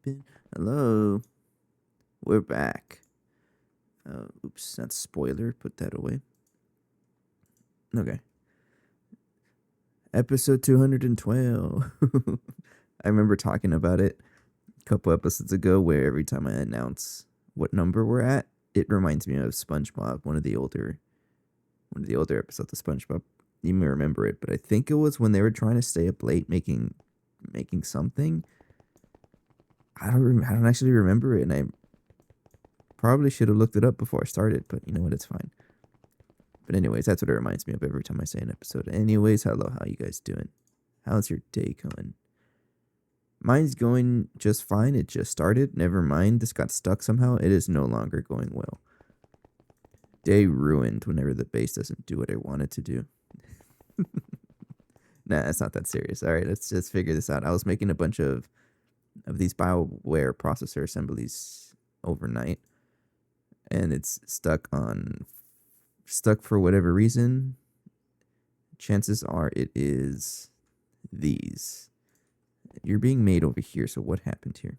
sleeping. Hello. We're back. Oops, that's spoiler. Put that away. Okay. Episode 212. I remember talking about it a couple episodes ago where every time I announce what number we're at, it reminds me of SpongeBob, one of the older episodes of SpongeBob. You may remember it, but I think it was when they were trying to stay up late making something. I don't actually remember it, and I probably should have looked it up before I started, but you know what, it's fine. But anyways, that's what it reminds me of every time I say an episode. Anyways, hello, how you guys doing? How's your day going? Mine's going just fine. It just started. Never mind, this got stuck somehow. It is no longer going well. Day ruined whenever the base doesn't do what I want it to do. Nah, it's not that serious. All right, let's just figure this out. I was making a bunch of these BioWare processor assemblies overnight, and it's stuck for whatever reason. Chances are it is these. You're being made over here, so what happened here?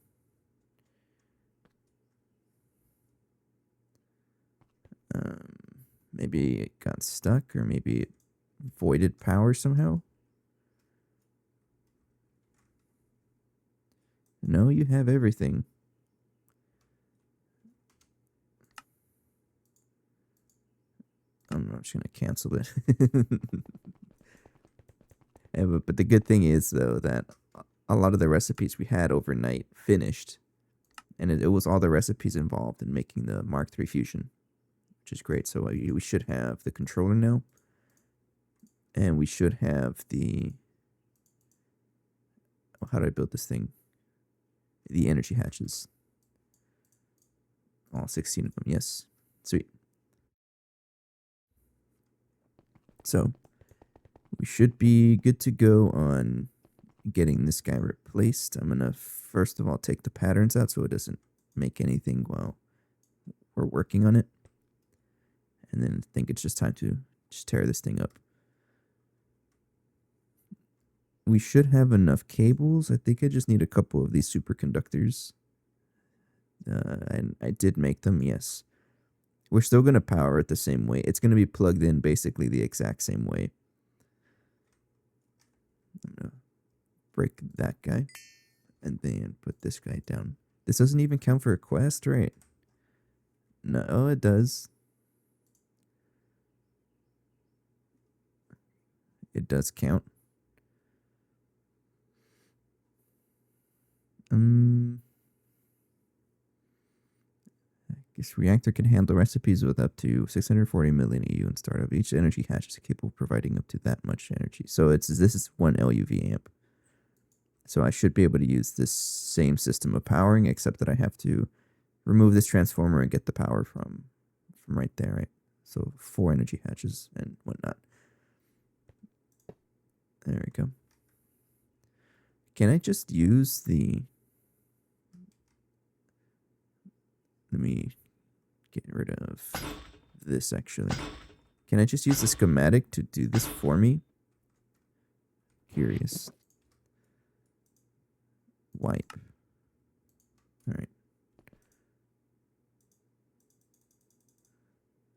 Maybe it got stuck, or maybe it voided power somehow. No, you have everything. I'm just going to cancel it. But the good thing is, though, that a lot of the recipes we had overnight finished. And it was all the recipes involved in making the Mark III Fusion, which is great. So we should have the controller now. And we should have the... Oh, how do I build this thing? The energy hatches. All 16 of them, yes. Sweet. So, we should be good to go on getting this guy replaced. I'm going to first of all take the patterns out so it doesn't make anything while we're working on it. And then I think it's just time to just tear this thing up. We should have enough cables. I think I just need a couple of these superconductors. And I did make them, yes. We're still going to power it the same way. It's going to be plugged in basically the exact same way. I'm going to break that guy and then put this guy down. This doesn't even count for a quest, right? No, it does. It does count. This reactor can handle recipes with up to 640 million EU in startup. Each energy hatch is capable of providing up to that much energy. So this is 1 LUV amp. So I should be able to use this same system of powering, except that I have to remove this transformer and get the power from right there, right? So 4 energy hatches and whatnot. There we go. Can I just use the... Let me get rid of this, actually. Can I just use the schematic to do this for me? Curious. Wipe. Alright.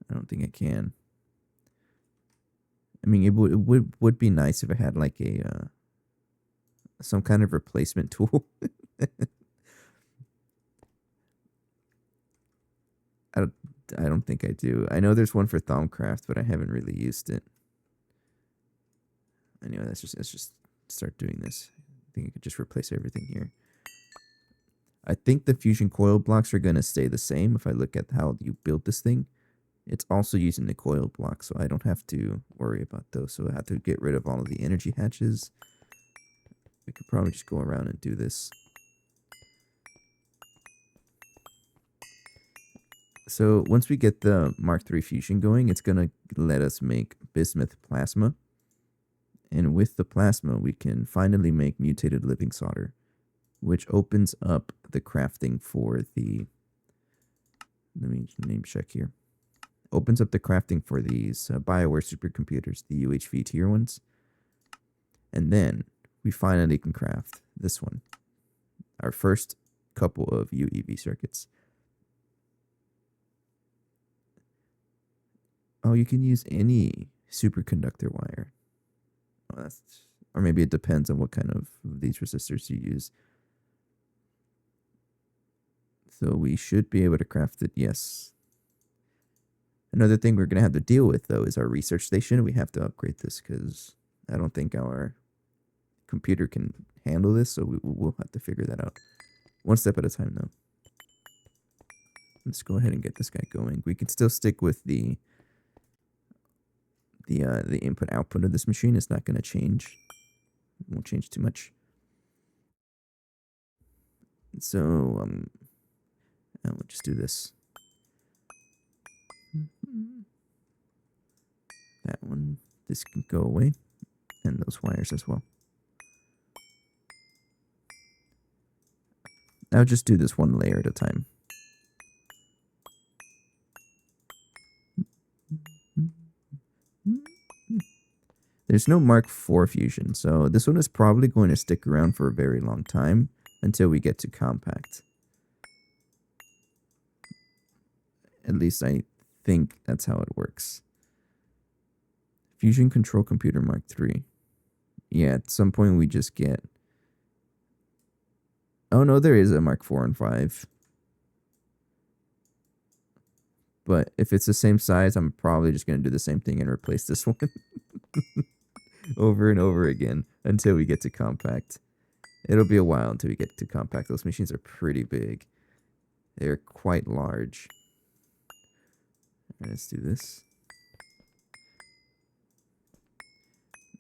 I don't think I can. I mean, it would be nice if I had like a some kind of replacement tool. I don't think I do. I know there's one for Thaumcraft, but I haven't really used it. Anyway, let's just start doing this. I think I could just replace everything here. I think the fusion coil blocks are going to stay the same if I look at how you build this thing. It's also using the coil block, so I don't have to worry about those. So I have to get rid of all of the energy hatches. We could probably just go around and do this. So once we get the Mark III Fusion going, it's going to let us make bismuth plasma. And with the plasma, we can finally make mutated living solder, which opens up the crafting for the... Let me name check here. Opens up the crafting for these BioWare supercomputers, the UHV tier ones. And then we finally can craft this one. Our first couple of UEV circuits. Oh, you can use any superconductor wire. Oh, or maybe it depends on what kind of these resistors you use. So we should be able to craft it, yes. Another thing we're going to have to deal with, though, is our research station. We have to upgrade this because I don't think our computer can handle this, so we'll have to figure that out. One step at a time, though. Let's go ahead and get this guy going. We can still stick with the input output of this machine. It's not going to change. It won't change too much. So we'll just do this. That one. This can go away, and those wires as well. I'll just do this one layer at a time. There's no Mark IV fusion, so this one is probably going to stick around for a very long time until we get to compact. At least I think that's how it works. Fusion Control Computer Mark III. Yeah, at some point we just get... Oh no, there is a Mark IV and 5. But if it's the same size, I'm probably just going to do the same thing and replace this one. Over and over again until we get to compact. It'll be a while until we get to compact. Those machines are pretty big. They're quite large. Let's do this.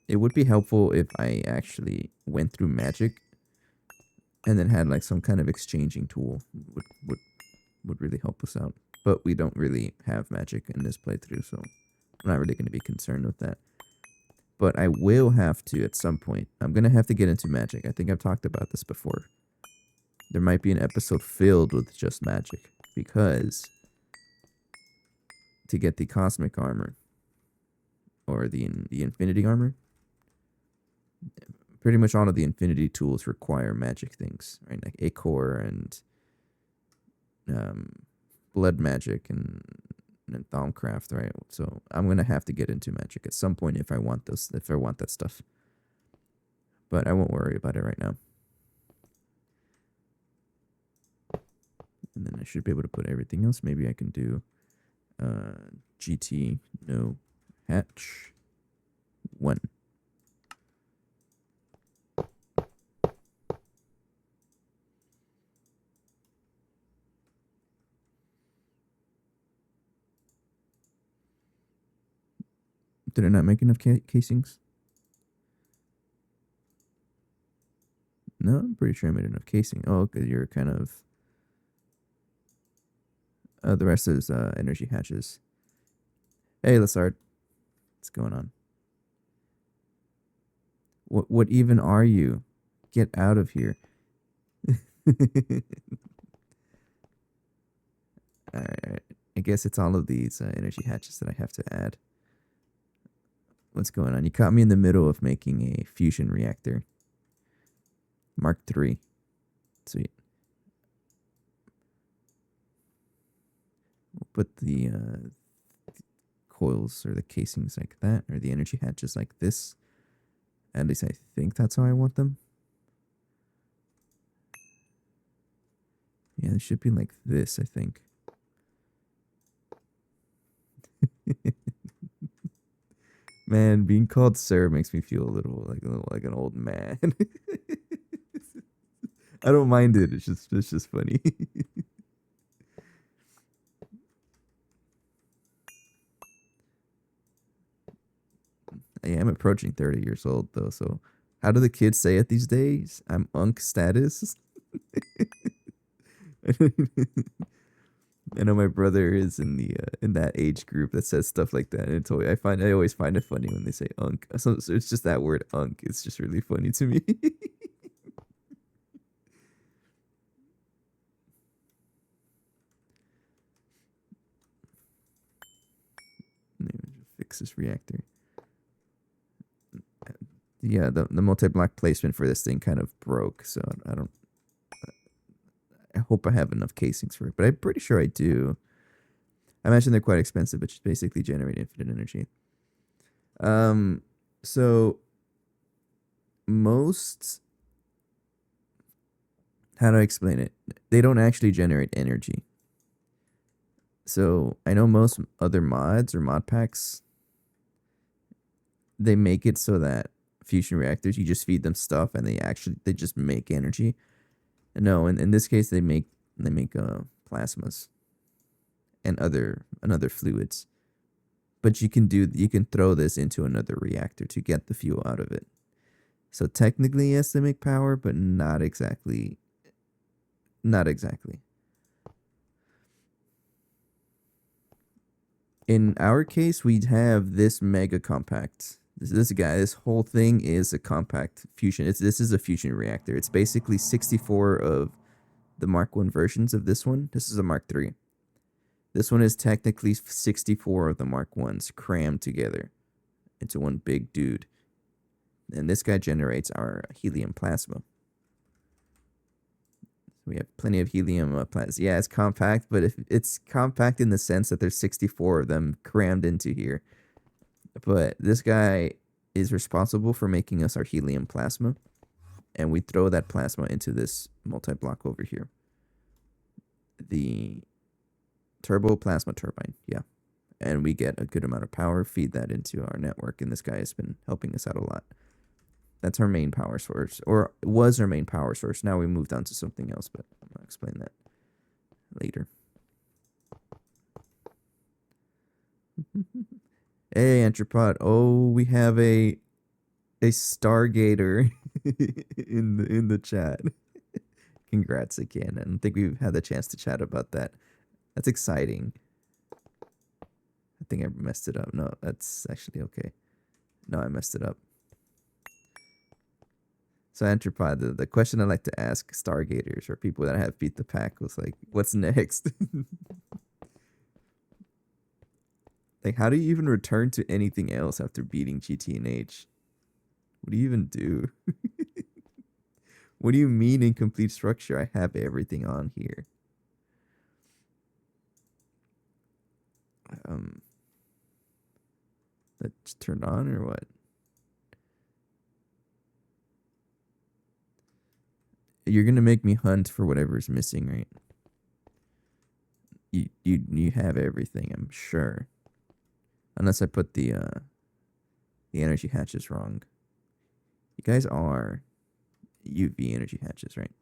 It would be helpful if I actually went through magic and then had like some kind of exchanging tool. Would really help us out. But we don't really have magic in this playthrough, so I'm not really going to be concerned with that. But I will have to at some point. I'm going to have to get into magic. I think I've talked about this before. There might be an episode filled with just magic. Because to get the cosmic armor, or the infinity armor, pretty much all of the infinity tools require magic things, right? Like Acor and blood magic and Thaumcraft, right? So I'm gonna have to get into magic at some point if I want those, if I want that stuff. But I won't worry about it right now. And then I should be able to put everything else. Maybe I can do GT no hatch 1. Did I not make enough casings? No, I'm pretty sure I made enough casing. Oh, okay, you're kind of... the rest is energy hatches. Hey, Lassard. What's going on? What even are you? Get out of here. Alright. I guess it's all of these energy hatches that I have to add. What's going on? You caught me in the middle of making a fusion reactor. Mark III. Sweet. We'll put the coils or the casings like that, or the energy hatches like this. At least I think that's how I want them. Yeah, they should be like this, I think. Man, being called sir makes me feel a little like an old man. I don't mind it. It's just funny. I am approaching 30 years old though, so how do the kids say it these days? I'm unk status. I know my brother is in the in that age group that says stuff like that, and it's always, I always find it funny when they say unk. So it's just that word unk. It's just really funny to me. Let me fix this reactor. Yeah, the multi-block placement for this thing kind of broke, so I I hope I have enough casings for it, but I'm pretty sure I do. I imagine they're quite expensive, but just basically generate infinite energy. So most, how do I explain it? They don't actually generate energy. So I know most other mods or mod packs, they make it so that fusion reactors, you just feed them stuff and they just make energy. No, in this case they make plasmas and other fluids. But you can throw this into another reactor to get the fuel out of it. So technically yes, they make power, but not exactly. Not exactly. In our case, we have this mega compact. This whole thing is a compact fusion. This is a fusion reactor. It's basically 64 of the Mark 1 versions of this one. This is a Mark 3. This one is technically 64 of the Mark 1s crammed together into one big dude. And this guy generates our helium plasma. We have plenty of helium plasma. Yeah, it's compact, but if it's compact in the sense that there's 64 of them crammed into here. But this guy is responsible for making us our helium plasma. And we throw that plasma into this multi-block over here. The turbo plasma turbine, yeah. And we get a good amount of power, feed that into our network, and this guy has been helping us out a lot. That's our main power source, or was our main power source. Now we moved on to something else, but I'm going to explain that later. Hey, Anthropod. Oh, we have a Stargater in the chat. Congrats again. I don't think we've had the chance to chat about that. That's exciting. I think I messed it up. No, that's actually okay. No, I messed it up. So Anthropod, the question I like to ask Stargaters or people that have beat the pack was like, what's next? Like, how do you even return to anything else after beating GT&H? What do you even do? What do you mean incomplete structure? I have everything on here. That's turned on or what? You're gonna make me hunt for whatever's missing, right? You have everything, I'm sure. Unless I put the energy hatches wrong. You guys are UV energy hatches, right?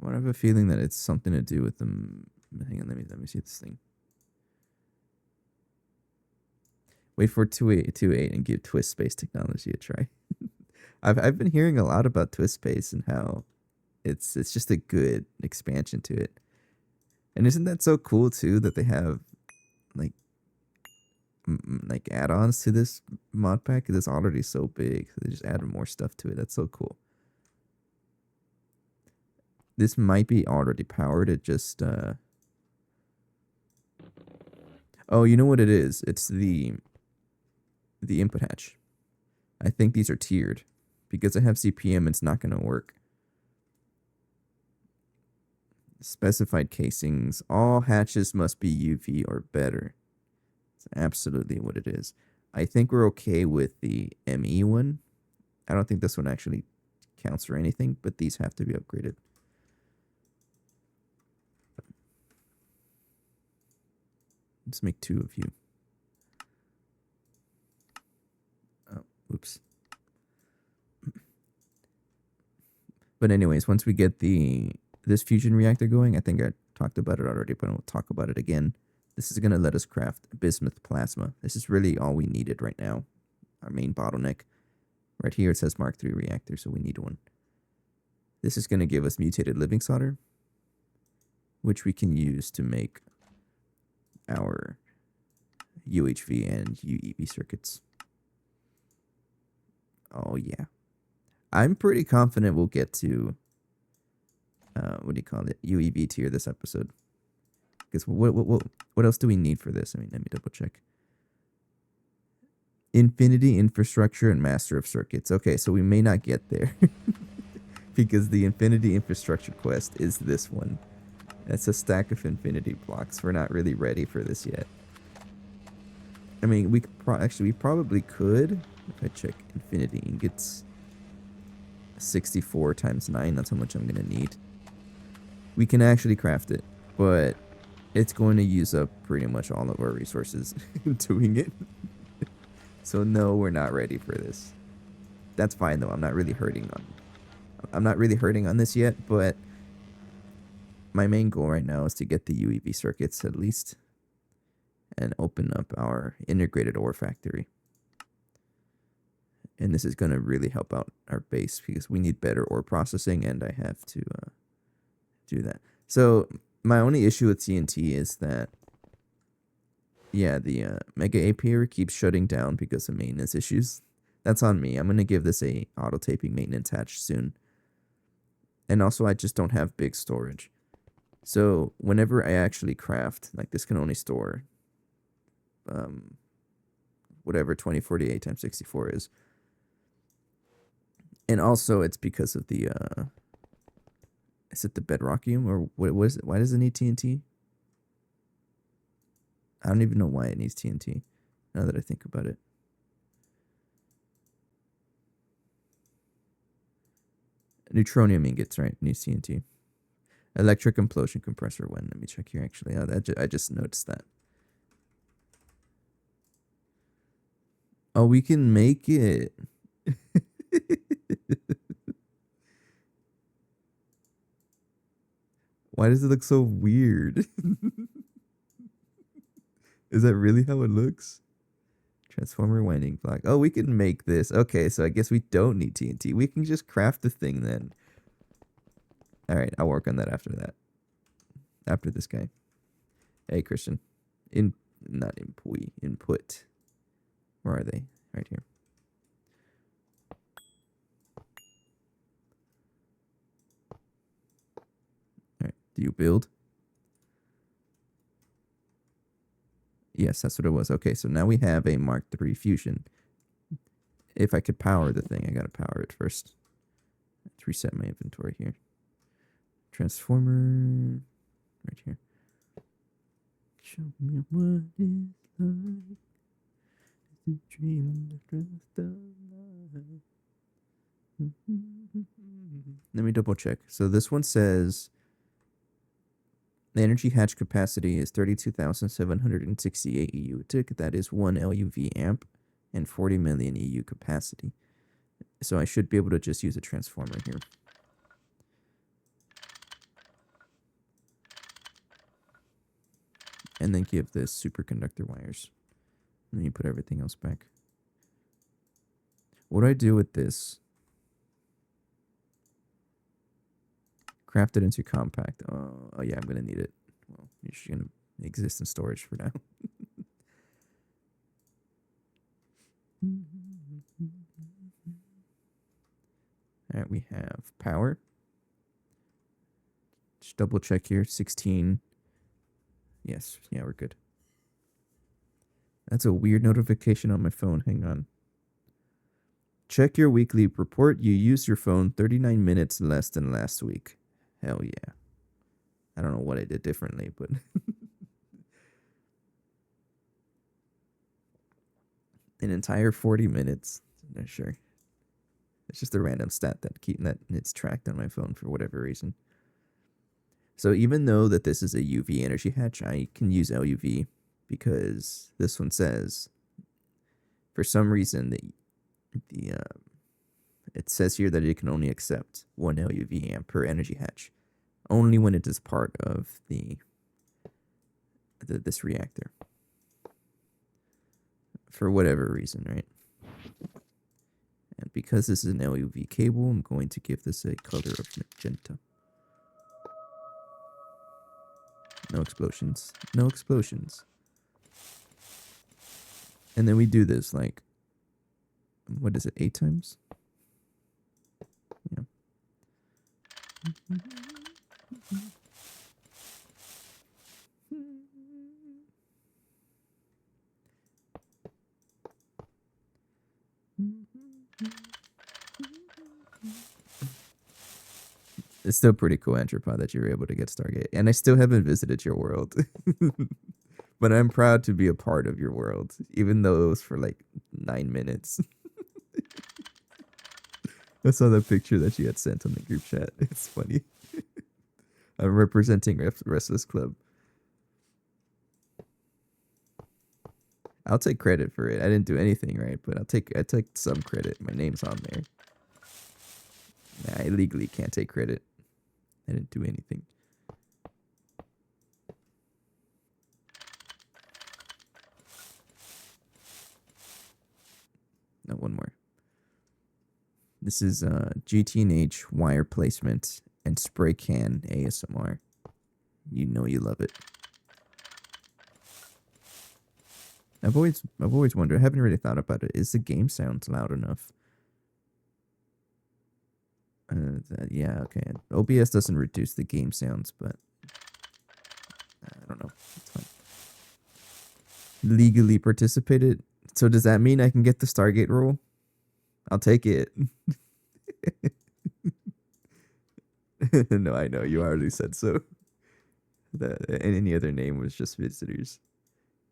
I have a feeling that it's something to do with them. Hang on, let me see this thing. Wait for 2828 and give Twist Space Technology a try. I've been hearing a lot about Twist Space and how it's just a good expansion to it. And isn't that so cool too that they have like like add-ons to this mod pack? It's already so big. So they just added more stuff to it. That's so cool. This might be already powered. It just oh, you know what it is? It's the input hatch. I think these are tiered. Because I have CPM, it's not going to work. Specified casings. All hatches must be UV or better. That's absolutely what it is. I think we're okay with the ME one. I don't think this one actually counts for anything, but these have to be upgraded. Let's make 2 of you. Oh, oops. But anyways, once we get this fusion reactor going, I think I talked about it already, but I'll talk about it again. This is going to let us craft bismuth plasma. This is really all we needed right now. Our main bottleneck. Right here it says Mark III reactor, so we need one. This is going to give us mutated living solder, which we can use to make our UHV and UEV circuits. Oh, yeah. I'm pretty confident we'll get to, what do you call it, UEV tier this episode. Because what else do we need for this? I mean, let me double check. Infinity Infrastructure and Master of Circuits. Okay, so we may not get there. Because the Infinity Infrastructure quest is this one. That's a stack of Infinity blocks. We're not really ready for this yet. I mean, we could actually, we probably could. If I check Infinity Ingots, 64 times 9, that's how much I'm going to need. We can actually craft it, but it's going to use up pretty much all of our resources doing it. So no, we're not ready for this. That's fine though. I'm not really hurting on this yet, but my main goal right now is to get the UEV circuits at least and open up our integrated ore factory. And this is going to really help out our base because we need better ore processing, and I have to do that. So my only issue with TNT is that, yeah, the Mega APR keeps shutting down because of maintenance issues. That's on me. I'm going to give this a auto-taping maintenance hatch soon. And also, I just don't have big storage. So whenever I actually craft, like this can only store whatever 2048 times 64 is. And also, it's because of the is it the bedrockium or what is it? Why does it need TNT? I don't even know why it needs TNT. Now that I think about it. Neutronium ingots, right? Needs TNT. Electric implosion compressor. When? Let me check here. Actually, I just noticed that. Oh, we can make it. Why does it look so weird? Is that really how it looks? Transformer winding block. Oh, we can make this. Okay, so I guess we don't need TNT. We can just craft the thing then. All right, I'll work on that after that. After this guy. Hey, Christian. Not employee. Input. Where are they? Right here. All right. Do you build? Yes, that's what it was. Okay, so now we have a Mark III fusion. If I could power the thing, I gotta power it first. Let's reset my inventory here. Transformer. Right here. Show me what it's like to dream the rest of life. Let me double check. So this one says the energy hatch capacity is 32,768 EU. That is 1 LUV amp and 40 million EU capacity. So I should be able to just use a transformer here. And then give this superconductor wires. Let me put everything else back. What do I do with this? Craft it into compact. Oh yeah, I'm going to need it. Well, it's going to exist in storage for now. All right, we have power. Just double check here. 16. Yes, yeah, we're good. That's a weird notification on my phone. Hang on. Check your weekly report. You used your phone 39 minutes less than last week. Hell yeah. I don't know what I did differently, but an entire 40 minutes. I'm not sure. It's just a random stat that it's tracked on my phone for whatever reason. So even though that this is a UV energy hatch, I can use LUV because this one says for some reason it says here that it can only accept 1 LUV amp per energy hatch, only when it is part of this reactor. For whatever reason, right? And because this is an LUV cable, I'm going to give this a color of magenta. No explosions. No explosions. And then we do this like, what is it, 8 times? Yeah. It's still pretty cool, Anthropod, that you were able to get Stargate. And I still haven't visited your world. But I'm proud to be a part of your world, even though it was for like 9 minutes. I saw that picture that you had sent on the group chat. It's funny. I'm representing Restless Club. I'll take credit for it. I didn't do anything, right? But I take some credit. My name's on there. Nah, I legally can't take credit. I didn't do anything. No, one more. This is GT&H wire placement and spray can ASMR. You know you love it. I've always wondered. I haven't really thought about it. Is the game sound loud enough? Yeah, okay. OBS doesn't reduce the game sounds, but I don't know. It's fine. Legally participated. So does that mean I can get the Stargate role? I'll take it. No, I know. You already said so. Any other name was just visitors.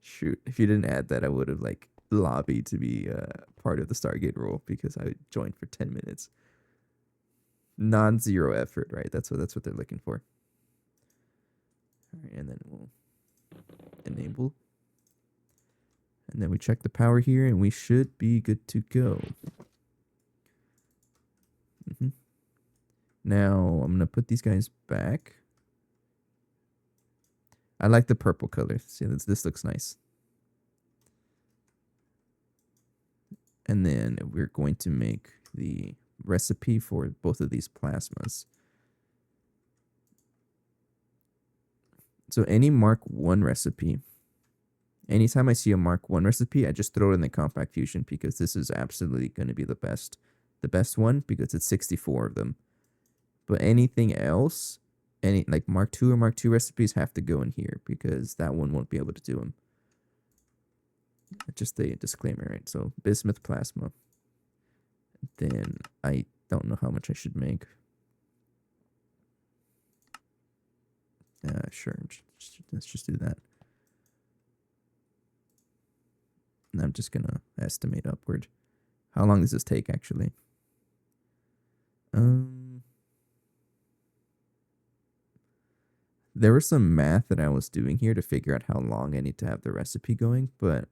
Shoot. If you didn't add that, I would have like lobbied to be part of the Stargate role because I joined for 10 minutes. Non-zero effort, right? That's what they're looking for. All right, and then we'll enable. And then we check the power here, and we should be good to go. Now, I'm going to put these guys back. I like the purple color. See, this looks nice. And then we're going to make the recipe for both of these plasmas. So any Mark 1 recipe, anytime I see a Mark 1 recipe, I just throw it in the compact fusion because this is absolutely going to be the best one because it's 64 of them. But anything else, any like Mark 2 or Mark 2 recipes have to go in here because that one won't be able to do them. Just a disclaimer, right? So bismuth plasma. Then I don't know how much I should make. Sure, let's just do that. And I'm just gonna estimate upward. How long does this take actually? There was some math that I was doing here to figure out how long I need to have the recipe going, but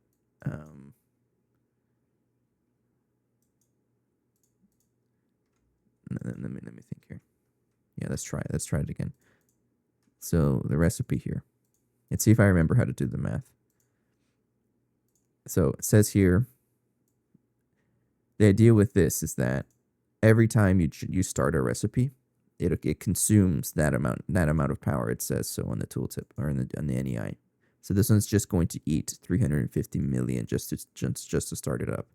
let me think here. Yeah, let's try it again. So the recipe here. Let's see if I remember how to do the math. So it says here, the idea with this is that every time you start a recipe, it consumes that amount of power. It says so on the tooltip or on the NEI. So this one's just going to eat 350 million just to start it up,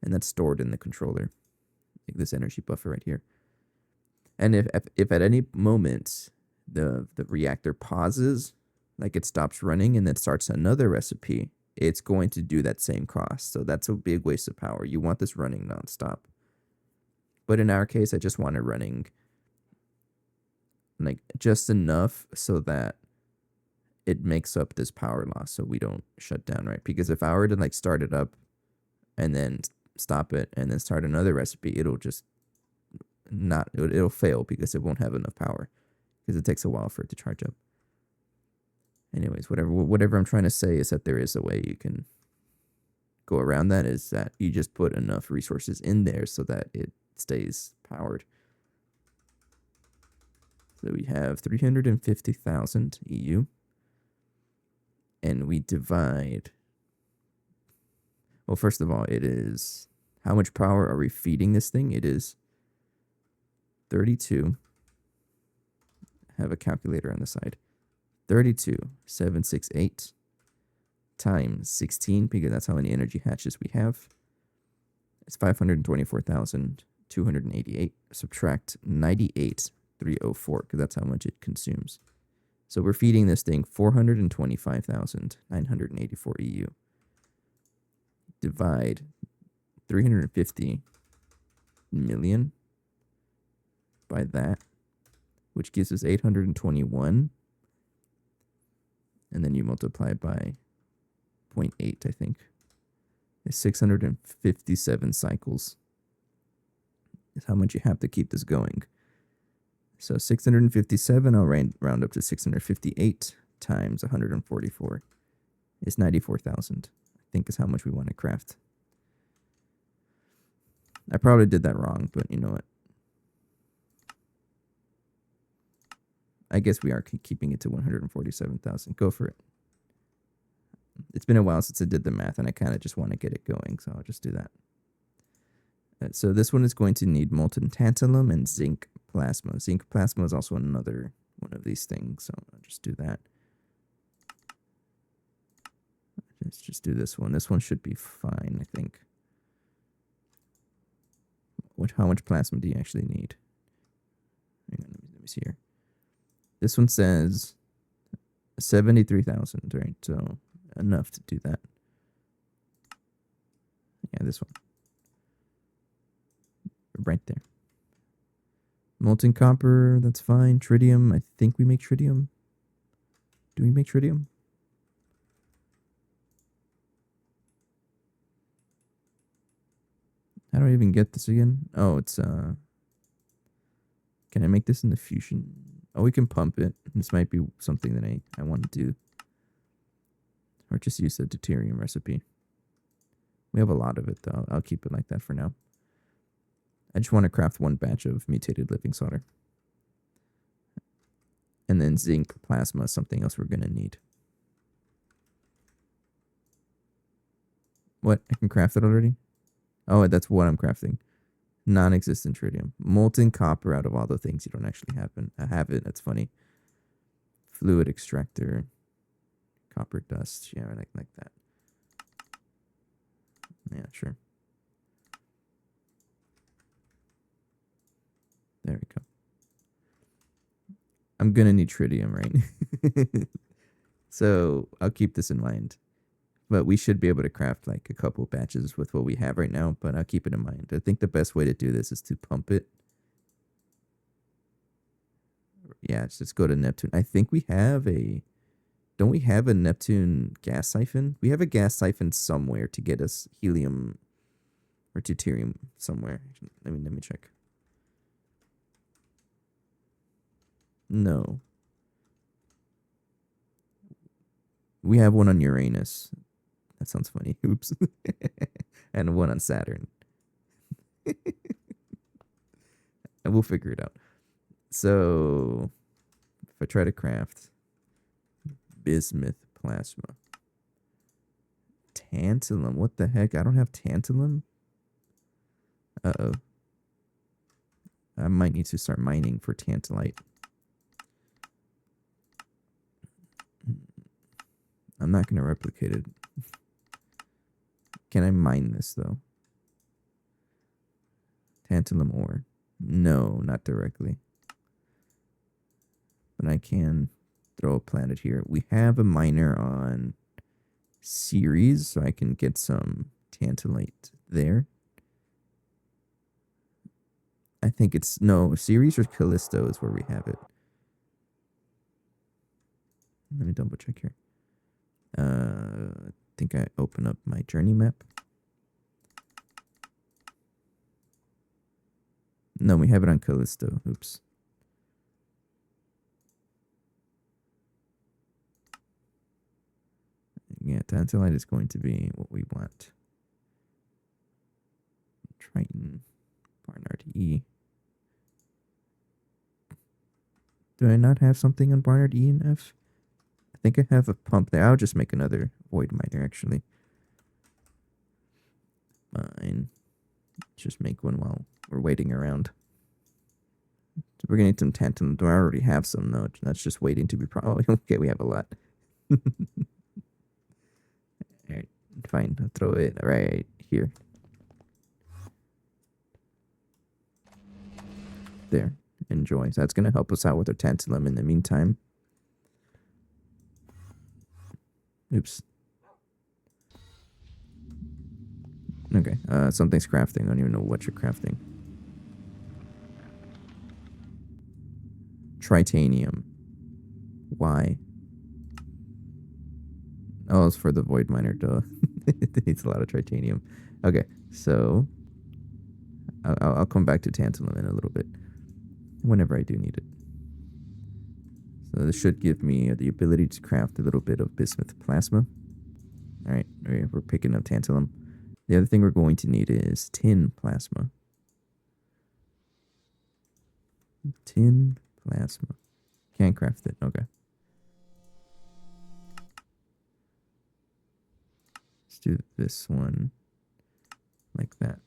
and that's stored in the controller, like this energy buffer right here. And if at any moment the reactor pauses, like it stops running and then starts another recipe, it's going to do that same cost. So that's a big waste of power. You want this running nonstop. But in our case, I just want it running like just enough so that it makes up this power loss so we don't shut down, right? Because if I were to like start it up and then stop it and then start another recipe, it'll just it'll fail because it won't have enough power because it takes a while for it to charge up. Anyways, whatever I'm trying to say is that there is a way you can go around that, is that you just put enough resources in there so that it stays powered. So we have 350,000 EU, and we divide. Well, first of all, it is how much power are we feeding this thing? It is 32. Have a calculator on the side. 32,768 times 16, because that's how many energy hatches we have. It's 524,288. Subtract 98,304, because that's how much it consumes. So we're feeding this thing 425,984 EU. Divide 350 million by that, which gives us 821. And then you multiply by 0.8, I think. It's 657 cycles is how much you have to keep this going. So 657, I'll round up to 658 times 144 is 94,000. I think is how much we want to craft. I probably did that wrong, but you know what? I guess we are keeping it to 147,000. Go for it. It's been a while since I did the math, and I kind of just want to get it going, so I'll just do that. So this one is going to need molten tantalum and zinc plasma. Zinc plasma is also another one of these things, so I'll just do that. Let's just do this one. This one should be fine, I think. How much plasma do you actually need? Hang on, let me see here. This one says 73,000, right? So enough to do that. Yeah, this one. Right there. Molten copper, that's fine. Tritium, I think we make tritium. Do we make tritium? How do I even get this again? Oh, it's can I make this in the fusion? Oh, we can pump it. This might be something that I want to do. Or just use the deuterium recipe. We have a lot of it though. I'll keep it like that for now. I just want to craft one batch of mutated living solder. And then zinc plasma is something else we're going to need. What? I can craft it already? Oh, that's what I'm crafting. Non-existent tritium. Molten copper out of all the things you don't actually have it. That's funny. Fluid extractor. Copper dust. Yeah, like that. Yeah, sure. There we go. I'm going to need tritium, right? So I'll keep this in mind. But we should be able to craft like a couple batches with what we have right now, but I'll keep it in mind. I think the best way to do this is to pump it. Yeah, just go to Neptune. I think we have a... Don't we have a Neptune gas siphon? We have a gas siphon somewhere to get us helium or deuterium somewhere. Let me check. No. We have one on Uranus. That sounds funny. Oops. And one on Saturn. And we'll figure it out. So, if I try to craft bismuth plasma. Tantalum. What the heck? I don't have tantalum? Uh-oh. I might need to start mining for tantalite. I'm not going to replicate it. Can I mine this, though? Tantalum ore. No, not directly. But I can throw a planet here. We have a miner on Ceres, so I can get some tantalite there. I think it's... No, Ceres or Callisto is where we have it. Let me double check here. I think I open up my journey map. No, we have it on Callisto. Oops. Yeah, tantalite is going to be what we want. Triton, Barnard E. Do I not have something on Barnard E and F? I think I have a pump there. I'll just make another void miner, actually. Fine. Just make one while we're waiting around. So we're going to need some tantalum. Do I already have some, though? That's just waiting to be okay, we have a lot. Alright, fine. I'll throw it right here. There. Enjoy. So that's going to help us out with our tantalum in the meantime. Oops. Okay, something's crafting. I don't even know what you're crafting. Tritanium. Why? Oh, it's for the void miner, duh. It needs a lot of tritanium. Okay, so I'll come back to tantalum in a little bit, whenever I do need it. So this should give me the ability to craft a little bit of bismuth plasma. All right, we're picking up tantalum. The other thing we're going to need is tin plasma. Tin plasma. Can't craft it. Okay. Let's do this one like that.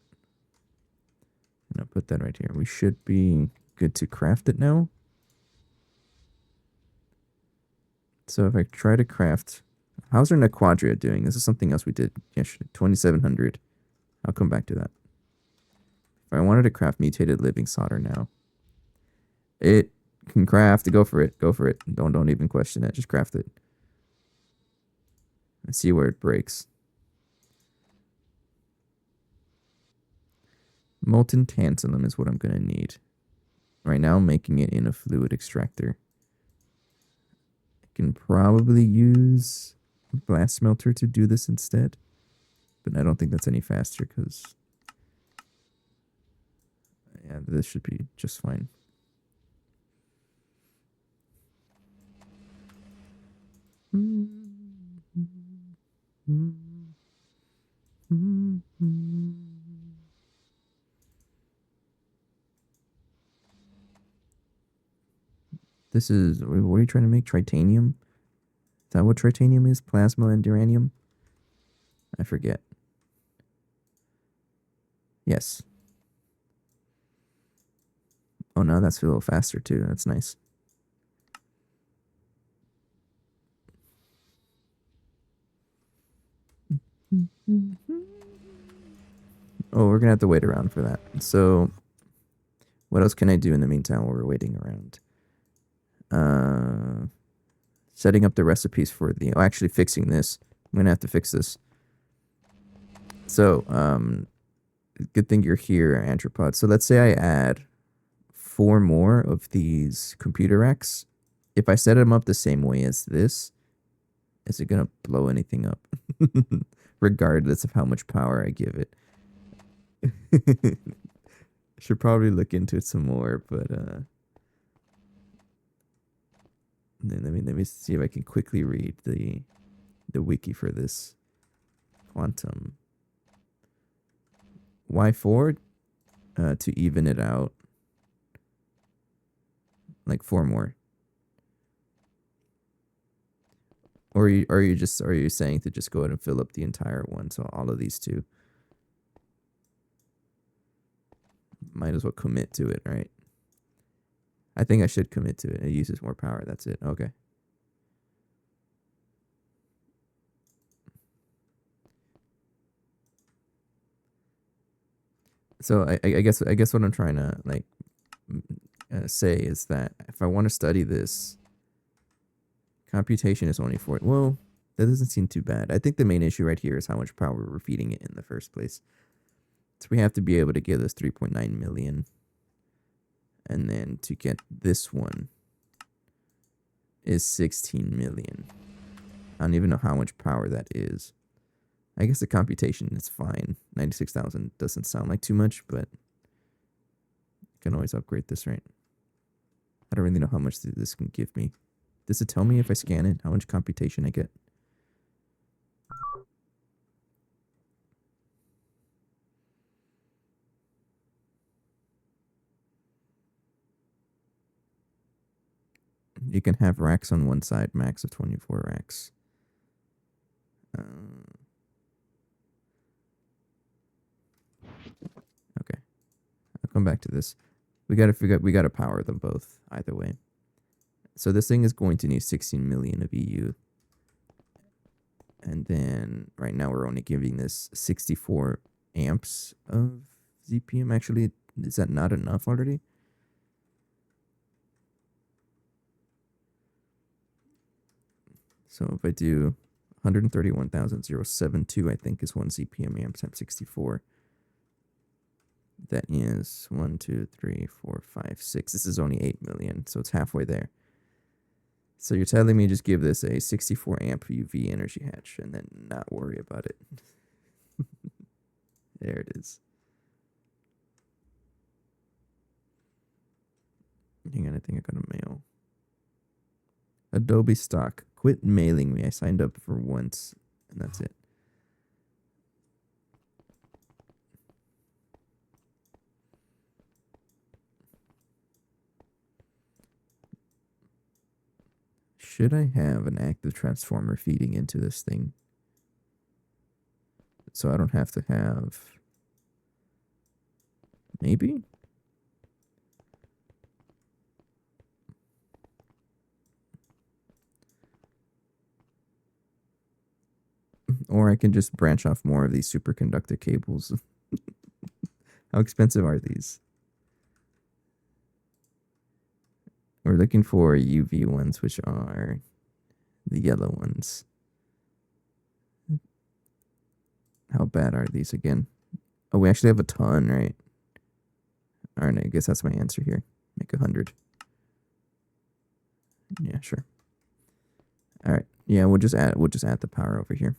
And I'll put that right here. We should be good to craft it now. So if I try to craft... How's our Nequadria doing? This is something else we did yesterday. 2700. I'll come back to that. If I wanted to craft mutated living solder now, it can craft. Go for it. Go for it. Don't even question it. Just craft it. And see where it breaks. Molten tantalum is what I'm going to need. Right now I'm making it in a fluid extractor. I can probably use a blast smelter to do this instead. But I don't think that's any faster because... yeah, this should be just fine. This is... what are you trying to make? Tritanium? Is that what tritanium is? Plasma and uranium? I forget. Yes. Oh, no, that's a little faster too. That's nice. Oh, we're gonna have to wait around for that. So, what else can I do in the meantime while we're waiting around? Setting up the recipes for the... oh, actually fixing this. I'm gonna have to fix this. So, good thing you're here, Anthropod. So let's say I add 4 more of these computer racks. If I set them up the same way as this, is it gonna blow anything up? Regardless of how much power I give it. Should probably look into it some more, but let me see if I can quickly read the wiki for this. Quantum. Why 4? To even it out. Like 4 more. Or are you saying to just go ahead and fill up the entire one, so all of these 2? Might as well commit to it, right? I think I should commit to it. It uses more power. That's it. Okay. So I guess what I'm trying to like say is that if I want to study this, computation is only 4. Well, that doesn't seem too bad. I think the main issue right here is how much power we're feeding it in the first place. So we have to be able to give this 3.9 million. And then to get this one is 16 million. I don't even know how much power that is. I guess the computation is fine. 96,000 doesn't sound like too much, but you can always upgrade this, right? I don't really know how much this can give me. Does it tell me if I scan it, how much computation I get? You can have racks on one side, max of 24 racks. Okay, I'll come back to this. We gotta power them both either way. So this thing is going to need 16 million of EU. And then right now we're only giving this 64 amps of ZPM. Actually, is that not enough already? So if I do 131,072, I think is 1 ZPM amp times 64. That is 1, 2, 3, 4, 5, 6. This is only 8 million, so it's halfway there. So you're telling me just give this a 64 amp UV energy hatch and then not worry about it. There it is. Hang on, I think I got a mail. Adobe stock. Quit mailing me. I signed up for once, and that's it. Should I have an active transformer feeding into this thing? So I don't have to have... Maybe? Or I can just branch off more of these superconductor cables. How expensive are these? We're looking for UV ones, which are the yellow ones. How bad are these again? Oh, we actually have a ton, right? All right, I guess that's my answer here. Make 100. Yeah, sure. All right. Yeah, we'll just add the power over here.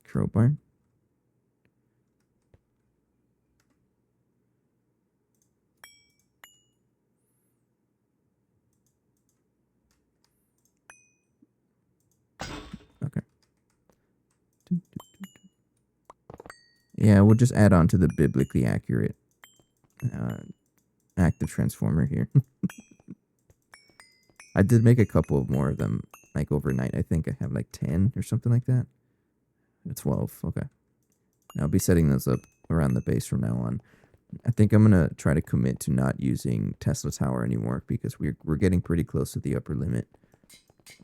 Crowbar. Okay. Yeah, we'll just add on to the biblically accurate active transformer here. I did make a couple of more of them, like overnight. I think I have like 10 or something like that. 12, okay. I'll be setting those up around the base from now on. I think I'm gonna try to commit to not using Tesla Tower anymore because we're getting pretty close to the upper limit.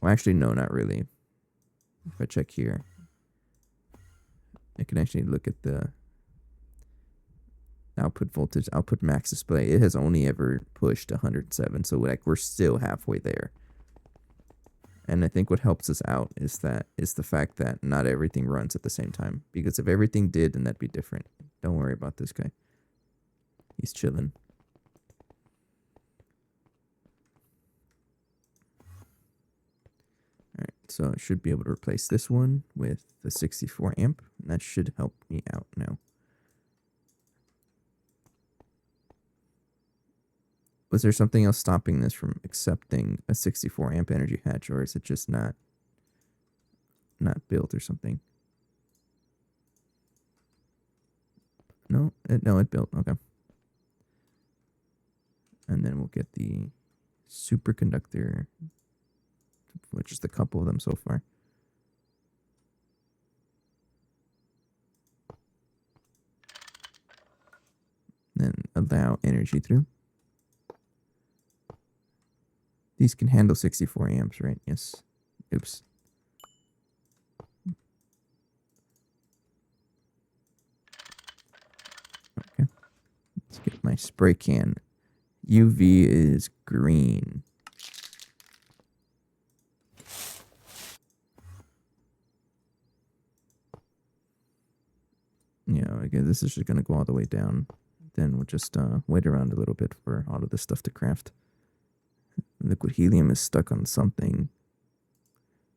Well, actually, no, not really. If I check here, I can actually look at the output voltage, output max display. It has only ever pushed 107, so like we're still halfway there. And I think what helps us out is the fact that not everything runs at the same time. Because if everything did, then that'd be different. Don't worry about this guy. He's chilling. Alright, so I should be able to replace this one with the 64 amp. And that should help me out now. Was there something else stopping this from accepting a 64 amp energy hatch, or is it just not built or something? No, it built. Okay. And then we'll get the superconductor, which is the couple of them so far. Then allow energy through. These can handle 64 amps, right? Yes. Oops. Okay. Let's get my spray can. UV is green. Yeah, again, this is just going to go all the way down. Then we'll just wait around a little bit for all of this stuff to craft. Liquid helium is stuck on something.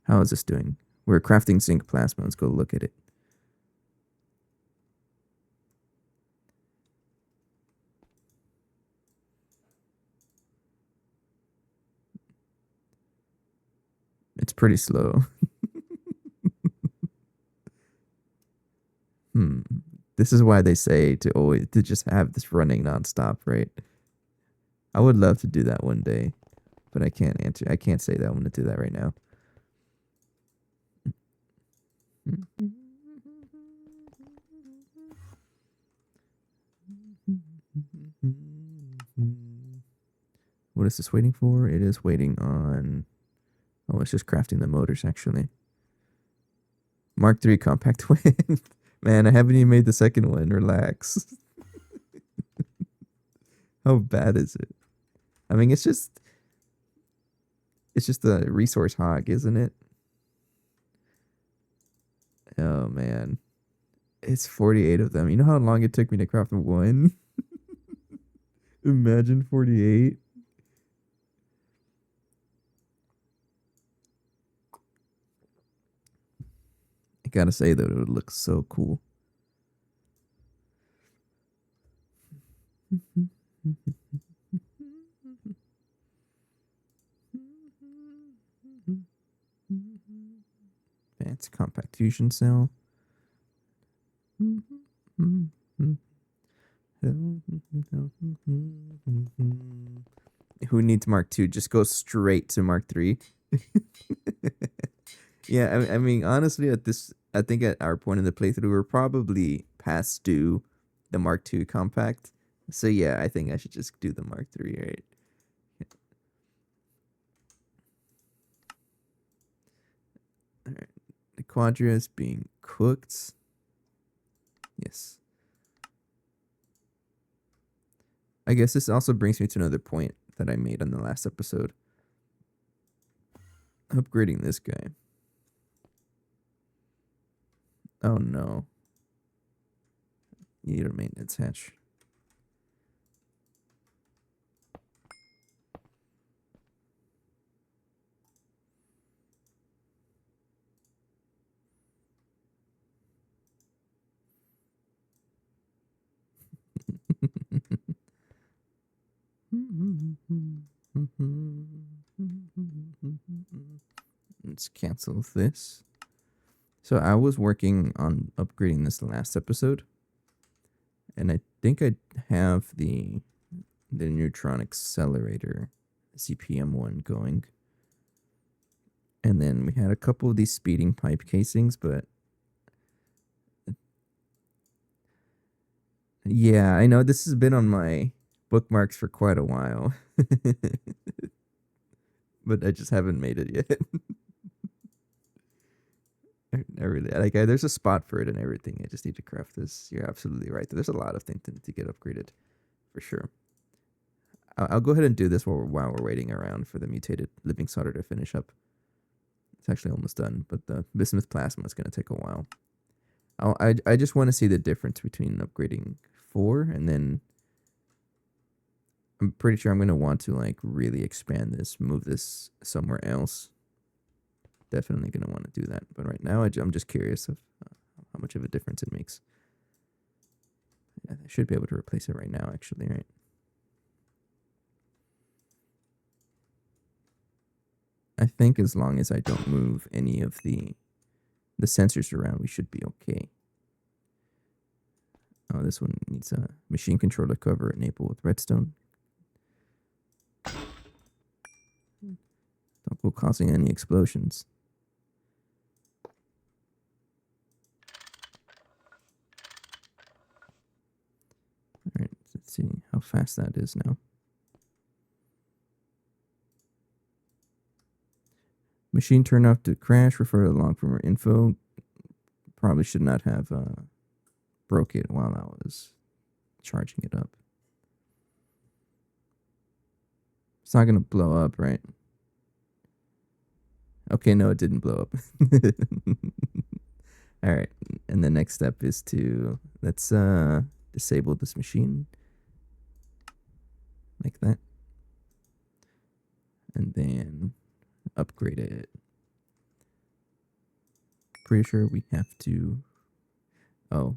How is this doing? We're crafting zinc plasma. Let's go look at it. It's pretty slow. This is why they say to just have this running nonstop, right? I would love to do that one day, but I can't answer. I can't say that I'm going to do that right now. What is this waiting for? It is waiting on... Oh, it's just crafting the motors, actually. Mark III compact twin. Man, I haven't even made the second one. Relax. How bad is it? I mean, it's just a resource hog, isn't it? Oh, man. It's 48 of them. You know how long it took me to craft one? Imagine 48. I gotta say though, it would look so cool. Fancy compact fusion cell. Who needs Mark II? Just go straight to Mark III. Yeah, I mean, honestly, I think at our point in the playthrough, we're probably past due the Mark II compact. So yeah, I think I should just do the Mark III, right? All right. The Quadria is being cooked. Yes. I guess this also brings me to another point that I made on the last episode. Upgrading this guy. Oh no. You need a maintenance hatch. Let's cancel this. So I was working on upgrading this last episode, and I think I have the neutron accelerator CPM one going. And then we had a couple of these speeding pipe casings, but yeah, I know this has been on my bookmarks for quite a while. But I just haven't made it yet. I really like. There's a spot for it and everything. I just need to craft this. You're absolutely right. There's a lot of things to get upgraded, for sure. I'll go ahead and do this while we're waiting around for the mutated living solder to finish up. It's actually almost done, but the bismuth plasma is going to take a while. I just want to see the difference between upgrading 4 and then I'm pretty sure I'm going to want to like really expand this, move this somewhere else. Definitely going to want to do that. But right now, I'm just curious of how much of a difference it makes. Yeah, I should be able to replace it right now, actually, right? I think as long as I don't move any of the sensors around, we should be okay. Oh, this one needs a machine controller cover enabled with redstone. Don't go causing any explosions. Alright, let's see how fast that is now. Machine turned off to crash, refer to the log for more info. Probably should not have broke it while I was charging it up. It's not going to blow up, right? Okay, no, it didn't blow up. All right, and the next step is to, let's disable this machine. Like that. And then upgrade it. Pretty sure we have to, oh.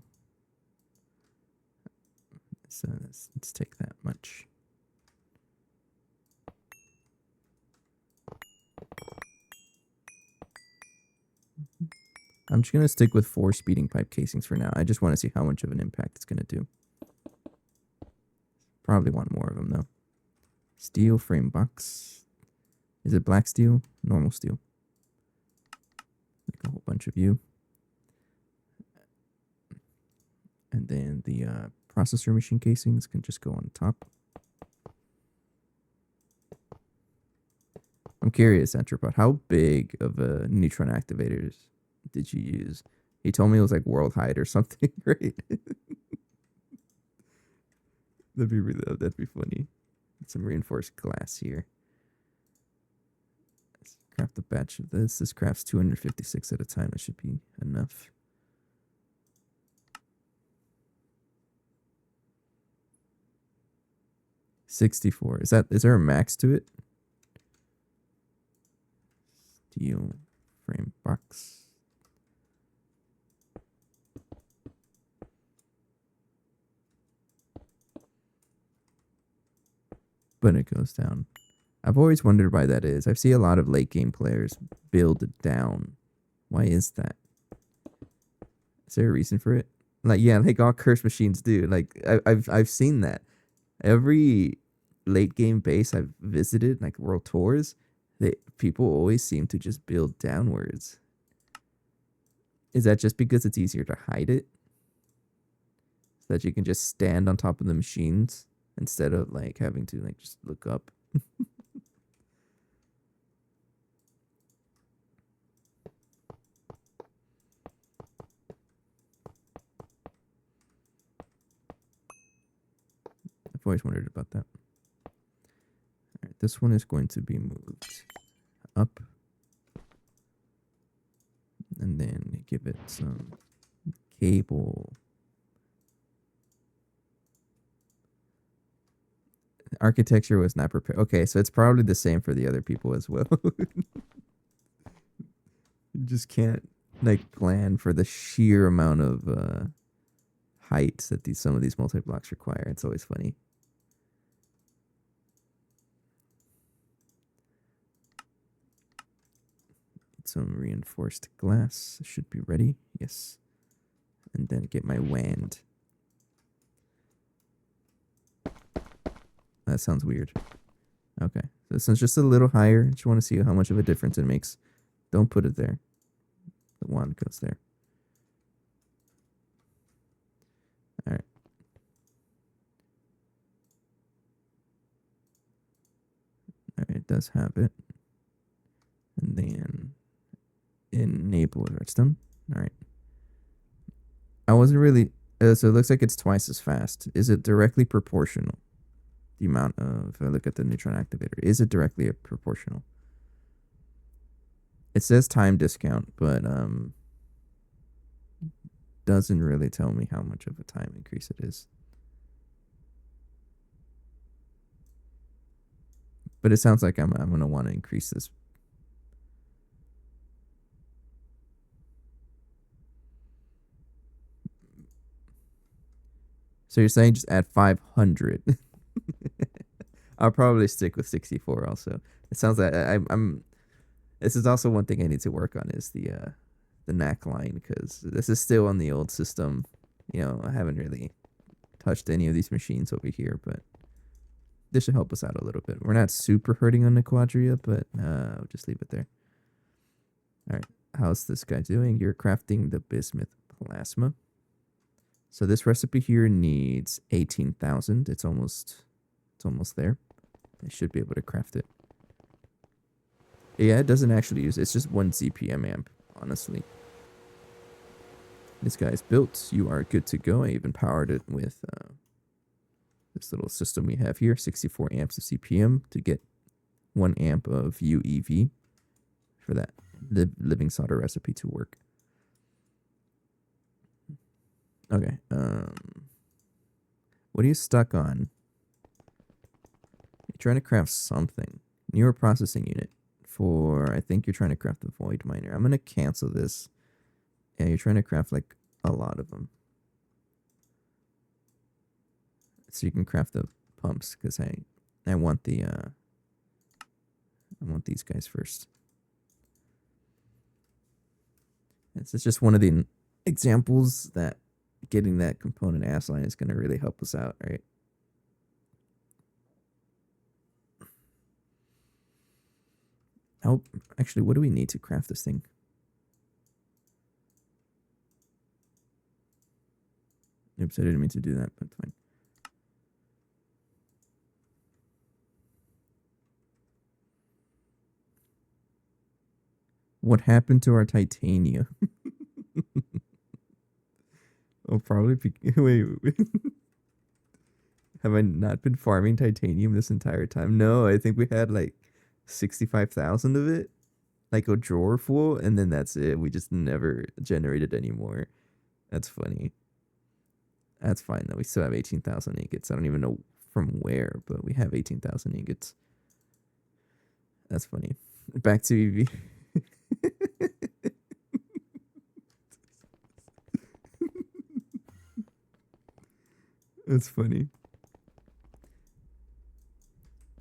So let's take that much. I'm just going to stick with 4 speeding pipe casings for now. I just want to see how much of an impact it's going to do. Probably want more of them, though. Steel frame box. Is it black steel? Normal steel. Like a whole bunch of you. And then the processor machine casings can just go on top. I'm curious, Entropod, how big of a neutron activators did you use? He told me it was like world height or something, right? That'd be funny. Some reinforced glass here. Let's craft a batch of this. This crafts 256 at a time. That should be enough. 64. Is there a max to it? Steel frame box. But it goes down. I've always wondered why that is. I see a lot of late game players build it down. Why is that? Is there a reason for it? Like, yeah, like all cursed machines do. Like I've seen that. Every late game base I've visited, like world tours, people always seem to just build downwards. Is that just because it's easier to hide it? So that you can just stand on top of the machines instead of like having to like just look up? I've always wondered about that. All right, this one is going to be moved up. And then give it some cable. Architecture was not prepared. Okay, so it's probably the same for the other people as well. You just can't like plan for the sheer amount of height that some of these multi-blocks require. It's always funny. Some reinforced glass should be ready. Yes. And then get my wand. That sounds weird. Okay. So this one's just a little higher. Just want to see how much of a difference it makes. Don't put it there. The wand goes there. All right. All right, it does have it. And then enable redstone. All right. I wasn't really... so it looks like it's twice as fast. Is it directly proportional? The amount of... If I look at the neutron activator, is it directly proportional? It says time discount, but doesn't really tell me how much of a time increase it is. But it sounds like I'm going to want to increase this. So you're saying just add 500. I'll probably stick with 64 also. It sounds like I'm this is also one thing I need to work on is the NAC line, because this is still on the old system. You know, I haven't really touched any of these machines over here, but this should help us out a little bit. We're not super hurting on the Quadria, but I'll just leave it there. All right, how's this guy doing? You're crafting the bismuth plasma. So this recipe here needs 18,000. It's almost there. I should be able to craft it. Yeah, it doesn't actually use it. It's just 1 ZPM amp, honestly. This guy's built. You are good to go. I even powered it with this little system we have here. 64 amps of CPM to get 1 amp of UEV for that living solder recipe to work. Okay. What are you stuck on? You're trying to craft something. Neural processing unit. I think you're trying to craft the void miner. I'm going to cancel this. Yeah, you're trying to craft like a lot of them. So you can craft the pumps, because I want the I want these guys first. This is just one of the examples that getting that component ass line is going to really help us out, right? Oh, actually, what do we need to craft this thing? Oops, I didn't mean to do that, but fine. What happened to our titanium? Oh, probably... Wait. Have I not been farming titanium this entire time? No, I think we had like 65,000 of it. Like a drawer full, and then that's it. We just never generated any more. That's funny. That's fine, though. We still have 18,000 ingots. I don't even know from where, but we have 18,000 ingots. That's funny. Back to EV. That's funny.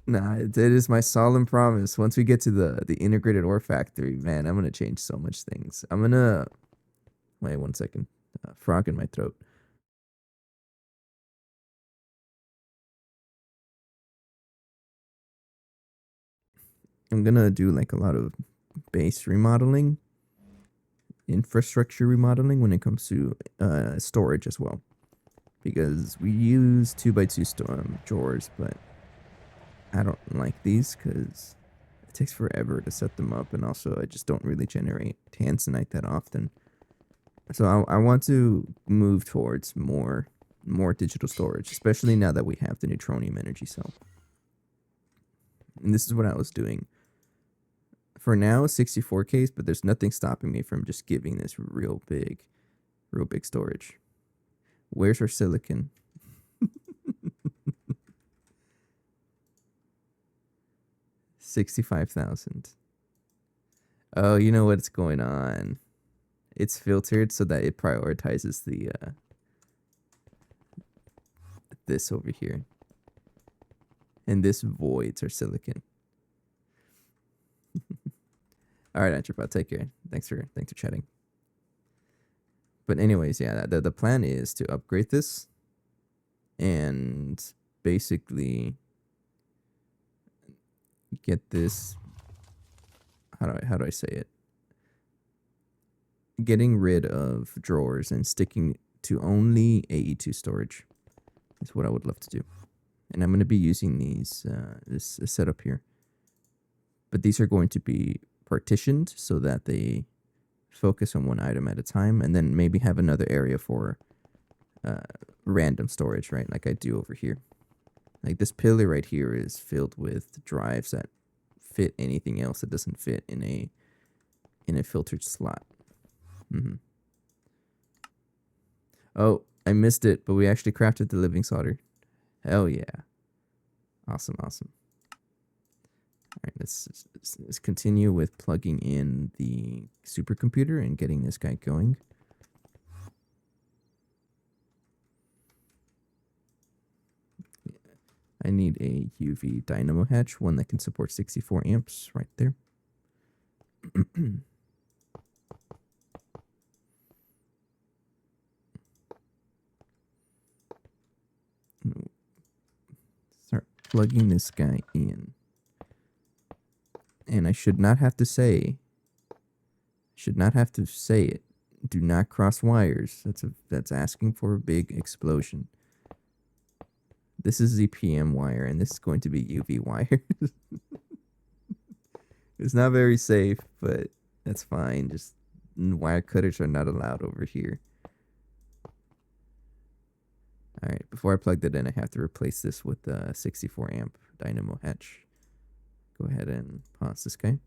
Nah, it is my solemn promise. Once we get to the integrated ore factory, man, I'm gonna change so much things. I'm gonna wait 1 second. Frog in my throat. I'm gonna do like a lot of base remodeling, infrastructure remodeling when it comes to storage as well, because we use 2x2 drawers, but I don't like these because it takes forever to set them up, and also I just don't really generate tanzanite that often. So I want to move towards more digital storage, especially now that we have the neutronium energy cell. And this is what I was doing. For now, 64Ks, but there's nothing stopping me from just giving this real big storage. Where's our silicon? 65,000. Oh, you know what's going on. It's filtered so that it prioritizes the this over here. And this voids our silicon. All right, Anthropod, take care. Thanks for chatting. But anyways, yeah, the plan is to upgrade this and basically get this. How do I say it? Getting rid of drawers and sticking to only AE2 storage is what I would love to do. And I'm going to be using these this setup here. But these are going to be partitioned so that they focus on one item at a time, and then maybe have another area for random storage, right? Like I do over here. Like this pillar right here is filled with drives that fit anything else that doesn't fit in a filtered slot. Oh, I missed it, but we actually crafted the living solder. Hell yeah. Awesome. All right, let's continue with plugging in the supercomputer and getting this guy going. I need a UV dynamo hatch, one that can support 64 amps right there. Start plugging this guy in. And I should not have to say it. Do not cross wires. That's asking for a big explosion. This is the PM wire, and this is going to be UV wire. It's not very safe, but that's fine. Just wire cutters are not allowed over here. All right, before I plug that in, I have to replace this with a 64 amp dynamo hatch. Go ahead and pause this guy.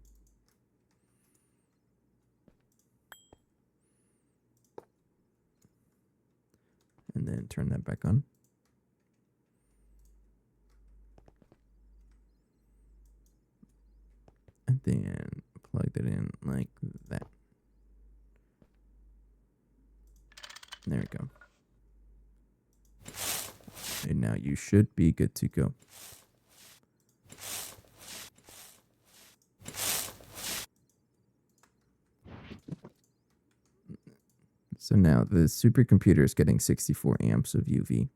And then turn that back on. And then plug that in like that. There we go. And now you should be good to go. So now the supercomputer is getting 64 amps of UV.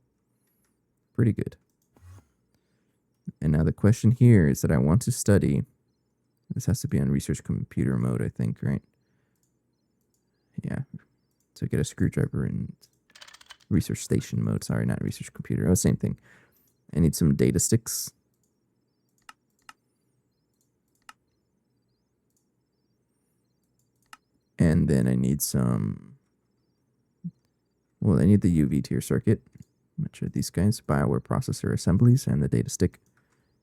Pretty good. And now the question here is that I want to study. This has to be on research computer mode, I think, right? Yeah. So get a screwdriver in research station mode. Sorry, not research computer. Oh, same thing. I need some data sticks. And then I need some... Well, I need the UV tier circuit. Which are these guys? BioWare processor assemblies and the data stick.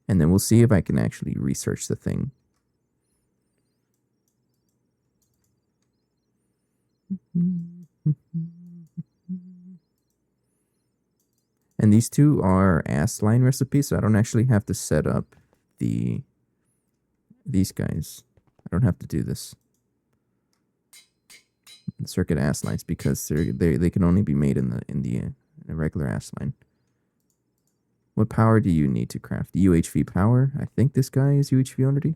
And then we'll see if I can actually research the thing. And And these two are ass line recipes, so I don't actually have to set up these guys. I don't have to do this. The circuit ass lines because they can only be made in the regular ass line. What power do you need to craft? UHV power? I think this guy is UHV already.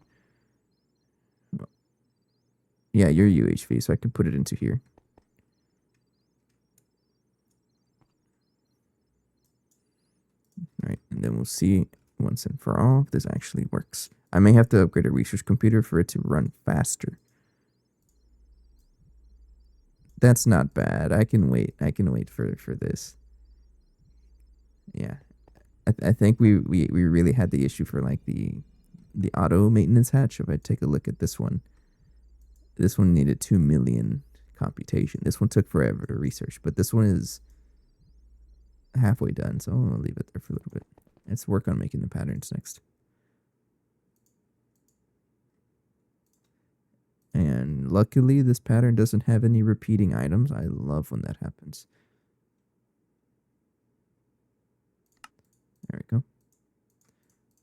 Yeah, you're UHV, so I can put it into here. All right, and then we'll see once and for all if this actually works. I may have to upgrade a research computer for it to run faster. That's not bad. I can wait. I can wait for this. Yeah, I think we really had the issue for like the auto maintenance hatch. If I take a look at this one needed 2 million computation. This one took forever to research, but this one is halfway done, so I'll leave it there for a little bit. Let's work on making the patterns next. And luckily, this pattern doesn't have any repeating items. I love when that happens. There we go.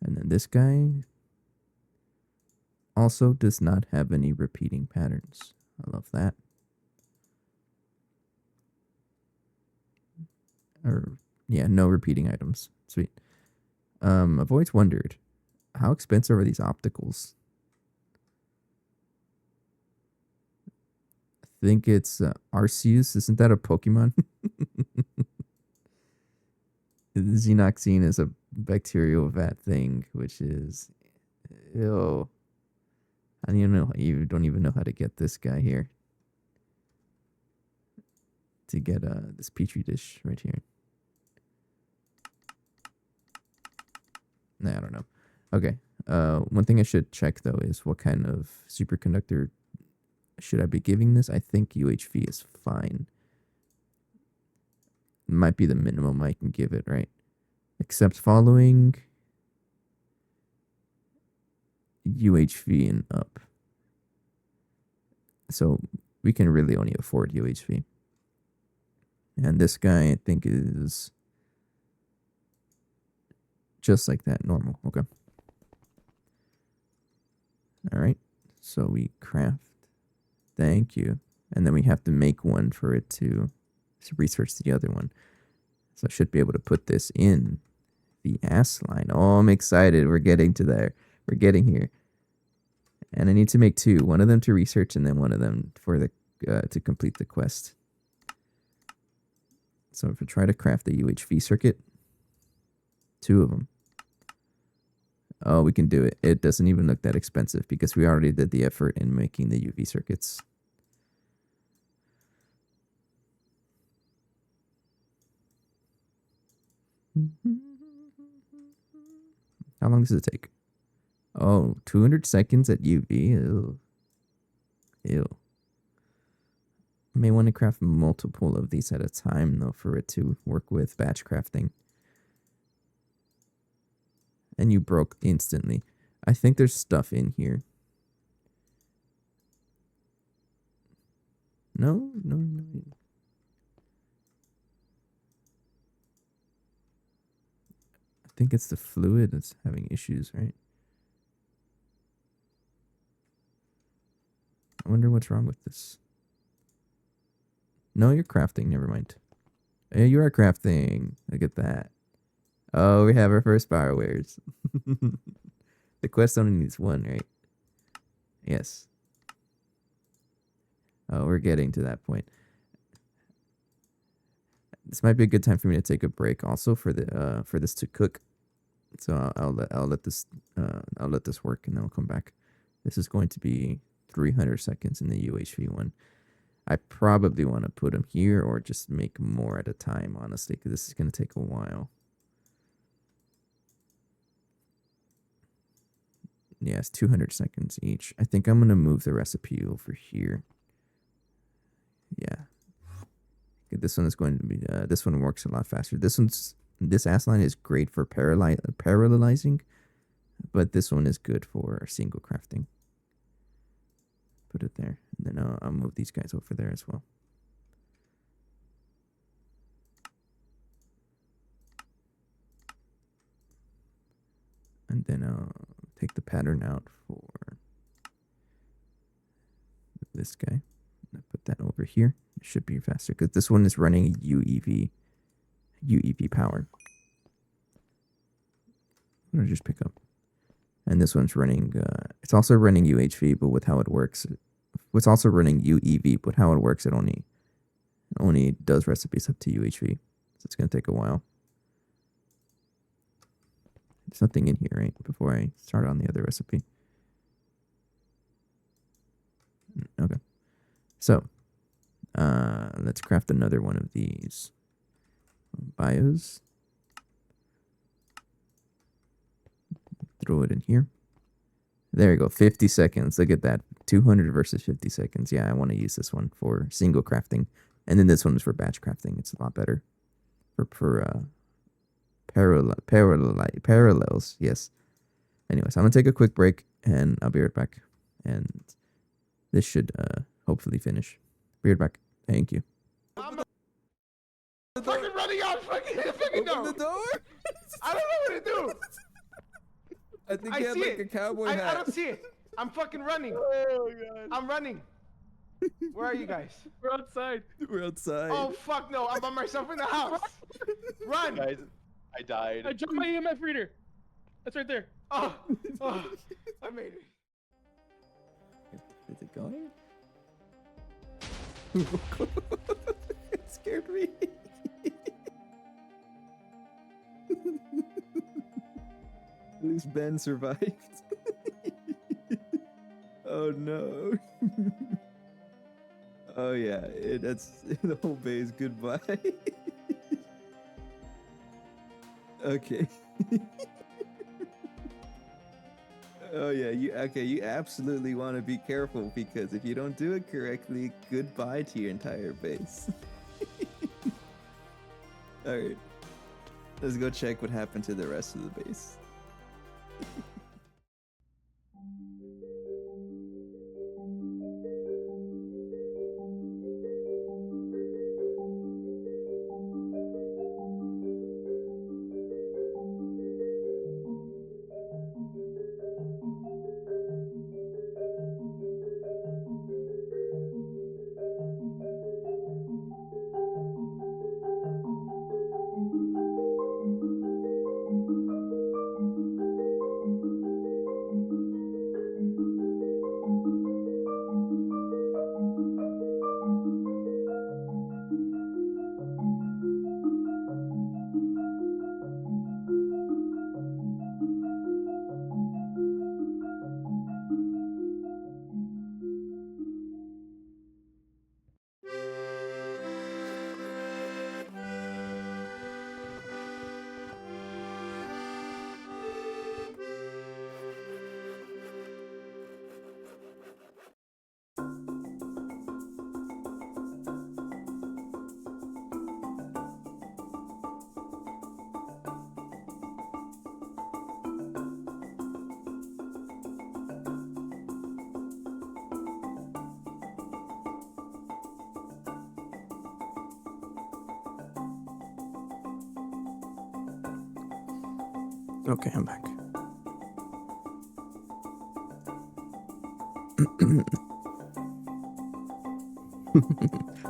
And then this guy also does not have any repeating patterns. I love that. Or, yeah, no repeating items. Sweet. I've always wondered, how expensive are these opticals? I think it's Arceus. Isn't that a Pokemon? Xenoxine is a bacterial vat thing, which is ew. I don't even know. You don't even know how to get this guy here. To get this petri dish right here. Nah, I don't know. Okay. One thing I should check though is what kind of superconductor should I be giving this? I think UHV is fine. Might be the minimum I can give it, right? Except following UHV and up. So we can really only afford UHV. And this guy, I think, is just like that, normal. Okay. All right. So we craft. Thank you. And then we have to make one for it to research the other one. So I should be able to put this in the ass line. Oh, I'm excited. We're getting to there. We're getting here. And I need to make two. One of them to research and then one of them for the to complete the quest. So if I try to craft the UHV circuit, two of them. Oh, we can do it. It doesn't even look that expensive because we already did the effort in making the UV circuits. How long does it take? Oh, 200 seconds at UV. Ew. Ew. I may want to craft multiple of these at a time, though, for it to work with batch crafting. And you broke instantly. I think there's stuff in here. No. I think it's the fluid that's having issues, right? I wonder what's wrong with this. No, you're crafting. Never mind. Hey, you are crafting. Look at that. Oh, we have our first Biowares. The quest only needs one, right? Yes. Oh, we're getting to that point. This might be a good time for me to take a break, also for the for this to cook. So I'll let this work, and then I'll come back. This is going to be 300 seconds in the UHV one. I probably want to put them here or just make more at a time, honestly, because this is going to take a while. Yeah, it's 200 seconds each. I think I'm going to move the recipe over here. Yeah. Okay, this one is going to be, this one works a lot faster. This ass line is great for parallelizing, but this one is good for single crafting. Put it there. And then I'll move these guys over there as well. And then I'll take the pattern out for this guy. I'll put that over here. It should be faster because this one is running UEV power. I'll just pick up. And this one's running, it's also running UHV, but with how it works, it's also running UEV, but how it works, it only does recipes up to UHV. So it's going to take a while. There's nothing in here, right? Before I start on the other recipe. Okay. So, let's craft another one of these bios. Throw it in here. There you go. 50 seconds. Look at that. 200 versus 50 seconds. Yeah, I want to use this one for single crafting. And then this one is for batch crafting. It's a lot better. For parallels. Yes. Anyways, I'm going to take a quick break and I'll be right back. And this should hopefully finish. Be right back. Thank you. I'm fucking running out. Fucking no. Open the door. I don't know what to do. I think you have like a cowboy hat. I don't see it. I'm fucking running. Oh god. I'm running. Where are you guys? We're outside. We're outside. Oh fuck no! I'm by myself in the house. Run! Guys, I died. I dropped my EMF reader. That's right there. Oh, I made it. Is it going? It scared me. At least Ben survived. Oh no. Oh yeah, that's the whole base. Goodbye. Okay. Oh yeah, you absolutely want to be careful because if you don't do it correctly, goodbye to your entire base. Alright. Let's go check what happened to the rest of the base. Okay, I'm back.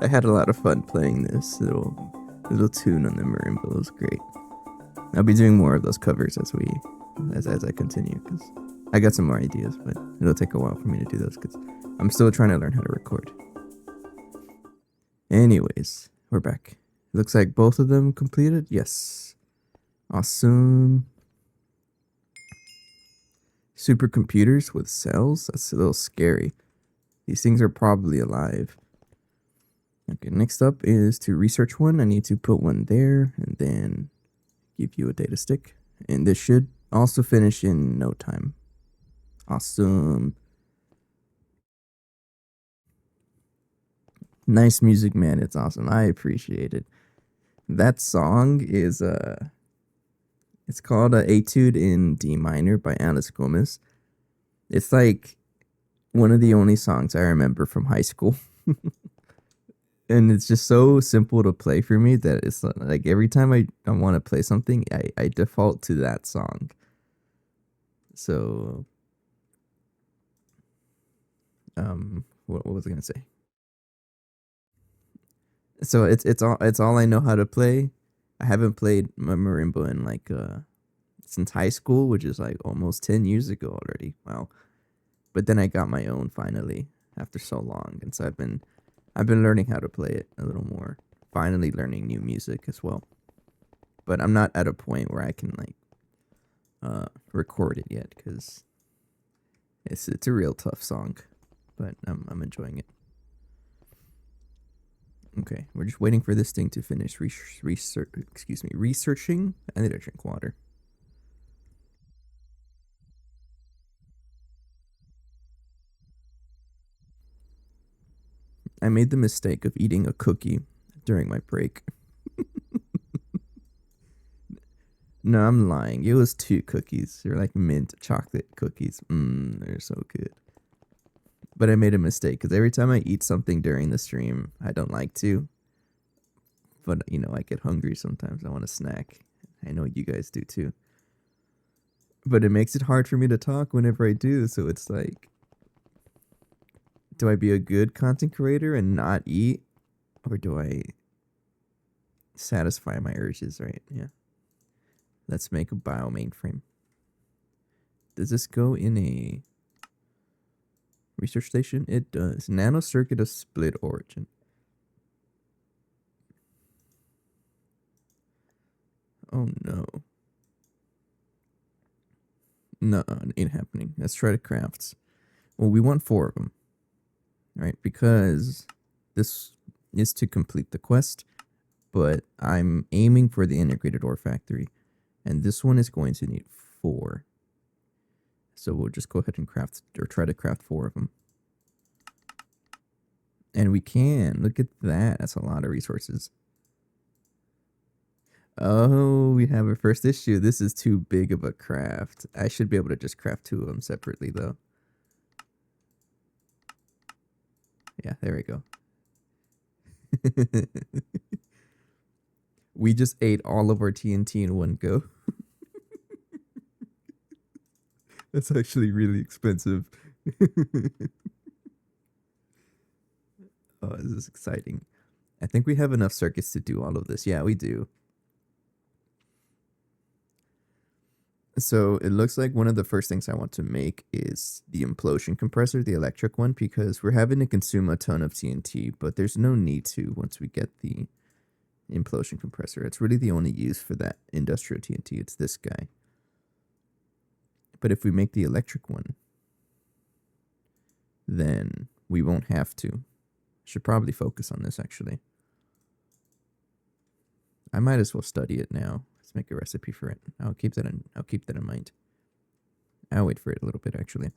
I had a lot of fun playing this little tune on the marimba. It was great. I'll be doing more of those covers as I continue because I got some more ideas, but it'll take a while for me to do those because I'm still trying to learn how to record. Anyways, we're back. Looks like both of them completed. Yes. Awesome. Supercomputers with cells? That's a little scary. These things are probably alive. Okay, next up is to research one. I need to put one there and then give you a data stick. And this should also finish in no time. Awesome. Nice music, man. It's awesome. I appreciate it. That song is it's called Etude in D minor by Alice Gomez. It's like one of the only songs I remember from high school. And it's just so simple to play for me that it's like every time I want to play something, I default to that song. So, what was I gonna say? So it's all I know how to play. I haven't played marimba in like since high school, which is like almost 10 years ago already. Wow. But then I got my own finally after so long, and so I've been learning how to play it a little more. Finally learning new music as well. But I'm not at a point where I can like record it yet because it's a real tough song, but I'm enjoying it. Okay, we're just waiting for this thing to finish researching. I need to drink water. I made the mistake of eating a cookie during my break. No, I'm lying. It was two cookies. They're like mint chocolate cookies. They're so good. But I made a mistake because every time I eat something during the stream, I don't like to. But I get hungry sometimes. I want a snack. I know you guys do too. But it makes it hard for me to talk whenever I do. So it's like, do I be a good content creator and not eat, or do I satisfy my urges? Right? Yeah. Let's make a bio mainframe. Does this go in a research station? It does. Nanocircuit of split origin. Oh no. No, it ain't happening. Let's try to craft. Well, we want 4 of them, right? Because this is to complete the quest, but I'm aiming for the integrated ore factory, and this one is going to need 4. So we'll just go ahead and craft, or try to craft 4 of them. And we can. Look at that. That's a lot of resources. Oh, we have a first issue. This is too big of a craft. I should be able to just craft 2 of them separately, though. Yeah, there we go. We just ate all of our TNT in one go. That's actually really expensive. Oh, this is exciting. I think we have enough circuits to do all of this. Yeah, we do. So it looks like one of the first things I want to make is the implosion compressor, the electric one, because we're having to consume a ton of TNT, but there's no need to once we get the implosion compressor. It's really the only use for that industrial TNT. It's this guy. But if we make the electric one, then we won't have to. Should probably focus on this, actually. I might as well study it now. Let's make a recipe for it. I'll keep that in mind. I'll wait for it a little bit, actually.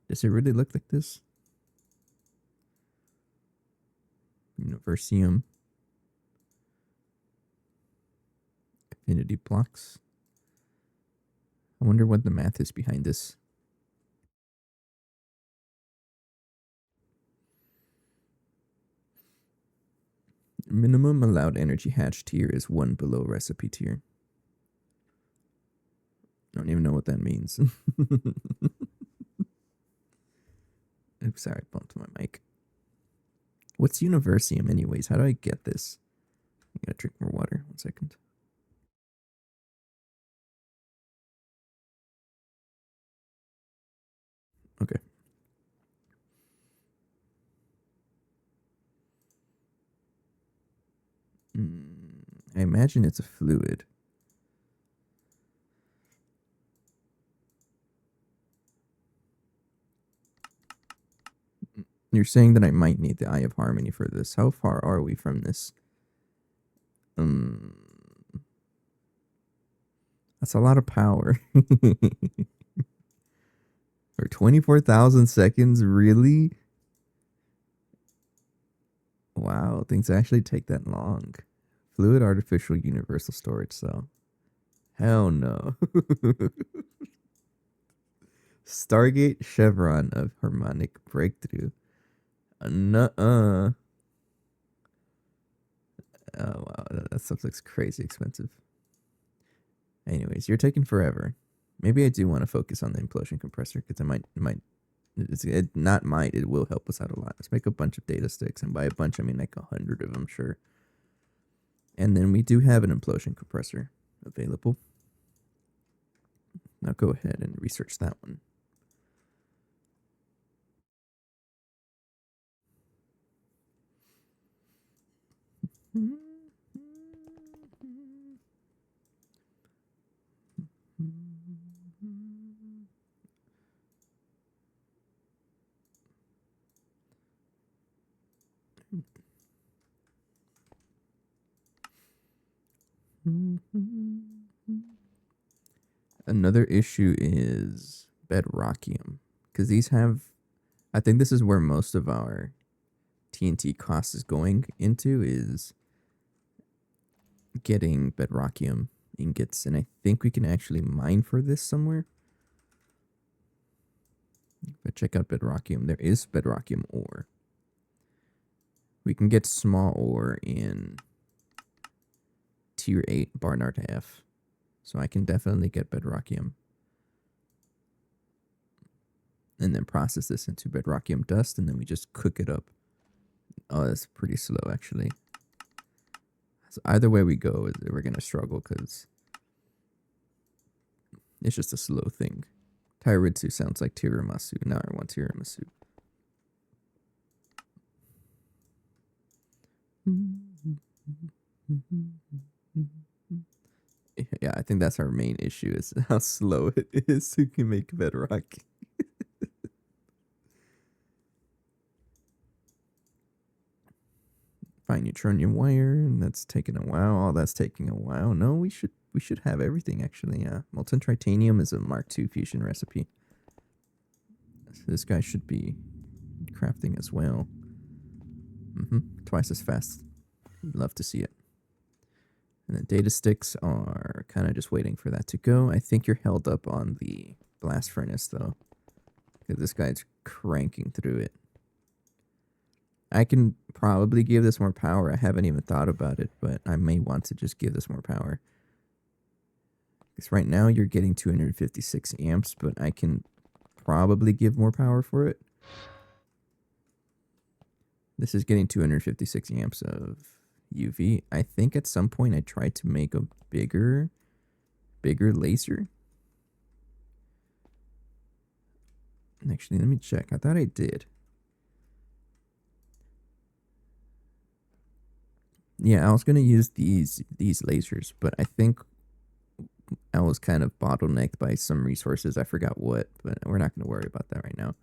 Does it really look like this? Universium. Affinity blocks. I wonder what the math is behind this. Minimum allowed energy hatch tier is 1 below recipe tier. I don't even know what that means. Oops, sorry, I bumped my mic. What's Universium anyways? How do I get this? I gotta drink more water. 1 second. Okay. I imagine it's a fluid. You're saying that I might need the Eye of Harmony for this. How far are we from this? That's a lot of power. For 24,000 seconds, really? Wow, things actually take that long. Fluid artificial universal storage cell. Hell no. Stargate chevron of harmonic breakthrough. Nuh-uh. Oh wow, that stuff looks crazy expensive. Anyways, you're taking forever. Maybe I do want to focus on the implosion compressor because it will help us out a lot. Let's make a bunch of data sticks, and by a bunch I mean like 100 of them, sure. And then we do have an implosion compressor available. Now go ahead and research that one. Another issue is bedrockium, because these have, I think this is where most of our TNT cost is going into, is getting bedrockium ingots, and I think we can actually mine for this somewhere. But check out bedrockium. There is bedrockium ore. We can get small ore in tier 8 Barnard F. So I can definitely get bedrockium. And then process this into bedrockium dust, and then we just cook it up. Oh, that's pretty slow, actually. So either way we go, we're going to struggle because it's just a slow thing. Tairitsu sounds like tiramisu. Now I want tiramisu. Yeah, I think that's our main issue, is how slow it is to make bedrock. Find neutronium wire, and that's taking a while. Oh, that's taking a while. No, we should have everything, actually. Yeah, molten titanium is a Mark II fusion recipe. So this guy should be crafting as well. Twice as fast. Love to see it. And the data sticks are kind of just waiting for that to go. I think you're held up on the blast furnace, though, because this guy's cranking through it. I can probably give this more power. I haven't even thought about it, but I may want to just give this more power. Because right now you're getting 256 amps, but I can probably give more power for it. This is getting 256 amps of UV. I think at some point I tried to make a bigger laser. Actually, let me check. I thought I did. Yeah, I was gonna use these lasers, but I think I was kind of bottlenecked by some resources. I forgot what, but we're not gonna worry about that right now.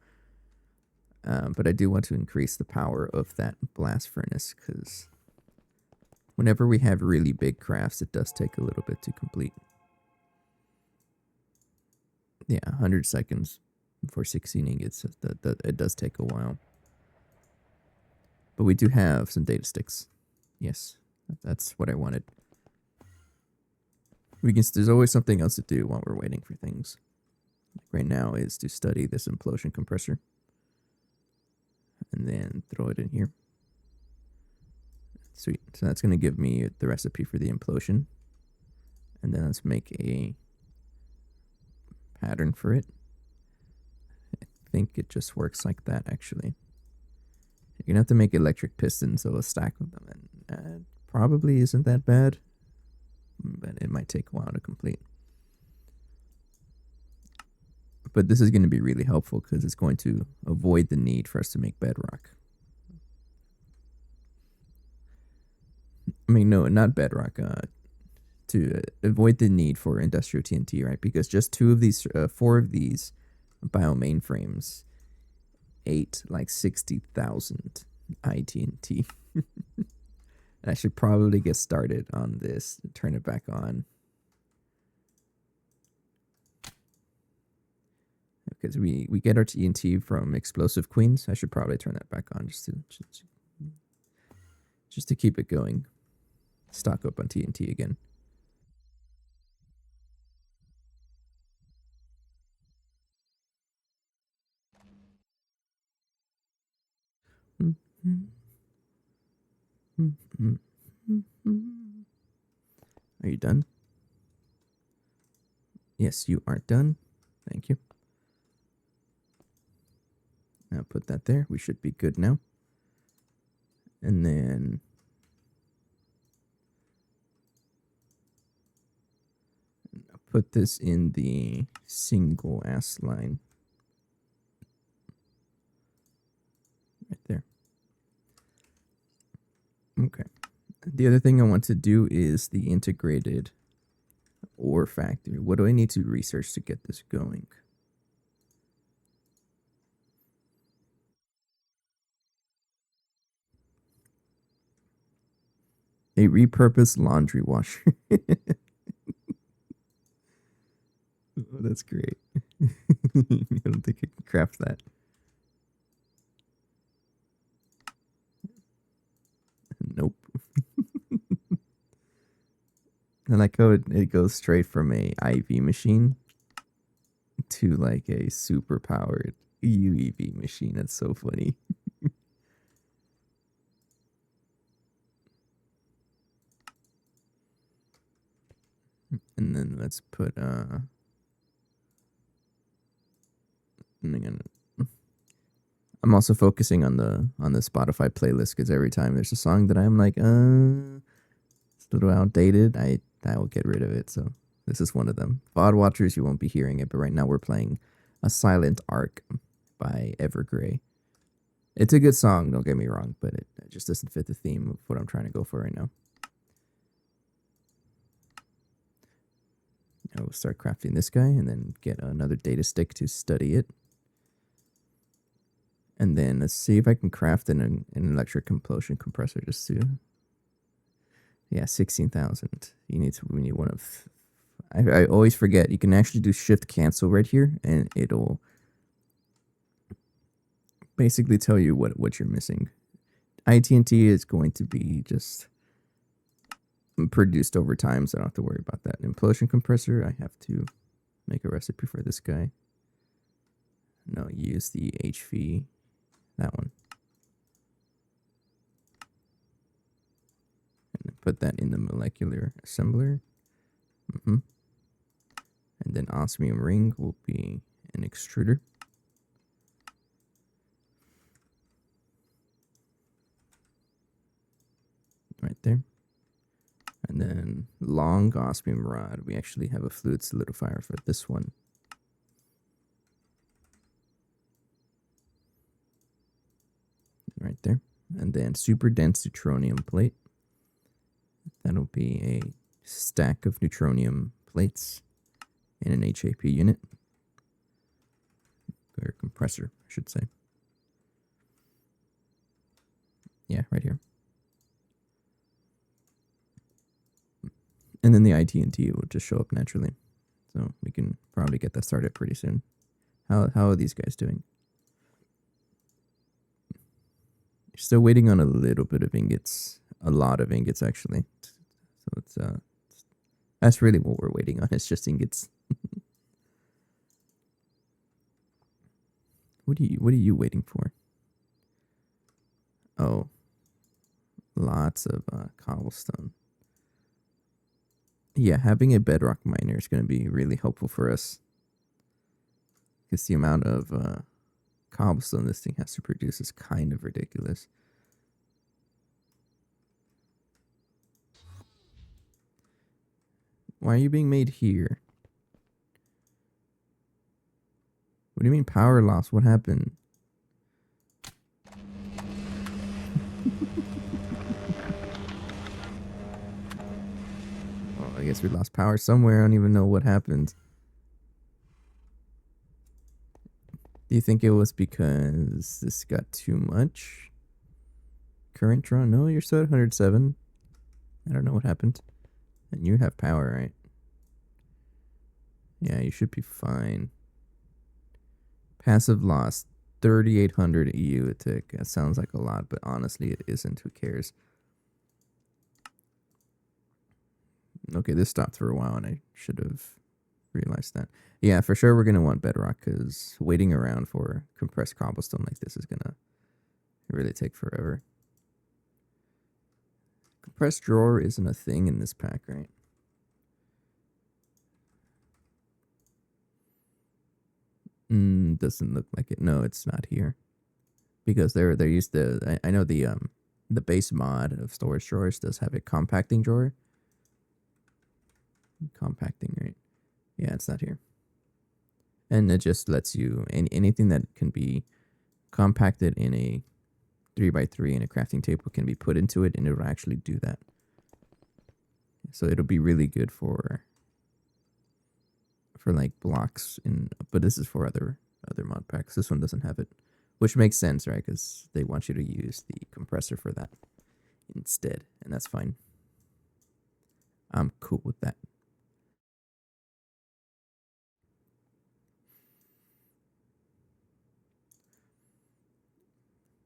But I do want to increase the power of that blast furnace, because whenever we have really big crafts, it does take a little bit to complete. Yeah, 100 seconds for 16 ingots. It does take a while. But we do have some data sticks. Yes, that's what I wanted. There's always something else to do while we're waiting for things. Like right now is to study this implosion compressor. And then throw it in here. Sweet. So that's going to give me the recipe for the implosion. And then let's make a pattern for it. I think it just works like that, actually. You're going to have to make electric pistons, so a stack of them. And probably isn't that bad, but it might take a while to complete. But this is going to be really helpful because it's going to avoid the need for us to make bedrock. I mean, no, not bedrock. To avoid the need for industrial TNT, right? Because just 4 of these bio mainframes ate like 60,000 iTNT. And I should probably get started on this. Turn it back on. Because we get our TNT from explosive queens. I should probably turn that back on just to keep it going. Stock up on TNT again. Are you done? Yes, you are done. Thank you. Now put that there. We should be good now. And then put this in the single ass line. Right there. Okay. The other thing I want to do is the integrated ore factory. What do I need to research to get this going? A repurposed laundry washer. Oh, that's great. I don't think I can craft that. Nope. I like how it goes straight from a IV machine to like a super powered UEV machine. That's so funny. And then let's put I'm also focusing on the Spotify playlist because every time there's a song that I'm like, it's a little outdated, I will get rid of it. So this is one of them. VOD watchers, you won't be hearing it, but right now we're playing A Silent Arc by Evergrey. It's a good song, don't get me wrong, but it just doesn't fit the theme of what I'm trying to go for right now. Now we'll start crafting this guy and then get another data stick to study it. And then let's see if I can craft an electric implosion compressor just to... Yeah, 16,000. We need one of... I always forget. You can actually do shift cancel right here, and it'll basically tell you what you're missing. iTNT is going to be just produced over time, so I don't have to worry about that. Implosion compressor, I have to make a recipe for this guy. No, use the HV, that one. And put that in the molecular assembler. And then osmium ring will be an extruder. Right there. And then long osmium rod. We actually have a fluid solidifier for this one. Right there. And then super dense neutronium plate. That'll be a stack of neutronium plates in an HAP unit. Or compressor, I should say. Yeah, right here. And then the iTNT will just show up naturally. So we can probably get that started pretty soon. How are these guys doing? Still waiting on a little bit of ingots. A lot of ingots, actually. So it's that's really what we're waiting on. It's just ingots. What are you waiting for? Oh, lots of cobblestone. Yeah, having a bedrock miner is going to be really helpful for us. Because the amount of cobblestone this thing has to produce is kind of ridiculous. Why are you being made here? What do you mean power loss? What happened? Well, I guess we lost power somewhere. I don't even know what happened. Do you think it was because this got too much current draw? No, you're still at 107. I don't know what happened. And you have power, right? Yeah, you should be fine. Passive loss, 3,800 EU a tick. That sounds like a lot, but honestly, it isn't. Who cares? Okay, this stopped for a while, and I should have realized that. Yeah, for sure we're going to want bedrock, because waiting around for compressed cobblestone like this is going to really take forever. Compressed drawer isn't a thing in this pack, right? one doesn't look like it. No, it's not here because they're used to. I know the base mod of storage drawers does have a compacting drawer. Compacting, right? Yeah, it's not here. And it just lets you anything that can be compacted in a 3x3 in a crafting table can be put into it, and it will actually do that. So it'll be really good for like blocks but this is for other mod packs. This one doesn't have it, which makes sense, right? Because they want you to use the compressor for that instead, and that's fine. I'm cool with that.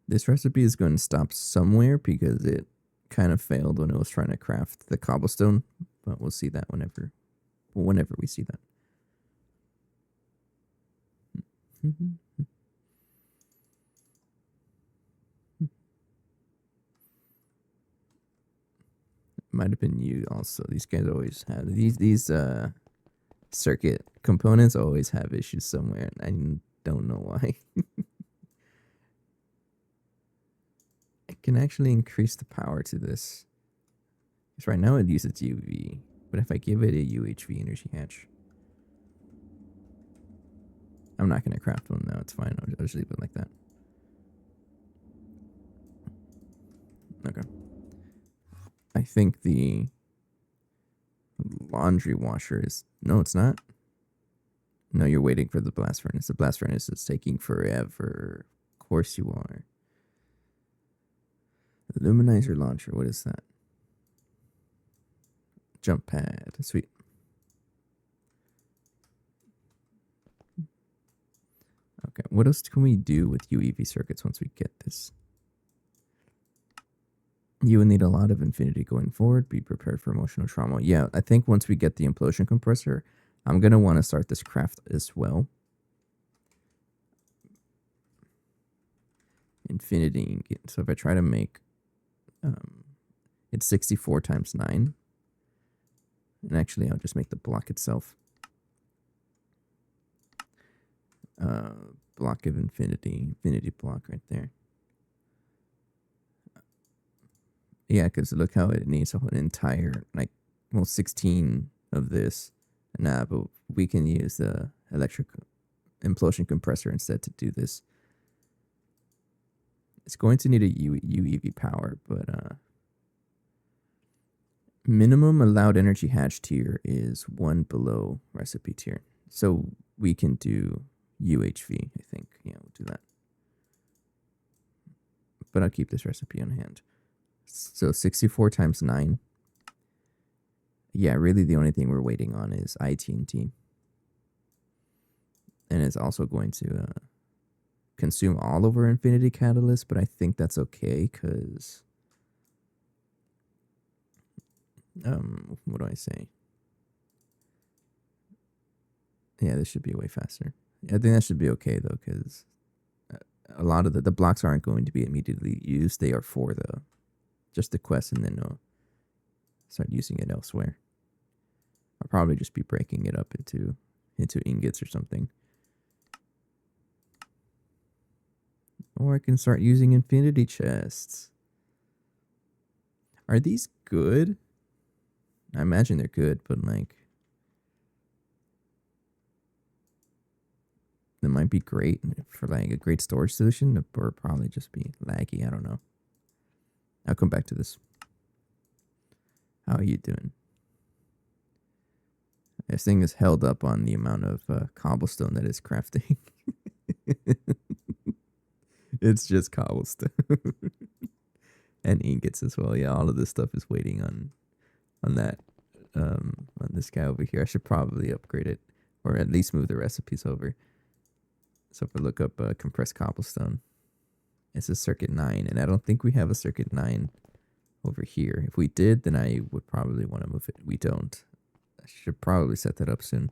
This recipe is going to stop somewhere because it kind of failed when it was trying to craft the cobblestone, but we'll see that whenever we see that. Might have been you also. These guys always have these circuit components always have issues somewhere, and I don't know why. I can actually increase the power to this. Because right now it uses UV, but if I give it a UHV energy hatch, I'm not gonna craft one now. It's fine. I'll just leave it like that. Okay. I think the laundry washer is... No, it's not. No, you're waiting for the blast furnace. The blast furnace is taking forever. Of course you are. Luminizer launcher. What is that? Jump pad. Sweet. Okay. What else can we do with UEV circuits once we get this? You will need a lot of infinity going forward. Be prepared for emotional trauma. Yeah, I think once we get the implosion compressor, I'm going to want to start this craft as well. Infinity. So if I try to make... it's 64 times 9. And actually, I'll just make the block itself. Block of infinity. Infinity block right there. Yeah, because look how it needs an entire, 16 of this. Nah, but we can use the electric implosion compressor instead to do this. It's going to need a UEV power, but minimum allowed energy hatch tier is 1 below recipe tier. So we can do UHV, I think. Yeah, we'll do that. But I'll keep this recipe on hand. So 64 times 9. Yeah, really the only thing we're waiting on is iTNT. And it's also going to consume all of our infinity catalyst, but I think that's okay because... what do I say? Yeah, this should be way faster. I think that should be okay though, because a lot of the blocks aren't going to be immediately used. They are for just the quest, and then start using it elsewhere. I'll probably just be breaking it up into ingots or something. Or I can start using infinity chests. Are these good? I imagine they're good, but they might be great for a great storage solution, or probably just be laggy. I don't know. I'll come back to this. How are you doing? This thing is held up on the amount of cobblestone that is crafting. It's just cobblestone. And ingots as well. Yeah, all of this stuff is waiting on that. On this guy over here. I should probably upgrade it, or at least move the recipes over. So if I look up compressed cobblestone, it's a circuit 9, and I don't think we have a circuit 9 over here. If we did, then I would probably want to move it. We don't. I should probably set that up soon.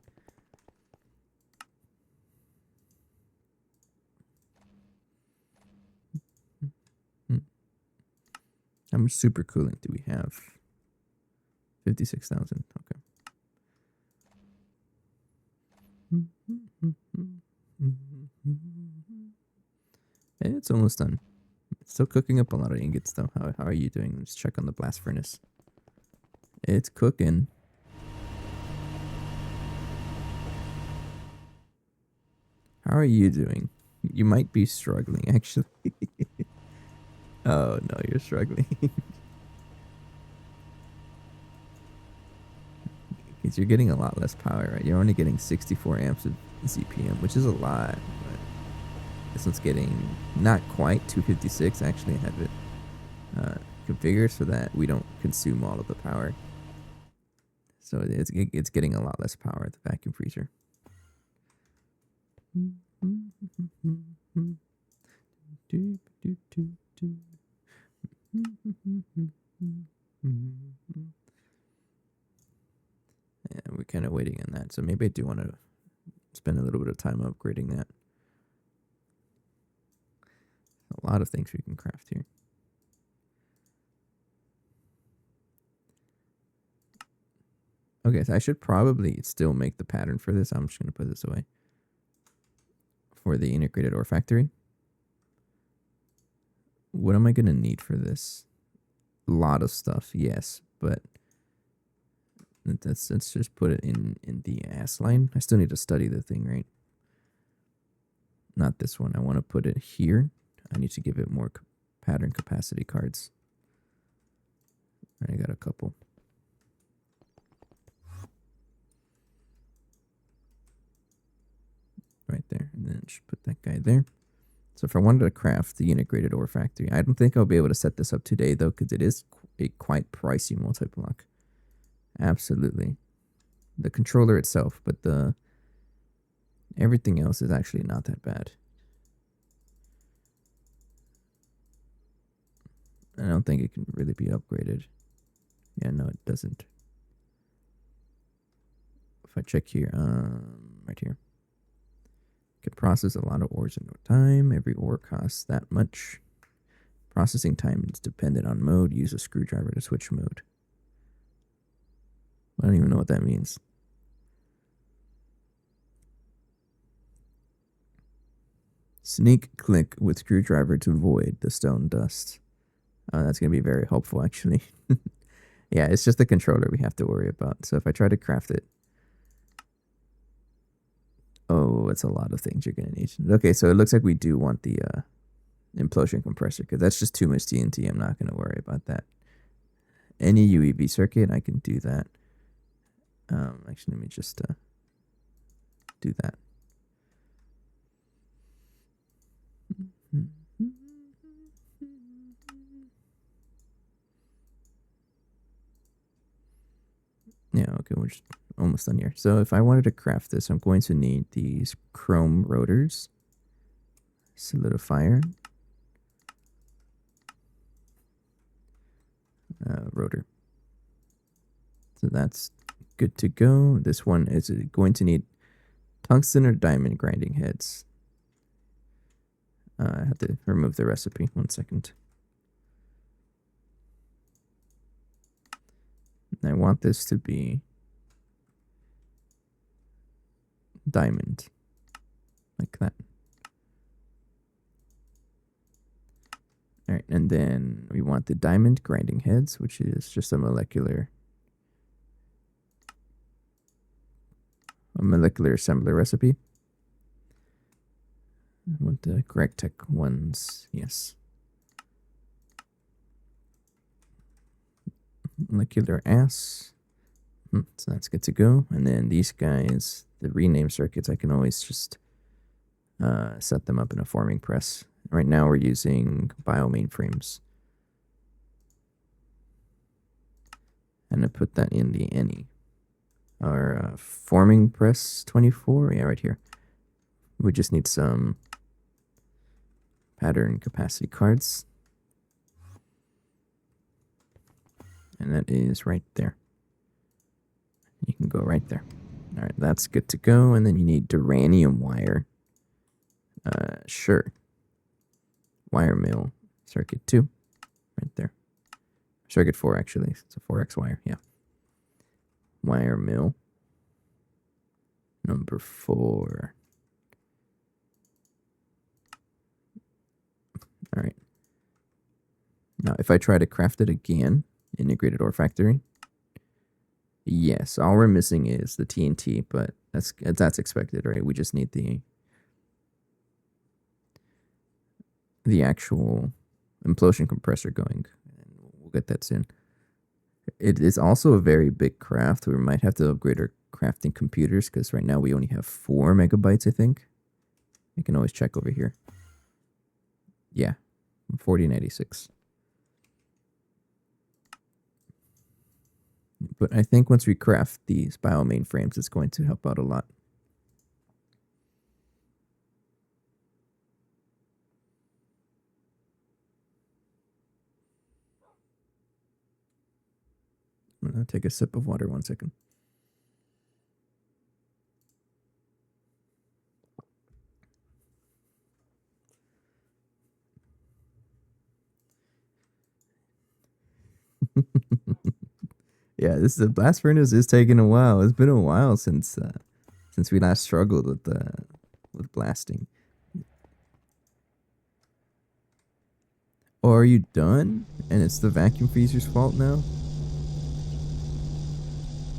How much super cooling do we have? 56,000. Okay. It's almost done. Still cooking up a lot of ingots though. How are you doing? Let's check on the blast furnace. It's cooking. How are you doing? You might be struggling actually. Oh no, you're struggling. Because you're getting a lot less power, right? You're only getting 64 amps of ZPM, which is a lot. But this one's getting not quite 256. Actually, I have it configured so that we don't consume all of the power. So it's getting a lot less power at the vacuum freezer. Yeah, we're kind of waiting on that. So maybe I do want to spend a little bit of time upgrading that. A lot of things we can craft here. Okay, so I should probably still make the pattern for this. I'm just going to put this away. For the integrated ore factory. What am I going to need for this? A lot of stuff, yes, but let's just put it in the ass line. I still need to study the thing, right? Not this one. I want to put it here. I need to give it more pattern capacity cards. I got a couple. Right there. And then just put that guy there. So if I wanted to craft the integrated ore factory, I don't think I'll be able to set this up today, though, because it is a quite pricey multi-block. Absolutely. The controller itself, but everything else is actually not that bad. I don't think it can really be upgraded. Yeah, no, it doesn't. If I check here, right here. Can process a lot of ores in no time. Every ore costs that much. Processing time is dependent on mode. Use a screwdriver to switch mode. I don't even know what that means. Sneak click with screwdriver to void the stone dust. That's going to be very helpful, actually. Yeah, it's just the controller we have to worry about. So if I try to craft it. Oh, it's a lot of things you're going to need. Okay, so it looks like we do want the implosion compressor, because that's just too much TNT. I'm not going to worry about that. Any UEV circuit, I can do that. Actually, let me just do that. Yeah, okay, we're just almost done here. So if I wanted to craft this, I'm going to need these chrome rotors, solidifier, rotor. So that's good to go. This one is going to need tungsten or diamond grinding heads. I have to remove the recipe. 1 second. I want this to be diamond, like that. All right, and then we want the diamond grinding heads, which is just a molecular assembler recipe. I want the Gregtech ones, yes. Molecular ass. So that's good to go. And then these guys, the rename circuits, I can always just set them up in a forming press. Right now we're using bio mainframes. And I put that in the any. Our forming press 24, yeah, right here. We just need some pattern capacity cards. And that is right there. You can go right there. All right, that's good to go. And then you need duranium wire. Sure. Wire mill. Circuit 2. Right there. Circuit 4, actually. It's a 4x wire, yeah. Wire mill. Number 4. Now, if I try to craft it again, integrated ore factory, yes, all we're missing is the TNT, but that's expected, right? We just need the actual implosion compressor going, and we'll get that soon. It is also a very big craft. We might have to upgrade our crafting computers because right now we only have 4 megabytes, I think. I can always check over here. Yeah, 4096. But I think once we craft these bio mainframes, it's going to help out a lot. I'm going to take a sip of water 1 second. Yeah, the blast furnace is taking a while. It's been a while since we last struggled with blasting. Or are you done? And it's the vacuum freezer's fault now?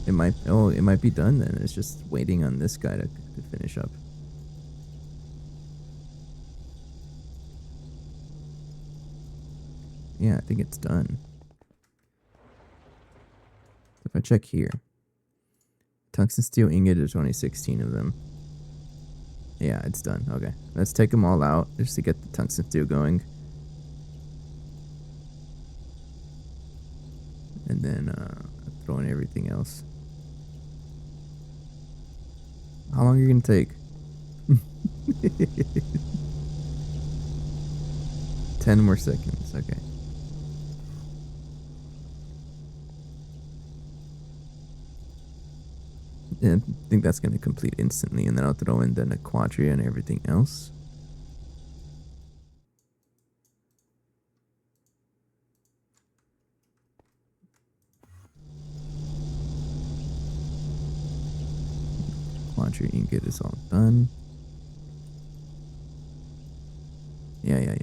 It might be done then. It's just waiting on this guy to finish up. Yeah, I think it's done. If I check here, tungsten steel ingot, there's only 16 of them. Yeah, it's done. Okay, let's take them all out just to get the tungsten steel going. And then throw in everything else. How long are you going to take? 10 more seconds. Okay. Yeah, I think that's going to complete instantly, and then I'll throw in then a quadria and everything else. Quadria ingot is all done. Yeah.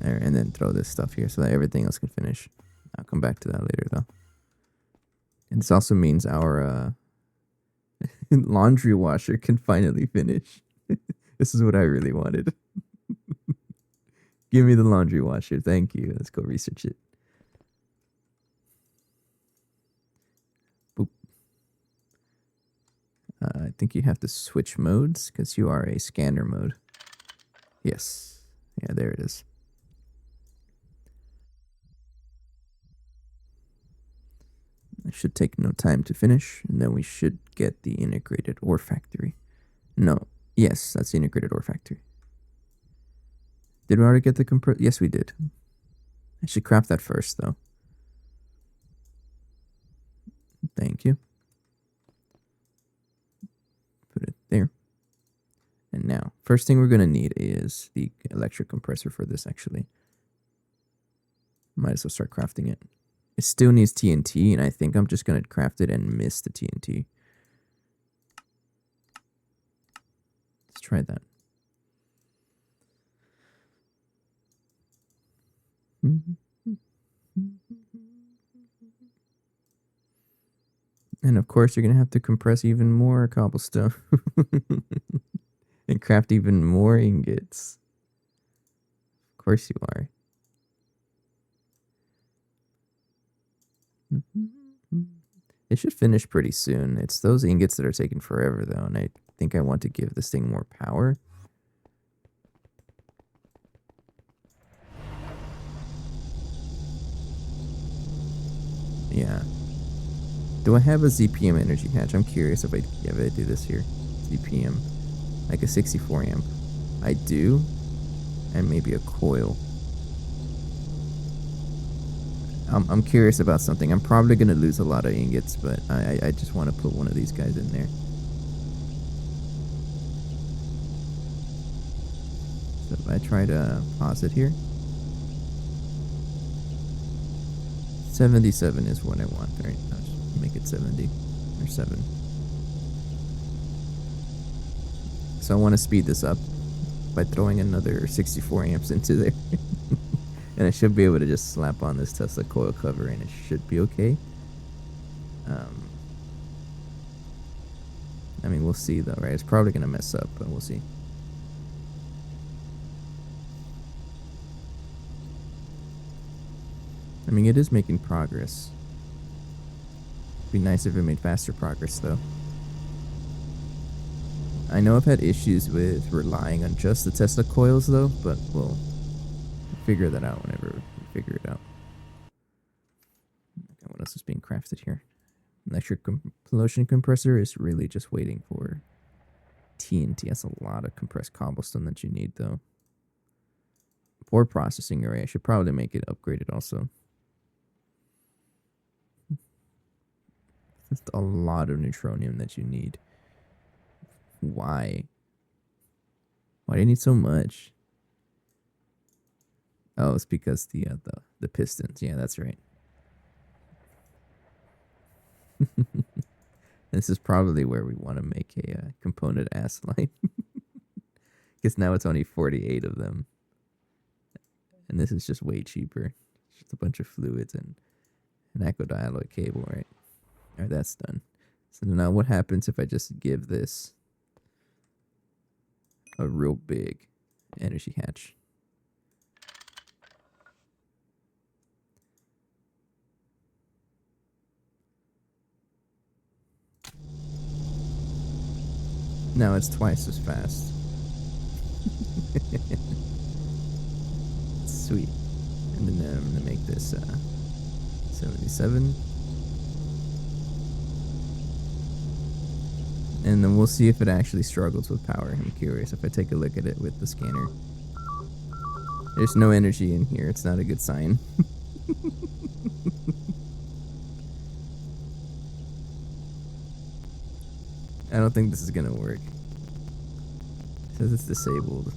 There, and then throw this stuff here so that everything else can finish. I'll come back to that later, though. And this also means our laundry washer can finally finish. This is what I really wanted. Give me the laundry washer. Thank you. Let's go research it. Boop. I think you have to switch modes because you are a scanner mode. Yes. Yeah, there it is. It should take no time to finish, and then we should get the integrated ore factory. No. Yes, that's the integrated ore factory. Did we already get the compressor? Yes, we did. I should craft that first, though. Thank you. Put it there. And now, first thing we're going to need is the electric compressor for this, actually. Might as well start crafting it. It still needs TNT, and I think I'm just going to craft it and miss the TNT. Let's try that. And of course, you're going to have to compress even more cobblestone. And craft even more ingots. Of course you are. It should finish pretty soon. It's those ingots that are taking forever, though, and I think I want to give this thing more power. Yeah. Do I have a ZPM energy hatch? I'm curious if I do this here. ZPM. Like a 64 amp. I do. And maybe a coil. I'm curious about something. I'm probably going to lose a lot of ingots, but I just want to put one of these guys in there. So if I try to pause it here. 77 is what I want. All right, I'll just make it 70 or 7. So I want to speed this up by throwing another 64 amps into there. And I should be able to just slap on this Tesla coil cover and it should be okay. I mean, we'll see though, right? It's probably going to mess up, but we'll see. I mean, it is making progress. Be nice if it made faster progress though. I know I've had issues with relying on just the Tesla coils though, but we'll figure that out whenever we figure it out. Okay, what else is being crafted here? Electric Implosion compressor is really just waiting for TNT. That's a lot of compressed cobblestone that you need though. Poor processing array. I should probably make it upgraded also. That's a lot of neutronium that you need. Why? Why do you need so much? Oh, it's because the pistons. Yeah, that's right. This is probably where we want to make a component ass line. Because now it's only 48 of them. And this is just way cheaper. Just a bunch of fluids and an echodioid cable, right? Alright, that's done. So now what happens if I just give this a real big energy hatch? Now it's twice as fast. Sweet. And then I'm gonna make this 77. And then we'll see if it actually struggles with power. I'm curious if I take a look at it with the scanner. There's no energy in here. It's not a good sign. I don't think this is gonna work. It says it's disabled.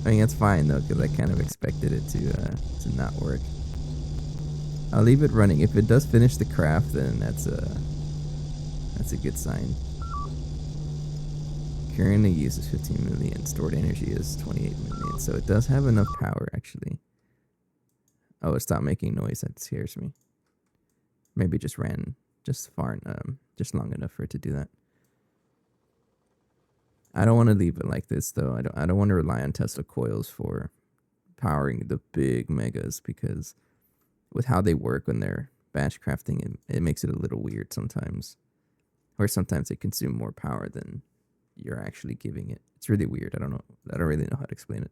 I mean, that's fine though, because I kind of expected it to not work. I'll leave it running. If it does finish the craft, then that's a good sign. Currently uses 15 million. Stored energy is 28 million. So it does have enough power, actually. Oh, it stopped making noise. That scares me. Maybe just ran just long enough for it to do that. I don't want to leave it like this though. I don't want to rely on Tesla coils for powering the big megas, because with how they work when they're batch crafting, it makes it a little weird sometimes. Or sometimes they consume more power than you're actually giving it. It's really weird. I don't know. I don't really know how to explain it.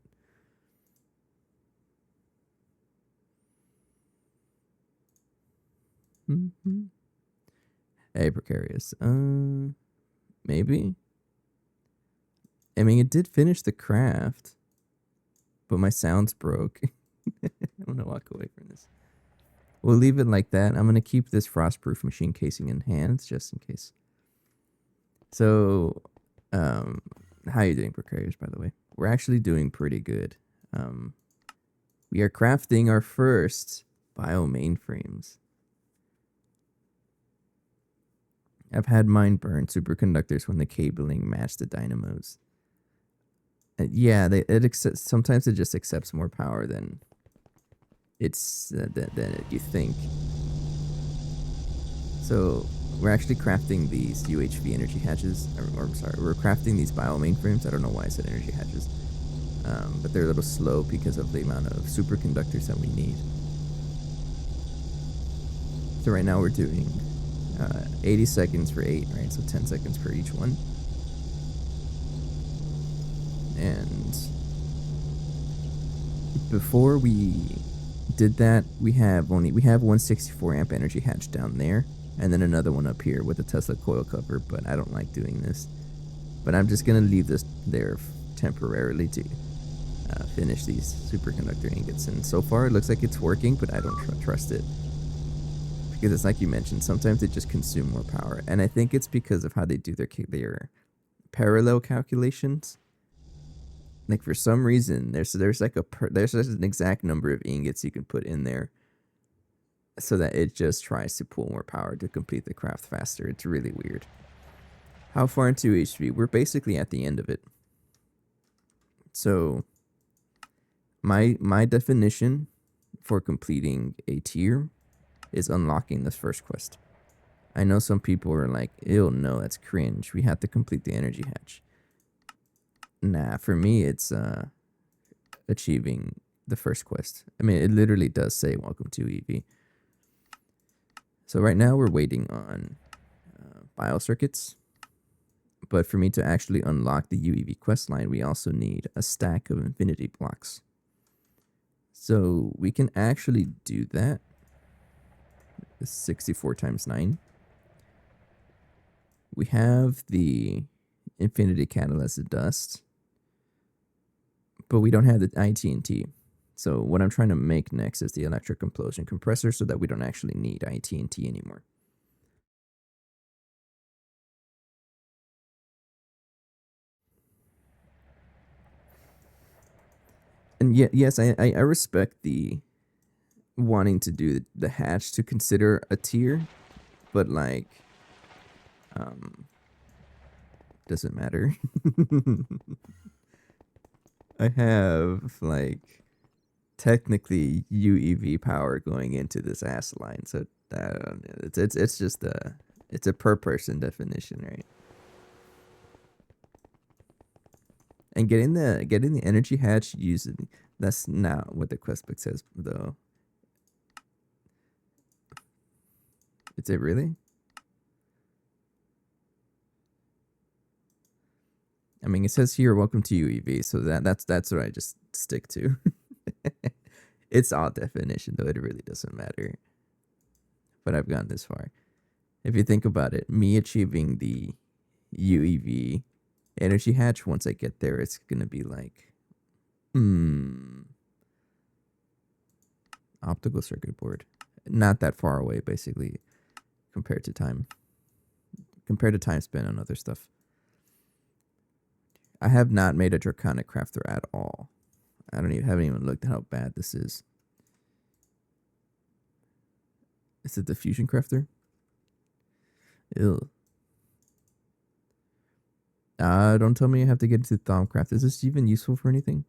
Mm-hmm. Hey, precarious. Maybe. I mean, it did finish the craft, but my sounds broke. I'm gonna walk away from this. We'll leave it like that. I'm gonna keep this frostproof machine casing in hands just in case. So, how you doing, precarious? By the way, we're actually doing pretty good. We are crafting our first bio mainframes. I've had mine burn superconductors when the cabling matched the dynamos. Yeah, sometimes it just accepts more power than than you think. So we're actually crafting these UHV energy hatches, or I'm sorry, we're crafting these bio mainframes. I don't know why I said energy hatches, but they're a little slow because of the amount of superconductors that we need. So right now we're doing 80 seconds for 8, right? So 10 seconds for each one. And before we did that, we have 164 amp energy hatch down there, and then another one up here with a Tesla coil cover, but I don't like doing this. But I'm just gonna leave this there temporarily to finish these superconductor ingots, and so far it looks like it's working, but I don't trust it. Because it's like you mentioned, sometimes they just consume more power, and I think it's because of how they do their parallel calculations. Like for some reason, there's an exact number of ingots you can put in there, so that it just tries to pull more power to complete the craft faster. It's really weird. How far into HV? We're basically at the end of it. So my definition for completing a tier is unlocking this first quest. I know some people are like, ew, no, that's cringe. We have to complete the energy hatch. Nah, for me, it's achieving the first quest. I mean, it literally does say, welcome to EV. So right now we're waiting on biocircuits. But for me to actually unlock the UEV quest line, we also need a stack of infinity blocks. So we can actually do that. 64 times 9. We have the infinity catalyst of dust, but we don't have the iTNT. So what I'm trying to make next is the electric implosion compressor so that we don't actually need iTNT anymore. And yet, yes, I respect the wanting to do the hatch to consider a tier, but like, doesn't matter. I have like technically UEV power going into this ass line, so it's just it's a per person definition, right? And getting the energy hatch using that's not what the quest book says though. Is it really? I mean, it says here, "Welcome to UEV," so that's what I just stick to. It's all definition, though. It really doesn't matter. But I've gone this far. If you think about it, me achieving the UEV energy hatch, once I get there, it's gonna be like, optical circuit board. Not that far away, basically, compared to time. Compared to time spent on other stuff. I have not made a draconic crafter at all. Haven't even looked at how bad this is. Is it the fusion crafter? Ew. Don't tell me I have to get into Thaumcraft. Is this even useful for anything?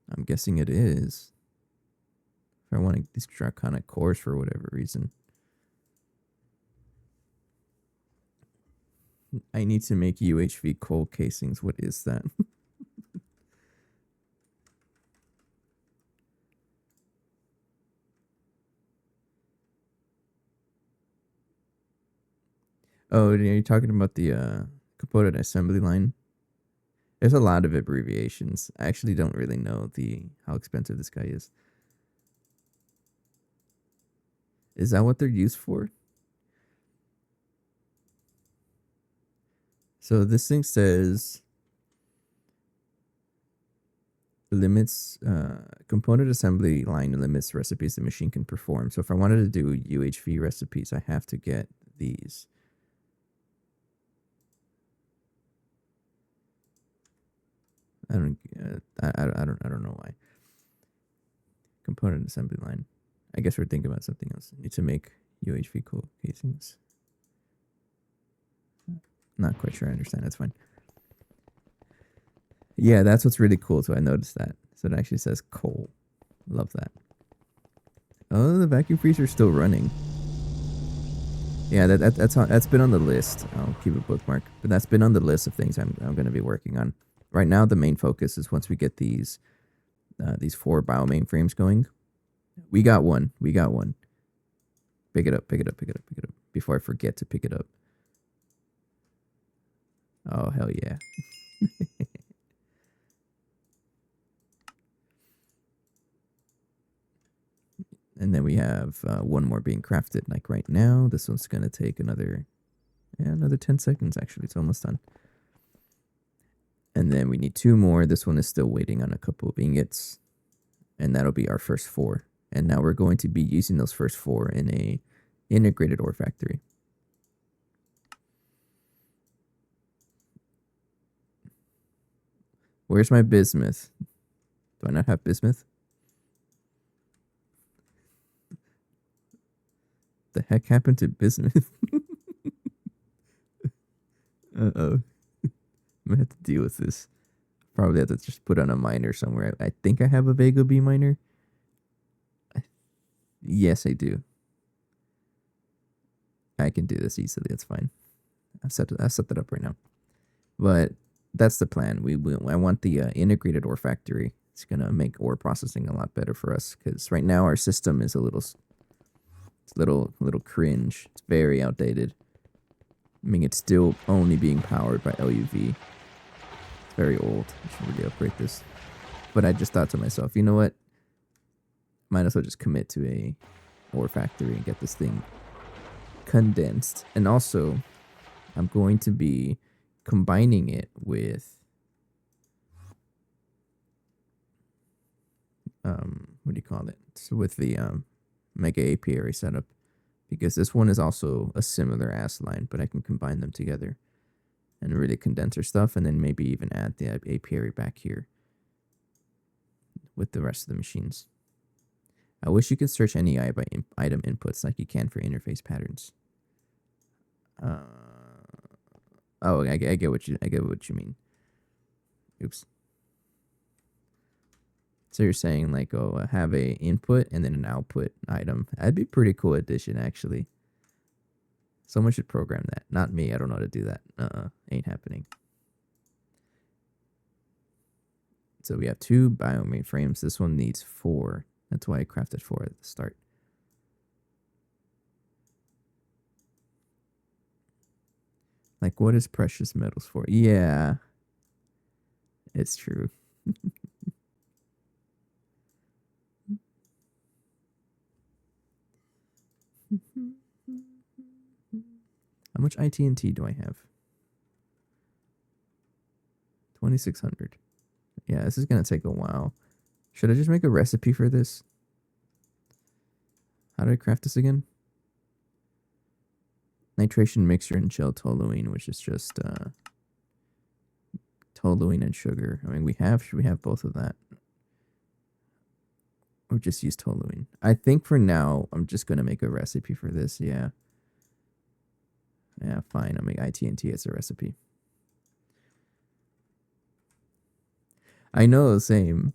I'm guessing it is. If I want these draconic cores for whatever reason. I need to make UHV coal casings. What is that? Oh, are you talking about the component assembly line? There's a lot of abbreviations. I actually don't really know how expensive this guy is. Is that what they're used for? So this thing says limits component assembly line limits recipes the machine can perform. So if I wanted to do UHV recipes, I have to get these. I don't know why. Component assembly line. I guess we're thinking about something else. Need to make UHV coal casings. Not quite sure I understand. That's fine. Yeah, that's what's really cool. So I noticed that. So it actually says coal. Love that. Oh, the vacuum freezer is still running. Yeah, that's been on the list. I'll keep a bookmark, but that's been on the list of things I'm going to be working on. Right now, the main focus is once we get these 4 bio mainframes going. We got one. Pick it up. Before I forget to pick it up. Oh, hell yeah. And then we have one more being crafted like right now. This one's going to take another 10 seconds, actually. It's almost done. And then we need 2 more. This one is still waiting on a couple of ingots. And that'll be our first 4. And now we're going to be using those first 4 in a integrated ore factory. Where's my bismuth? Do I not have bismuth? The heck happened to bismuth? Uh-oh. I'm gonna have to deal with this. Probably have to just put on a miner somewhere. I think I have a Vega B miner. Yes, I do. I can do this easily. That's fine. I set that up right now. But that's the plan. I want the integrated ore factory. It's gonna make ore processing a lot better for us because right now our system is a little cringe. It's very outdated. I mean, it's still only being powered by LUV. It's very old. I should really upgrade this. But I just thought to myself, you know what? Might as well just commit to a ore factory and get this thing condensed. And also, I'm going to be combining it with what do you call it? So with the mega apiary setup, because this one is also a similar ass line, but I can combine them together and really condense our stuff, and then maybe even add the apiary back here with the rest of the machines. I wish you could search any AI by item inputs like you can for interface patterns. I get what you mean. Oops. So you're saying like, oh, have a input and then an output item. That'd be pretty cool addition, actually. Someone should program that. Not me. I don't know how to do that. Ain't happening. So we have 2 biomainframes. This one needs 4. That's why I crafted 4 at the start. Like, what is precious metals for? Yeah, it's true. How much iTNT do I have? 2,600. Yeah, this is going to take a while. Should I just make a recipe for this? How do I craft this again? Nitration mixture and gel toluene, which is just toluene and sugar. I mean, should we have both of that? Or just use toluene? I think for now, I'm just going to make a recipe for this. Yeah. Yeah, fine. I'll make iTNT as a recipe. I know, same.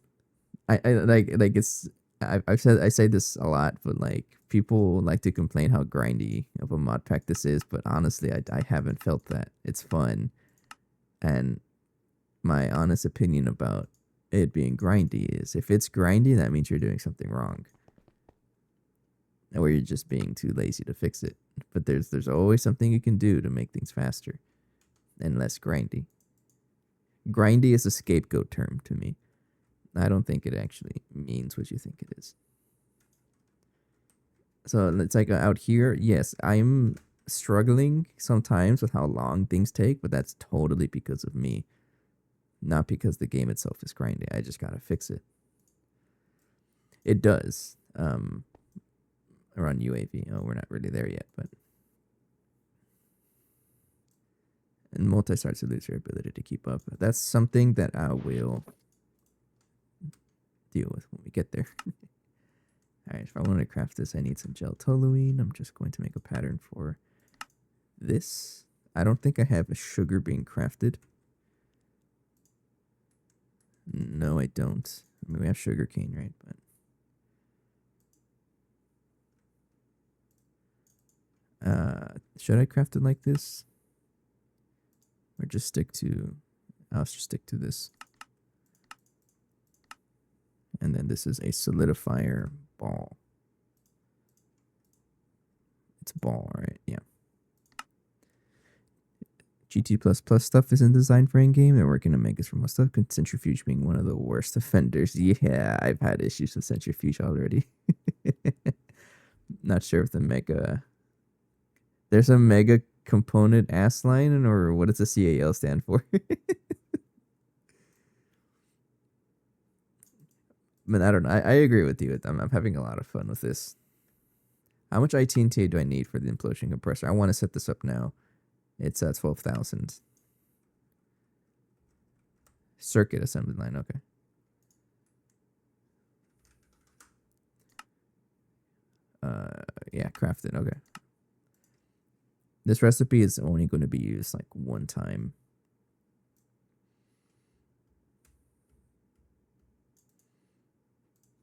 I like it's I say this a lot, but like people like to complain how grindy of a mod pack this is, but honestly, I haven't felt that. It's fun, and my honest opinion about it being grindy is if it's grindy, that means you're doing something wrong, or you're just being too lazy to fix it. But there's always something you can do to make things faster and less grindy. Grindy is a scapegoat term to me. I don't think it actually means what you think it is. So it's like out here, yes, I'm struggling sometimes with how long things take, but that's totally because of me, not because the game itself is grindy. I just gotta fix it. It does. Around UAV. Oh, we're not really there yet, but and multi starts to lose your ability to keep up. That's something that I will deal with when we get there. Alright, if I want to craft this, I need some gel toluene. I'm just going to make a pattern for this. I don't think I have a sugar being crafted. No, I don't. I mean, we have sugar cane, right? But should I craft it like this? Or just stick to... I'll just stick to this. And then this is a solidifier ball. It's a ball, right? Yeah. GT++ stuff isn't designed for in-game. They're working to make us from stuff. Centrifuge being one of the worst offenders. Yeah, I've had issues with Centrifuge already. Not sure if the mega... There's a mega component ass line, or what does the CAL stand for? But I don't know. I agree with you. I'm having a lot of fun with this. How much iTNT do I need for the implosion compressor? I want to set this up now. It's 12,000. Circuit assembly line, okay. Yeah, crafted, okay. This recipe is only going to be used like one time.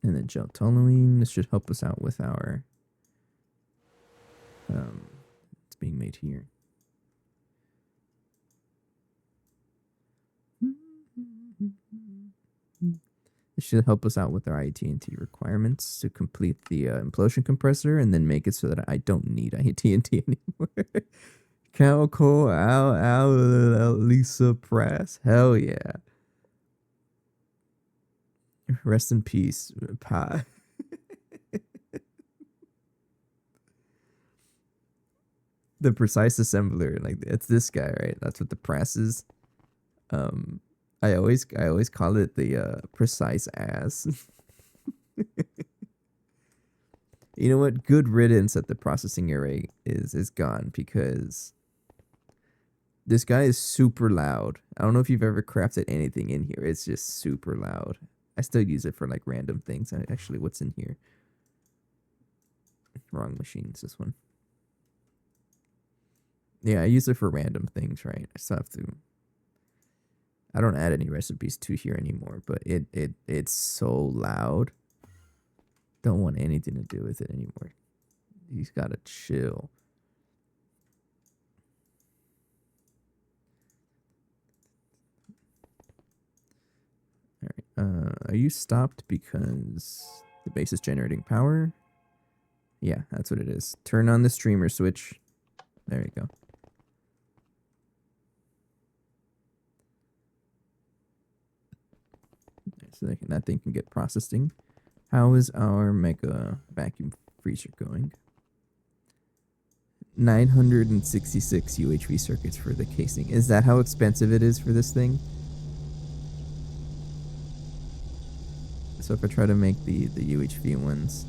And then gel toluene. This should help us out with our. It's being made here. It should help us out with our iTNT requirements to complete the implosion compressor and then make it so that I don't need iTNT anymore. Calco, Lisa Press. Hell yeah. Rest in peace, Pie. The precise assembler, like it's this guy, right? That's what the press is. I always call it the precise ass. You know what? Good riddance that the processing array is gone because this guy is super loud. I don't know if you've ever crafted anything in here. It's just super loud. I still use it for like random things. Actually, what's in here? Wrong machines, this one. Yeah, I use it for random things, right? I still have to. I don't add any recipes to here anymore, but it's so loud. Don't want anything to do with it anymore. He's gotta chill. Alright, are you stopped because the base is generating power? Yeah, that's what it is. Turn on the streamer switch. There you go. So that thing can get processing. How is our mega vacuum freezer going? 966 UHV circuits for the casing. Is that how expensive it is for this thing? So if I try to make the UHV ones.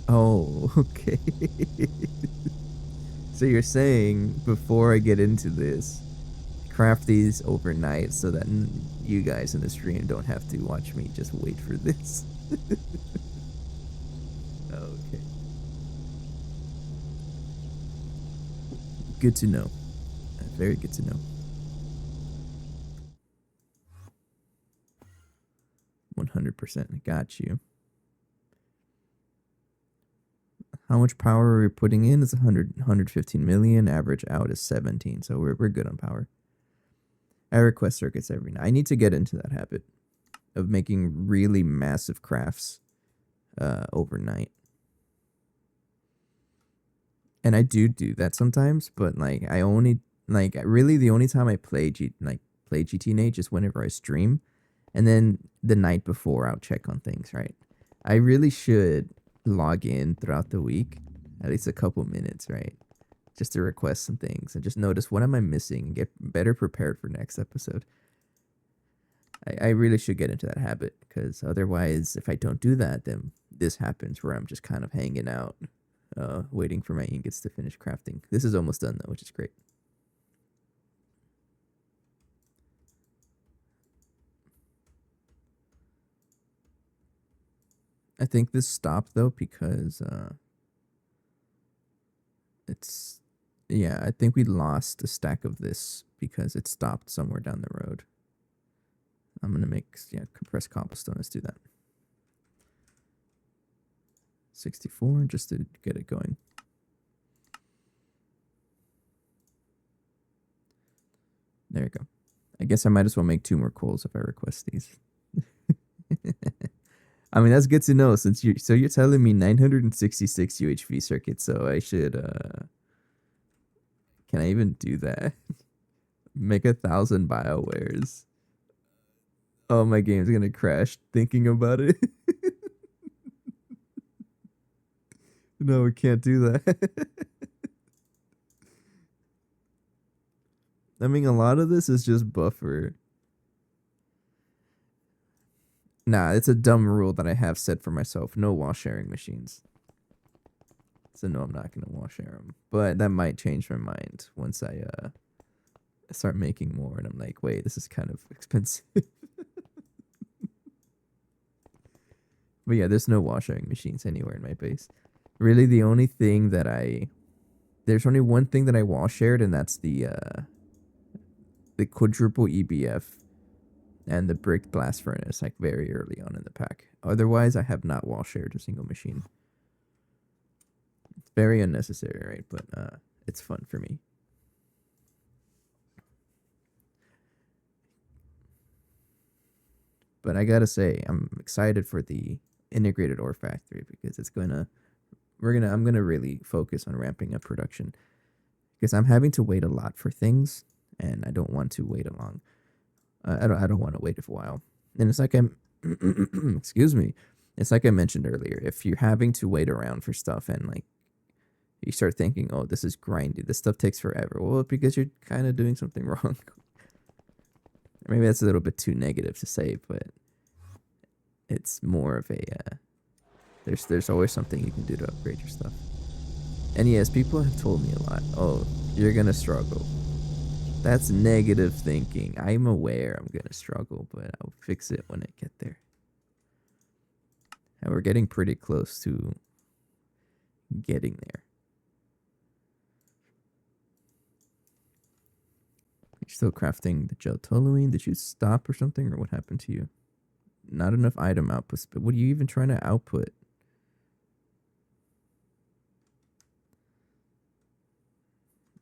Oh, okay. So you're saying before I get into this, craft these overnight so that you guys in the stream don't have to watch me just wait for this. Okay. Good to know. Very good to know. 100%. Got you. How much power are we putting in? It's 115 million. Average out is 17. So we're good on power. I request circuits every night. I need to get into that habit of making really massive crafts overnight. And I do that sometimes, but like I only like really the only time I play GTNH is whenever I stream, and then the night before I'll check on things, right? I really should log in throughout the week, at least a couple minutes, right? Just to request some things and just notice what am I missing and get better prepared for next episode. I really should get into that habit because otherwise, if I don't do that, then this happens where I'm just kind of hanging out, waiting for my ingots to finish crafting. This is almost done though, which is great. I think this stopped though because I think we lost a stack of this because it stopped somewhere down the road. I'm gonna make compressed cobblestone. Let's do that. 64 just to get it going. There you go. I guess I might as well make 2 more coals if I request these. I mean, that's good to know since you're telling me 966 UHV circuits, so I should can I even do that? Make 1,000 BioWares. Oh, my game's gonna crash thinking about it. No, we can't do that. I mean, a lot of this is just buffer. Nah, it's a dumb rule that I have set for myself. No wall sharing machines. So no, I'm not going to wall share them. But that might change my mind once I start making more. And I'm like, wait, this is kind of expensive. But yeah, there's no wall sharing machines anywhere in my base. Really, the only thing that there's only one thing that I wall shared, and that's the quadruple EBF and the brick blast furnace, like very early on in the pack. Otherwise, I have not wall shared a single machine. It's very unnecessary, right? But it's fun for me. But I gotta say, I'm excited for the integrated ore factory because I'm gonna really focus on ramping up production because I'm having to wait a lot for things, and I don't want to wait a long. I don't want to wait a while. And it's like I'm, excuse me, it's like I mentioned earlier. If you're having to wait around for stuff and like you start thinking, oh, this is grindy, this stuff takes forever. Well, because you're kind of doing something wrong. Maybe that's a little bit too negative to say, but it's more of a there's always something you can do to upgrade your stuff. And yes, people have told me a lot. Oh, you're gonna struggle. That's negative thinking. I'm aware I'm gonna struggle, but I'll fix it when I get there. And we're getting pretty close to getting there. You're still crafting the gel toluene. Did you stop or something, or what happened to you? Not enough item outputs, but what are you even trying to output?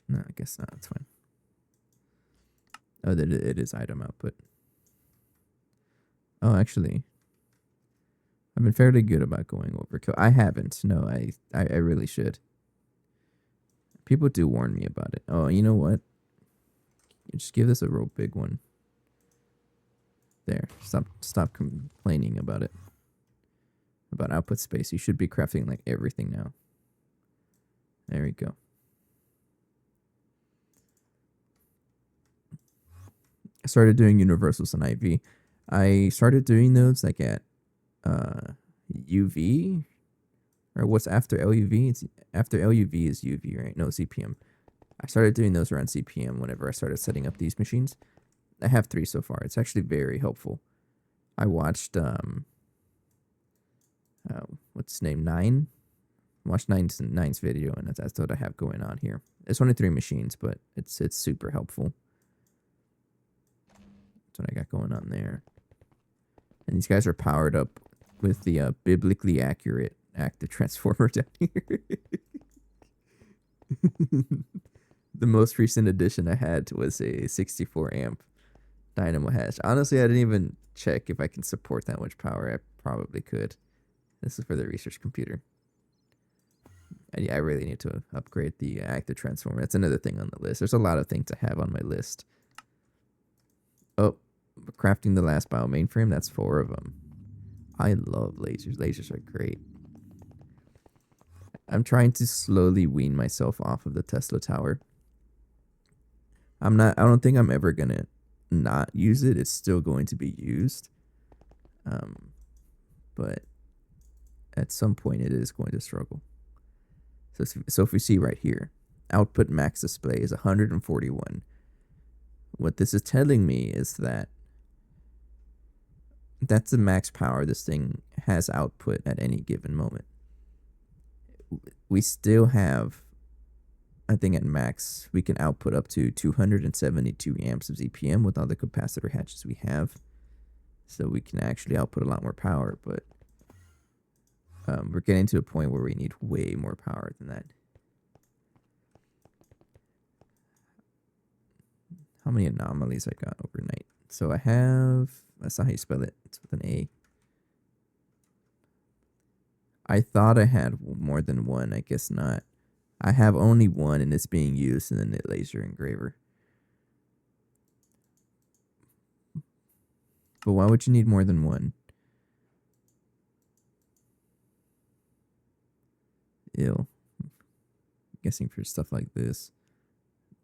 No, I guess not. It's fine. Oh, that it is item output. Oh, actually, I've been fairly good about going overkill. I haven't. No, I really should. People do warn me about it. Oh, you know what? You just give this a real big one. There. Stop complaining about it. About output space. You should be crafting like everything now. There we go. I started doing universals on IV. I started doing those like at UV, or what's after LUV? It's after LUV is UV, right? No, CPM. I started doing those around CPM whenever I started setting up these machines. I have 3 so far. It's actually very helpful. I watched what's his name, Nine. Watched Nine's video, and that's what I have going on here. It's only 3 machines, but it's super helpful. That's what I got going on there. And these guys are powered up with the biblically accurate active transformer down here. The most recent addition I had was a 64 amp dynamo hash. Honestly, I didn't even check if I can support that much power. I probably could. This is for the research computer. And yeah, I really need to upgrade the active transformer. That's another thing on the list. There's a lot of things I have on my list. Oh, crafting the last bio mainframe. That's 4 of them. I love lasers. Lasers are great. I'm trying to slowly wean myself off of the Tesla tower. I don't think I'm ever going to not use it. It's still going to be used. But at some point it is going to struggle. So if we see right here, output max display is 141. What this is telling me is that that's the max power this thing has output at any given moment. We still have, I think at max, we can output up to 272 amps of ZPM with all the capacitor hatches we have. So we can actually output a lot more power, but we're getting to a point where we need way more power than that. How many anomalies I got overnight? So I have, that's not how you spell it. It's with an A. I thought I had more than one. I guess not. I have only one, and it's being used in the laser engraver. But why would you need more than one? Ew. I'm guessing for stuff like this.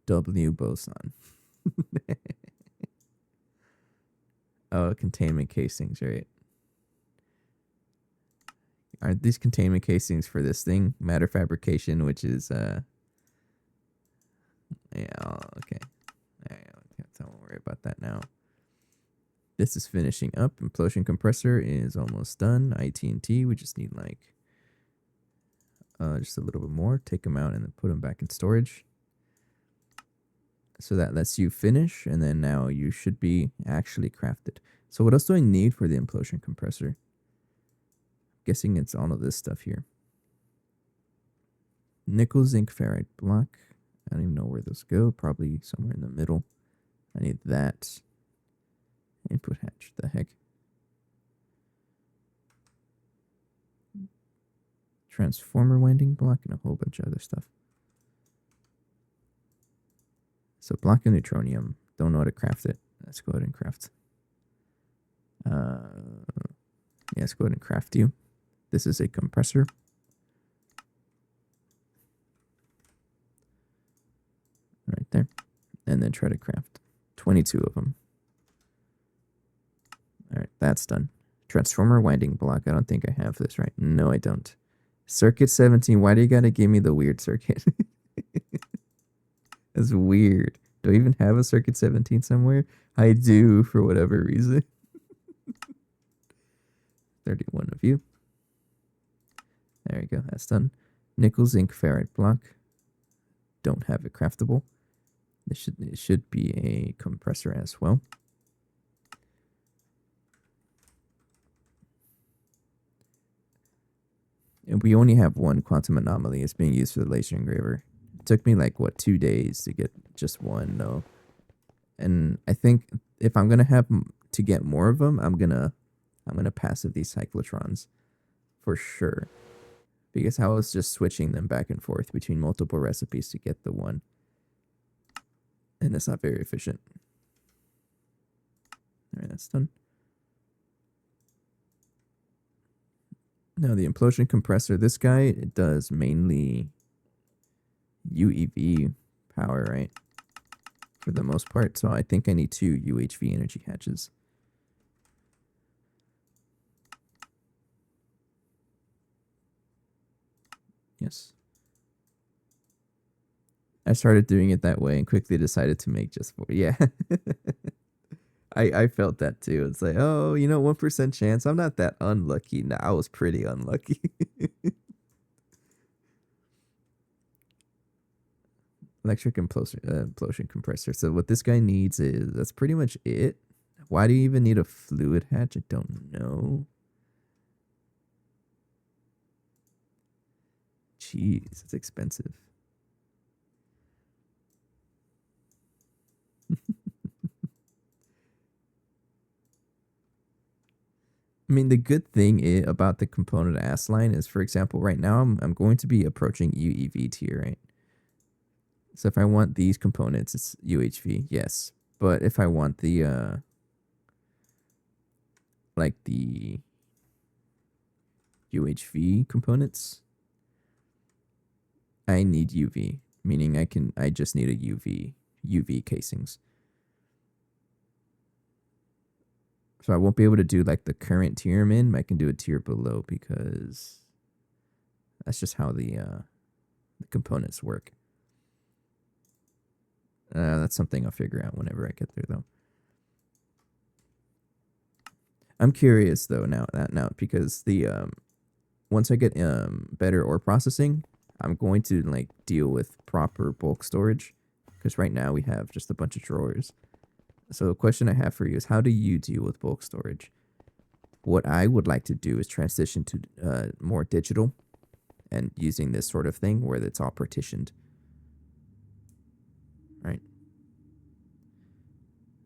W boson. Oh, containment casings, right? Aren't these containment casings for this thing? Matter fabrication, which is yeah, okay. Don't worry about that now. This is finishing up. Implosion compressor is almost done. iTNT, we just need like just a little bit more. Take them out and then put them back in storage. So that lets you finish, and then now you should be actually crafted. So what else do I need for the implosion compressor? Guessing it's all of this stuff here. Nickel, zinc, ferrite block. I don't even know where those go. Probably somewhere in the middle. I need that. Input hatch. The heck? Transformer winding block and a whole bunch of other stuff. So block of neutronium. Don't know how to craft it. Let's go ahead and craft. Yeah, let's go ahead and craft you. This is a compressor. Right there. And then try to craft 22 of them. All right, that's done. Transformer winding block. I don't think I have this, right? No, I don't. Circuit 17. Why do you gotta give me the weird circuit? That's weird. Do I even have a circuit 17 somewhere? I do, for whatever reason. 31 of you. There you go. That's done. Nickel, zinc, ferrite block. Don't have it craftable. It should be a compressor as well. And we only have one quantum anomaly. It's being used for the laser engraver. It took me like, what, 2 days to get just one, though. And I think if I'm gonna have to get more of them, I'm gonna passive these cyclotrons for sure, because I was just switching them back and forth between multiple recipes to get the one, and it's not very efficient. All right, that's done. Now the implosion compressor, this guy, it does mainly UEV power, right? For the most part, so I think I need 2 UHV energy hatches. Yes. I started doing it that way and quickly decided to make just 4. Yeah. I felt that too. It's like, oh, 1% chance. I'm not that unlucky. No, I was pretty unlucky. Electric implosion compressor. So what this guy needs is, that's pretty much it. Why do you even need a fluid hatch? I don't know. Jeez, it's expensive. I mean, the good thing about the component ass line is, for example, right now I'm going to be approaching UEV tier, right? So if I want these components, it's UHV, yes. But if I want the like the UHV components, I need UV, meaning I just need a UV casings. So I won't be able to do like the current tier I'm in. I can do a tier below because that's just how the components work. That's something I'll figure out whenever I get there, though. I'm curious though now because the once I get better ore processing, I'm going to like deal with proper bulk storage, because right now we have just a bunch of drawers. So the question I have for you is, how do you deal with bulk storage? What I would like to do is transition to more digital and using this sort of thing where it's all partitioned. Right.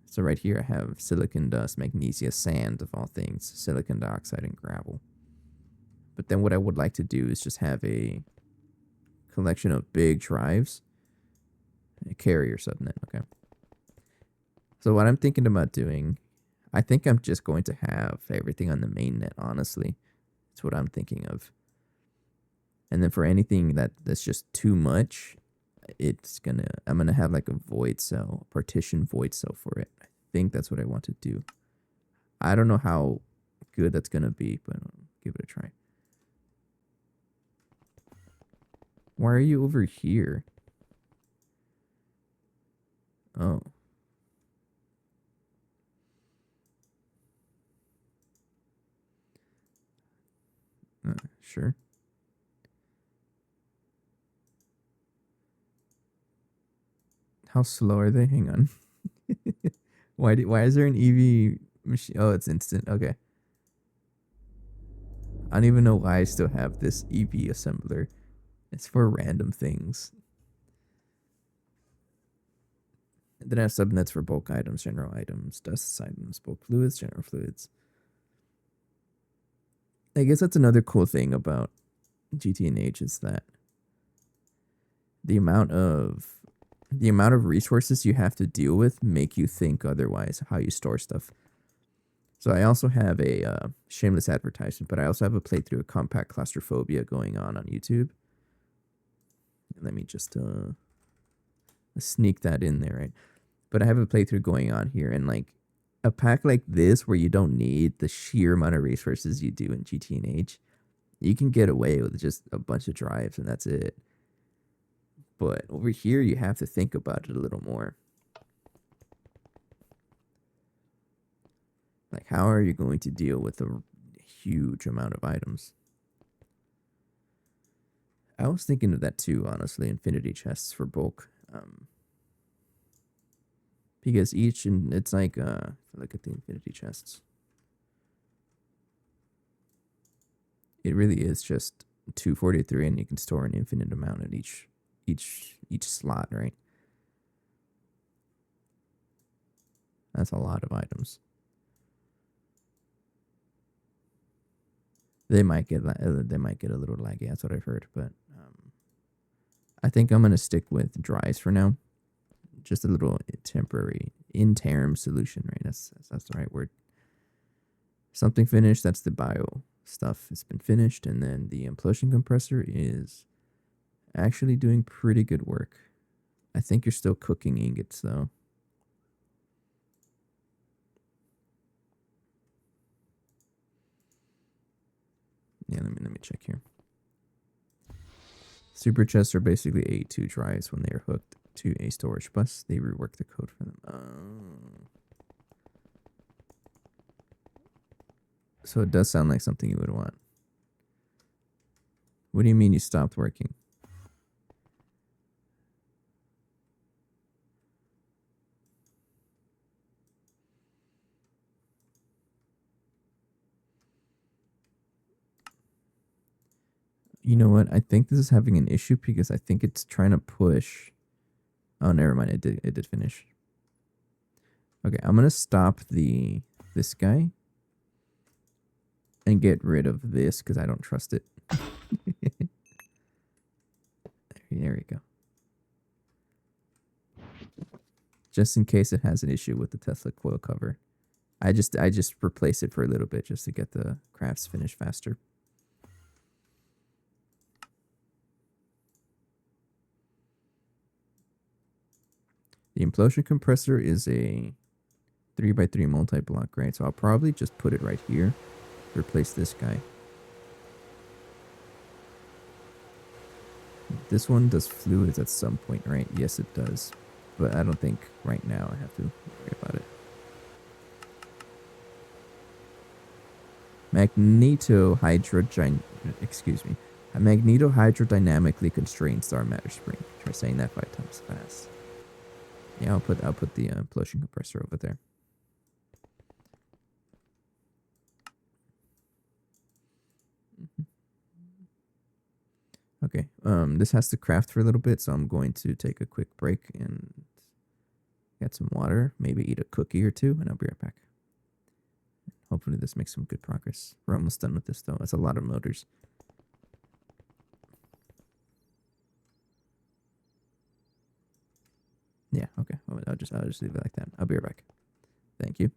So right here I have silicon dust, magnesia, sand of all things, silicon dioxide, and gravel. But then what I would like to do is just have a collection of big drives, a carrier subnet, okay? So what I'm thinking about doing, I think I'm just going to have everything on the mainnet, honestly. That's what I'm thinking of. And then for anything that's just too much, I'm gonna have like a void cell, partition void cell for it. I think that's what I want to do. I don't know how good that's gonna be, but I'll give it a try. Why are you over here? Oh. Sure. How slow are they? Hang on. Why is there an EV machine? Oh, it's instant. Okay. I don't even know why I still have this EV assembler. It's for random things. And then I have subnets for bulk items, general items, dust items, bulk fluids, general fluids. I guess that's another cool thing about GT&H is that the amount of resources you have to deal with make you think otherwise how you store stuff. So I also have a shameless advertisement, but I also have a playthrough of Compact Claustrophobia going on YouTube. Let me just sneak that in there, right? But I have a playthrough going on here, and like a pack like this where you don't need the sheer amount of resources you do in GT&H, you can get away with just a bunch of drives and that's it. But over here, you have to think about it a little more. Like, how are you going to deal with a huge amount of items? I was thinking of that too, honestly, infinity chests for bulk. Because each, and it's like, look at the infinity chests. It really is just 243, and you can store an infinite amount at each slot, right? That's a lot of items. They might get a little laggy. That's what I've heard, but I think I'm gonna stick with drives for now. Just a little temporary interim solution, right? That's the right word. Something finished. That's the bio stuff. It's been finished, and then the implosion compressor is actually doing pretty good work. I think you're still cooking ingots though. Yeah, let me check here. Super chests are basically A2 drives when they are hooked to a storage bus. They rework the code for them. So it does sound like something you would want. What do you mean you stopped working? You know what? I think this is having an issue because I think it's trying to push. Oh, never mind. It did finish. Okay, I'm gonna stop this guy and get rid of this because I don't trust it. There we go. Just in case it has an issue with the Tesla coil cover. I just replace it for a little bit just to get the crafts finished faster. The implosion compressor is a 3x3 multi-block, right? So I'll probably just put it right here. Replace this guy. This one does fluids at some point, right? Yes, it does. But I don't think right now I have to worry about it. Magnetohydrodynamically constrained star matter spring. Try saying that 5 times fast. Yeah, I'll put the implosion compressor over there. Okay, this has to craft for a little bit, so I'm going to take a quick break and get some water, maybe eat a cookie or two, and I'll be right back. Hopefully this makes some good progress. We're almost done with this, though. That's a lot of motors. Yeah, okay. I'll just leave it like that. I'll be right back. Thank you.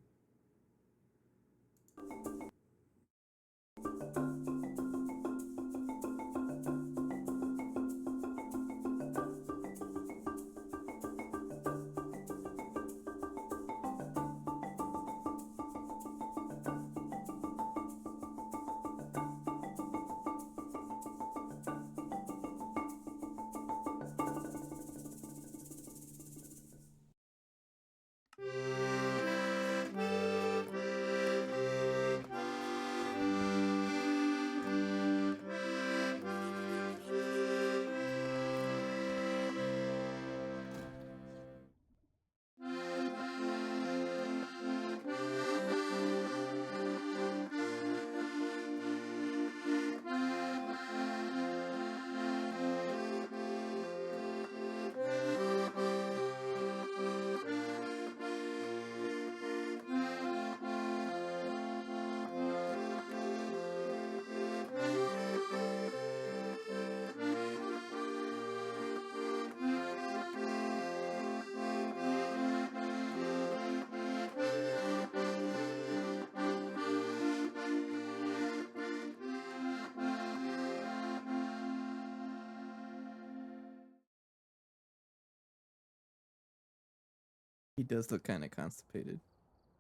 He does look kind of constipated.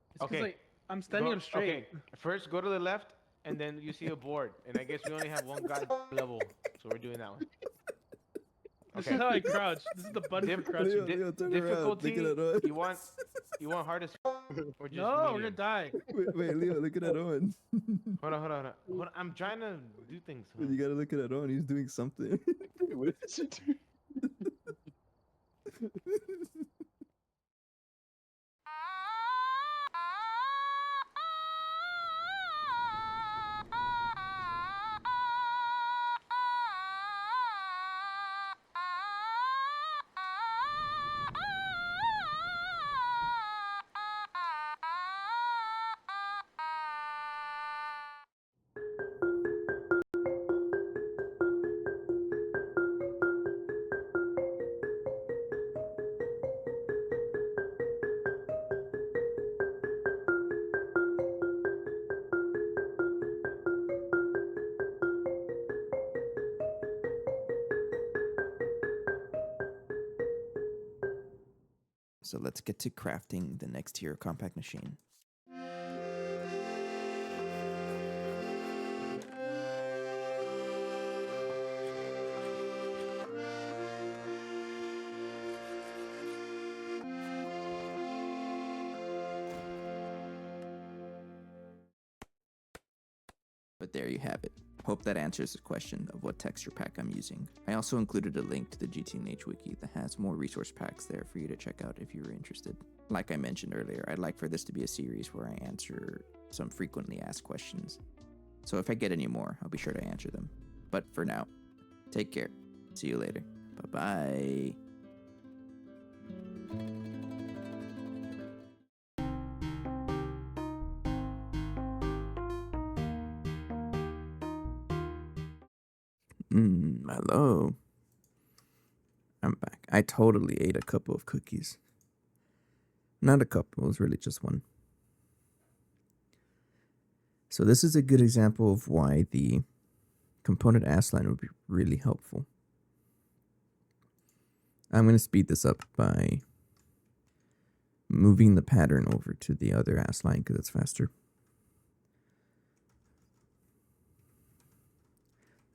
It's because Okay. like I'm standing up straight. Okay. First, go to the left, and then you see a board. And I guess we only have one god level, so we're doing that one. This Okay. is how I crouch. This is the button for crouching. Leo, turn around. Look Difficulty. at that on. You want hardest or just No, we're gonna medium? die. Wait, Leo, look at that on. Hold on. I'm trying to do things. You gotta look at that on. He's doing something. What did you do? So let's get to crafting the next tier of compact machine. But there you have it. Hope that answers the question of what texture pack I'm using. I also included a link to the GTNH wiki that has more resource packs there for you to check out if you were interested. Like I mentioned earlier, I'd like for this to be a series where I answer some frequently asked questions. So if I get any more, I'll be sure to answer them. But for now, take care. See you later. Bye-bye. Hello. I'm back. I totally ate a couple of cookies. Not a couple, it was really just one. So this is a good example of why the component ass line would be really helpful. I'm going to speed this up by moving the pattern over to the other ass line because it's faster.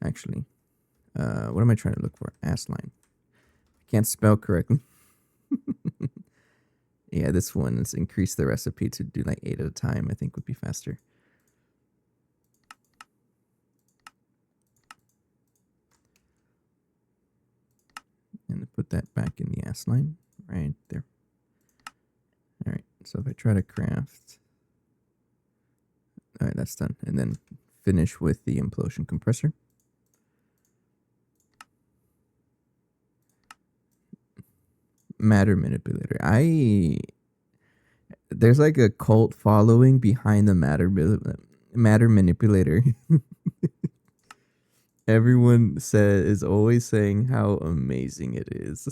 Actually, what am I trying to look for? Ass line. I can't spell correctly. Yeah, this one is increase the recipe to do like 8 at a time. I think would be faster. And put that back in the ass line right there. All right, so if I try to craft, all right, that's done. And then finish with the implosion compressor. Matter manipulator. There's like a cult following behind the matter manipulator. Everyone is always saying how amazing it is.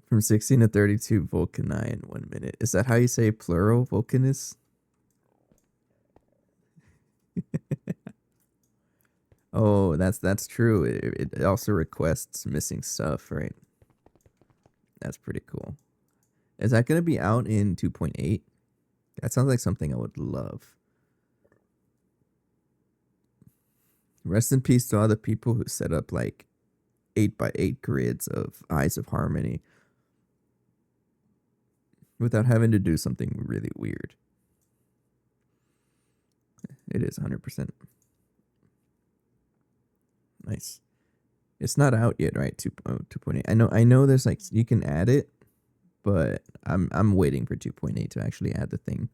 From 16 to 32 Vulcani in 1 minute. Is that how you say plural Vulcanus? Oh, that's true. It also requests missing stuff, right? That's pretty cool. Is that going to be out in 2.8? That sounds like something I would love. Rest in peace to all the people who set up like 8x8 grids of Eyes of Harmony without having to do something really weird. It is 100%. Nice. It's not out yet, right? 2.8. I know there's like you can add it, but I'm waiting for 2.8 to actually add the thing.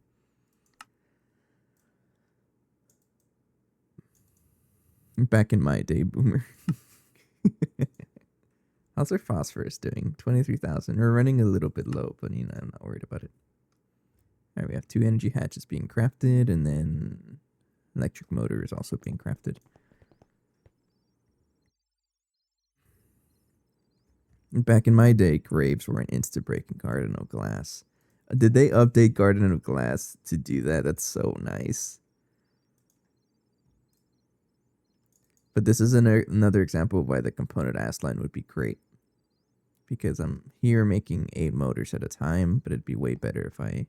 Back in my day, boomer. How's our phosphorus doing? 23,000. We're running a little bit low, but you know, I'm not worried about it. All right, we have 2 energy hatches being crafted, and then electric motor is also being crafted. Back in my day, graves were an insta-break in Garden of Glass. Did they update Garden of Glass to do that? That's so nice. But this is another example of why the component ass line would be great. because I'm here making 8 motors at a time, but it'd be way better if I,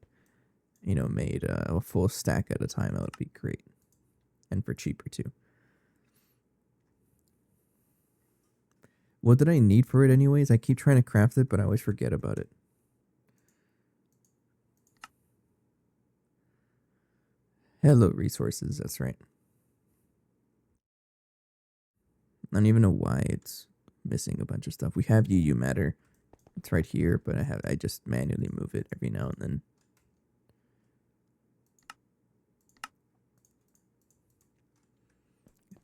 made a full stack at a time. That would be great. And for cheaper too. What did I need for it anyways? I keep trying to craft it, but I always forget about it. Hello, resources. That's right. I don't even know why it's missing a bunch of stuff. We have UU matter. It's right here, but I just manually move it every now and then.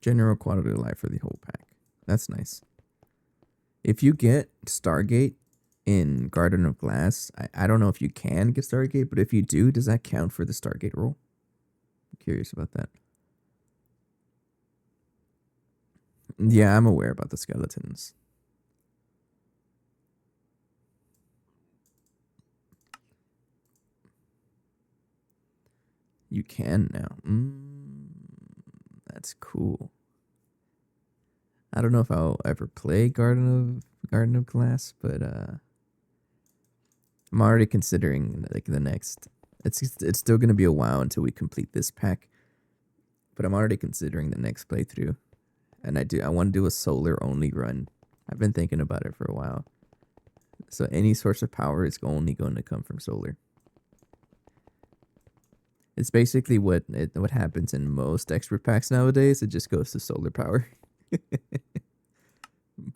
General quality of life for the whole pack. That's nice. If you get Stargate in Garden of Glass, I don't know if you can get Stargate, but if you do, does that count for the Stargate roll? I'm curious about that. Yeah, I'm aware about the skeletons. You can now. That's cool. I don't know if I'll ever play Garden of Glass, but I'm already considering like the next. It's still gonna be a while until we complete this pack, but I'm already considering the next playthrough, and I want to do a solar only run. I've been thinking about it for a while. So any source of power is only going to come from solar. It's basically what happens in most expert packs nowadays. It just goes to solar power.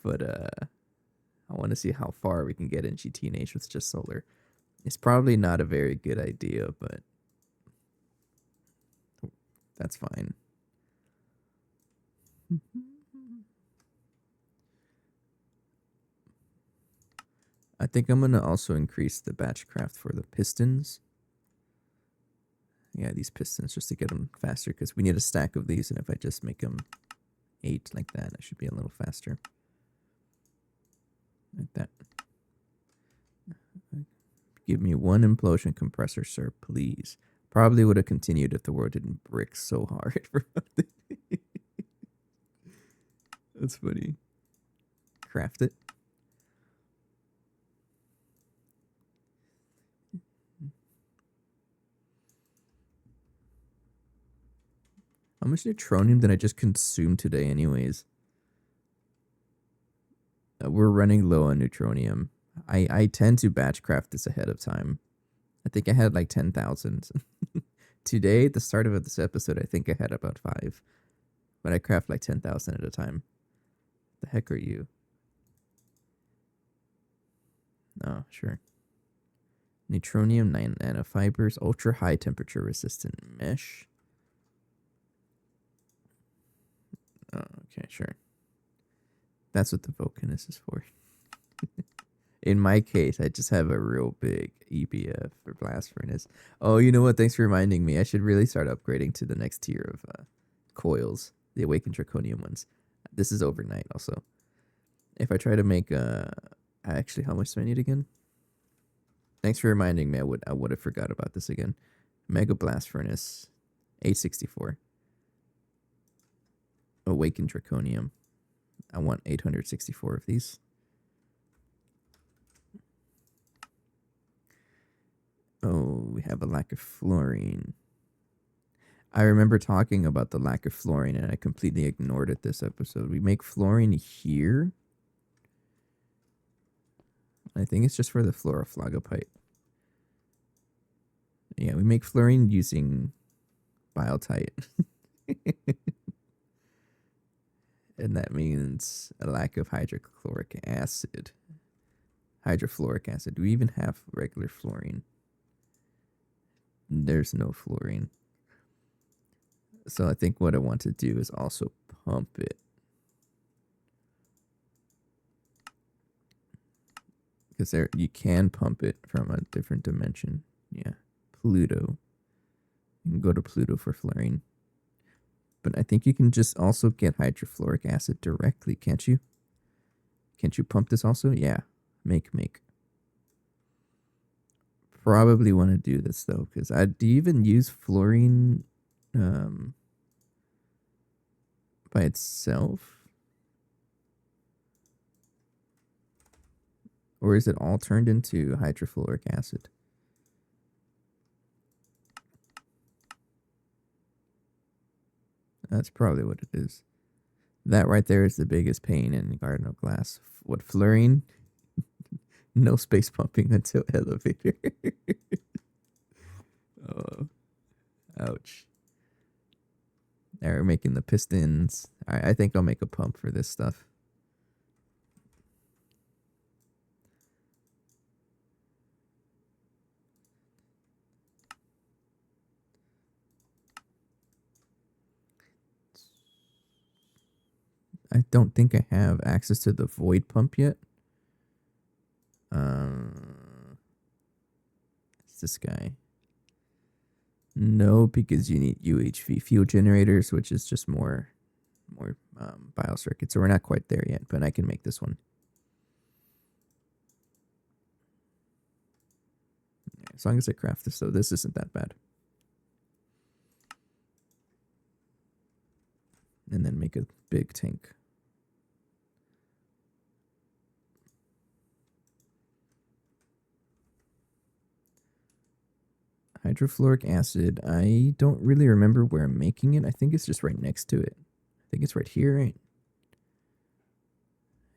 But I want to see how far we can get in GTNH with just solar. It's probably not a very good idea, but that's fine. I think I'm going to also increase the batch craft for the pistons. Yeah, these pistons, just to get them faster, because we need a stack of these, and if I just make them 8 like that, I should be a little faster. Like that. Give me 1 implosion compressor, sir, please. Probably would have continued if the world didn't brick so hard. That's funny. Craft it. How much neutronium did I just consume today anyways? We're running low on neutronium. I tend to batch craft this ahead of time. I think I had like 10,000. Today, at the start of this episode, I think I had about 5. But I craft like 10,000 at a time. The heck are you? Oh, sure. Neutronium 9 nanofibers, ultra high temperature resistant mesh. Oh, okay, sure. That's what the Vulcanus is for. In my case, I just have a real big EBF or blast furnace. Oh, you know what? Thanks for reminding me. I should really start upgrading to the next tier of coils, the Awakened Draconium ones. This is overnight also. If I try to make actually, how much do I need again? Thanks for reminding me. I would have forgot about this again. Mega Blast Furnace, 864. Awakened Draconium. I want 864 of these. Oh, we have a lack of fluorine. I remember talking about the lack of fluorine, and I completely ignored it this episode. We make fluorine here. I think it's just for the fluoroflagopite. Yeah, we make fluorine using biotite. And that means a lack of hydrochloric acid. Hydrofluoric acid. Do we even have regular fluorine? There's no fluorine. So I think what I want to do is also pump it. Because you can pump it from a different dimension. Yeah. Pluto. You can go to Pluto for fluorine. But I think you can just also get hydrofluoric acid directly, can't you? Can't you pump this also? Yeah. Make. Probably want to do this though, because do you even use fluorine by itself? Or is it all turned into hydrofluoric acid? That's probably what it is. That right there is the biggest pain in Garden of Glass. What, fluorine? No space pumping until elevator. Oh, ouch. They're making the pistons. I think I'll make a pump for this stuff. I don't think I have access to the void pump yet. It's this guy. No, because you need UHV fuel generators, which is just more biocircuits. So we're not quite there yet, but I can make this one. As long as I craft this, though, this isn't that bad. And then make a big tank. Hydrofluoric acid. I don't really remember where I'm making it. I think it's just right next to it. I think it's right here, right?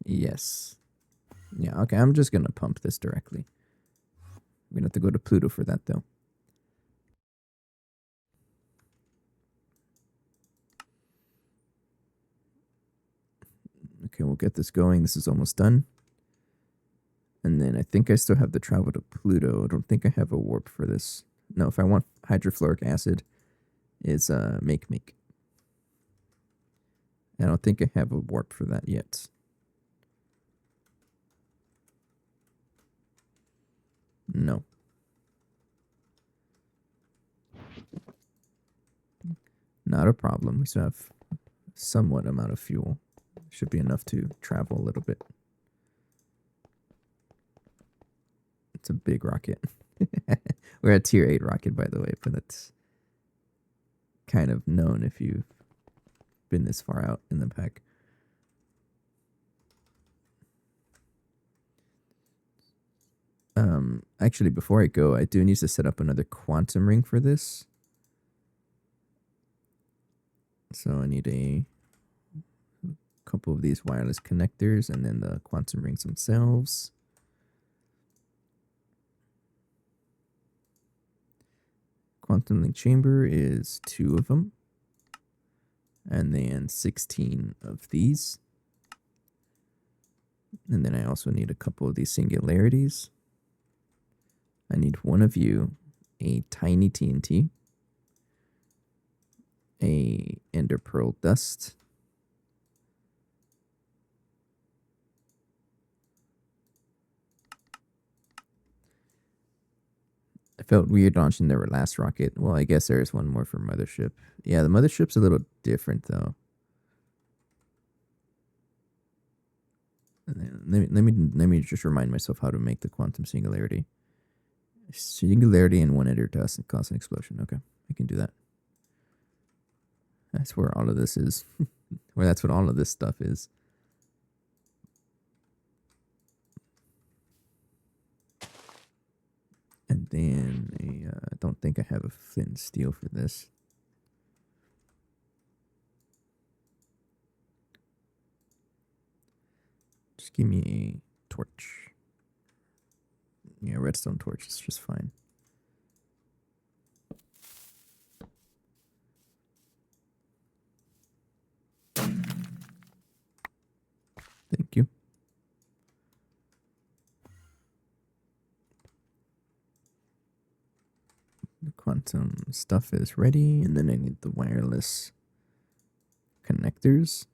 Yes. Yeah, okay, I'm just gonna pump this directly. We're gonna have to go to Pluto for that, though. Okay, we'll get this going. This is almost done. And then I think I still have to travel to Pluto. I don't think I have a warp for this. No, if I want hydrofluoric acid, it's make. I don't think I have a warp for that yet. No. Not a problem. We still have somewhat amount of fuel. Should be enough to travel a little bit. It's a big rocket. We're a tier 8 rocket, by the way, but that's kind of known if you've been this far out in the pack. Actually, before I go, I do need to set up another quantum ring for this. So I need a couple of these wireless connectors and then the quantum rings themselves. Quantum link chamber is 2 of them. And then 16 of these. And then I also need a couple of these singularities. I need one of you, a tiny TNT, a ender pearl dust, I felt weird launching the last rocket. Well, I guess there is one more for mothership. Yeah, the mothership's a little different though. Let me just remind myself how to make the quantum singularity. Singularity and one ender dust and cause an explosion. Okay, I can do that. That's where all of this is. Where that's what all of this stuff is. And then I don't think I have a flint and steel for this. Just give me a torch. Yeah, redstone torch is just fine. Thank you. The quantum stuff is ready, and then I need the wireless connectors.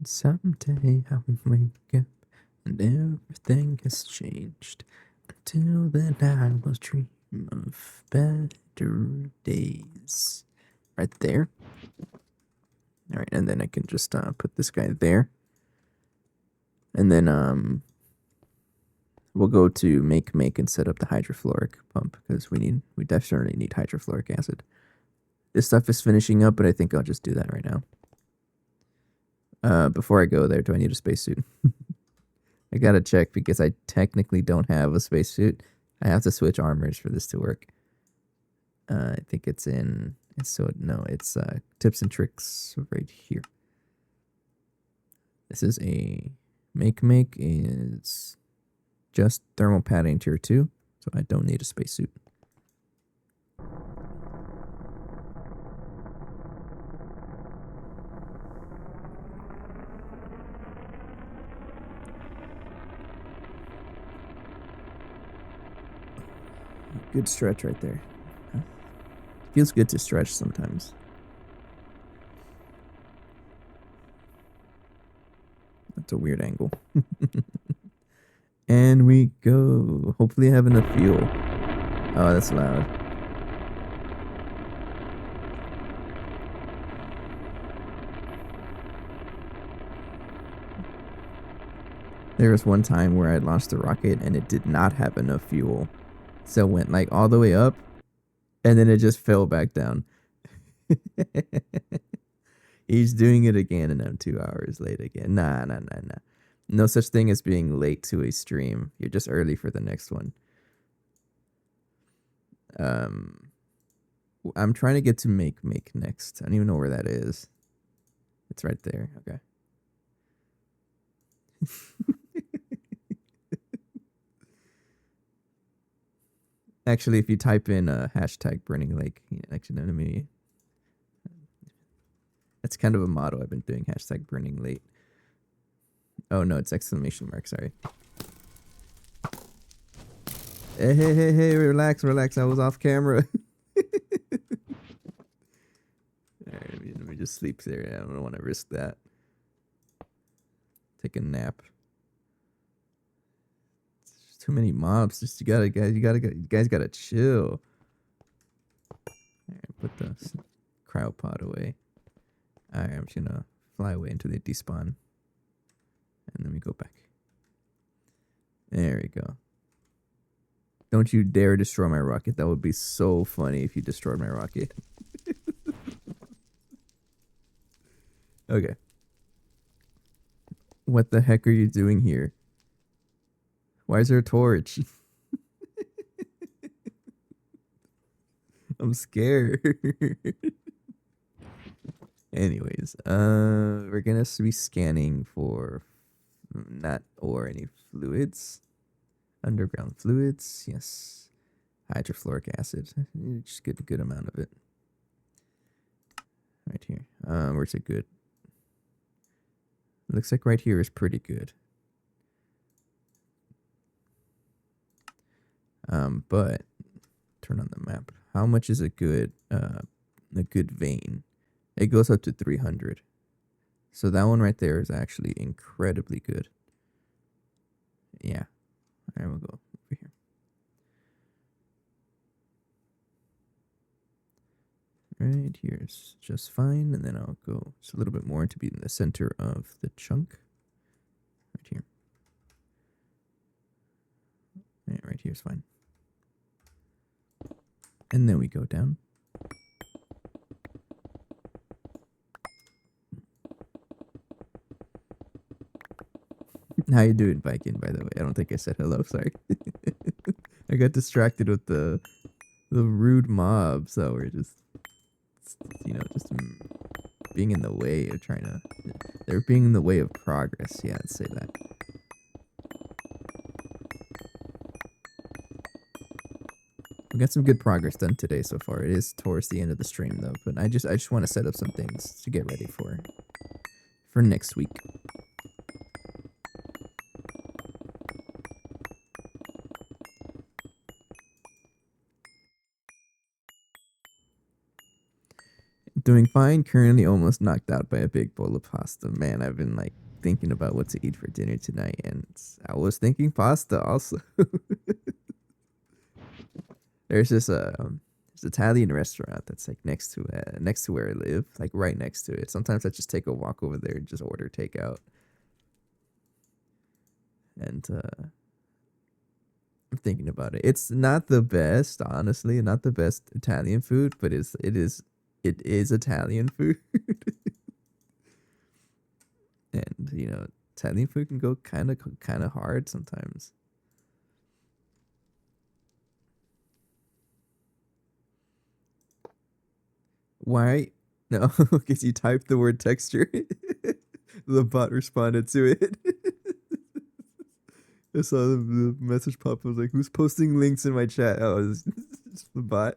Someday I will wake up and everything has changed. Until then I will dream of better days. Right there. Alright, and then I can just put this guy there. And then we'll go to make and set up the hydrofluoric pump because we definitely need hydrofluoric acid. This stuff is finishing up, but I think I'll just do that right now. Before I go there, do I need a spacesuit? I gotta check because I technically don't have a spacesuit. I have to switch armors for this to work. I think it's tips and tricks right here. This is a make is just thermal padding tier 2, so I don't need a spacesuit. Good stretch right there. Feels good to stretch sometimes. That's a weird angle. And we go. Hopefully I have enough fuel. Oh, that's loud. There was one time where I launched a rocket and it did not have enough fuel. So it went like all the way up and then it just fell back down. He's doing it again and I'm 2 hours late again. Nah. No such thing as being late to a stream. You're just early for the next one. I'm trying to get to make next. I don't even know where that is. It's right there. Okay. Actually, if you type in hashtag burning lake, actually, let me. That's kind of a motto I've been doing. Hashtag burning late. Oh no, it's exclamation mark. Sorry. Hey, relax. I was off camera. Alright, let me just sleep there. I don't want to risk that. Take a nap. There's too many mobs. Just you guys gotta chill. Alright, put the cryopod away. Alright, I'm just gonna fly away until they despawn. And then we go back. There we go. Don't you dare destroy my rocket. That would be so funny if you destroyed my rocket. Okay. What the heck are you doing here? Why is there a torch? I'm scared. Anyways, we're gonna be scanning for any fluids. Underground fluids, yes. Hydrofluoric acid. Just get a good amount of it. Right here. Where's it good? Looks like right here is pretty good. But turn on the map. How much is a good vein? It goes up to 300. So that one right there is actually incredibly good. Yeah. All right, we'll go over here. Right here is just fine, and then I'll go just a little bit more to be in the center of the chunk. Right here. Right here is fine. And then we go down. How you doing, Viking, by the way? I don't think I said hello, sorry. I got distracted with the rude mobs that were just being in the way of they're being in the way of progress. Yeah, let's say that. We got some good progress done today so far. It is towards the end of the stream though, but I just want to set up some things to get ready for next week. Doing fine. Currently almost knocked out by a big bowl of pasta. Man, I've been like thinking about what to eat for dinner tonight, and I was thinking pasta also. There's this Italian restaurant that's like next to where I live, like right next to it. Sometimes I just take a walk over there and just order takeout. And thinking about it. It's not the best, honestly, not the best Italian food, but it is Italian food. And Italian food can go kind of hard sometimes. Why? No, because you typed the word texture. The bot responded to it. I saw the message pop up. I was like, who's posting links in my chat? Oh, it's the bot.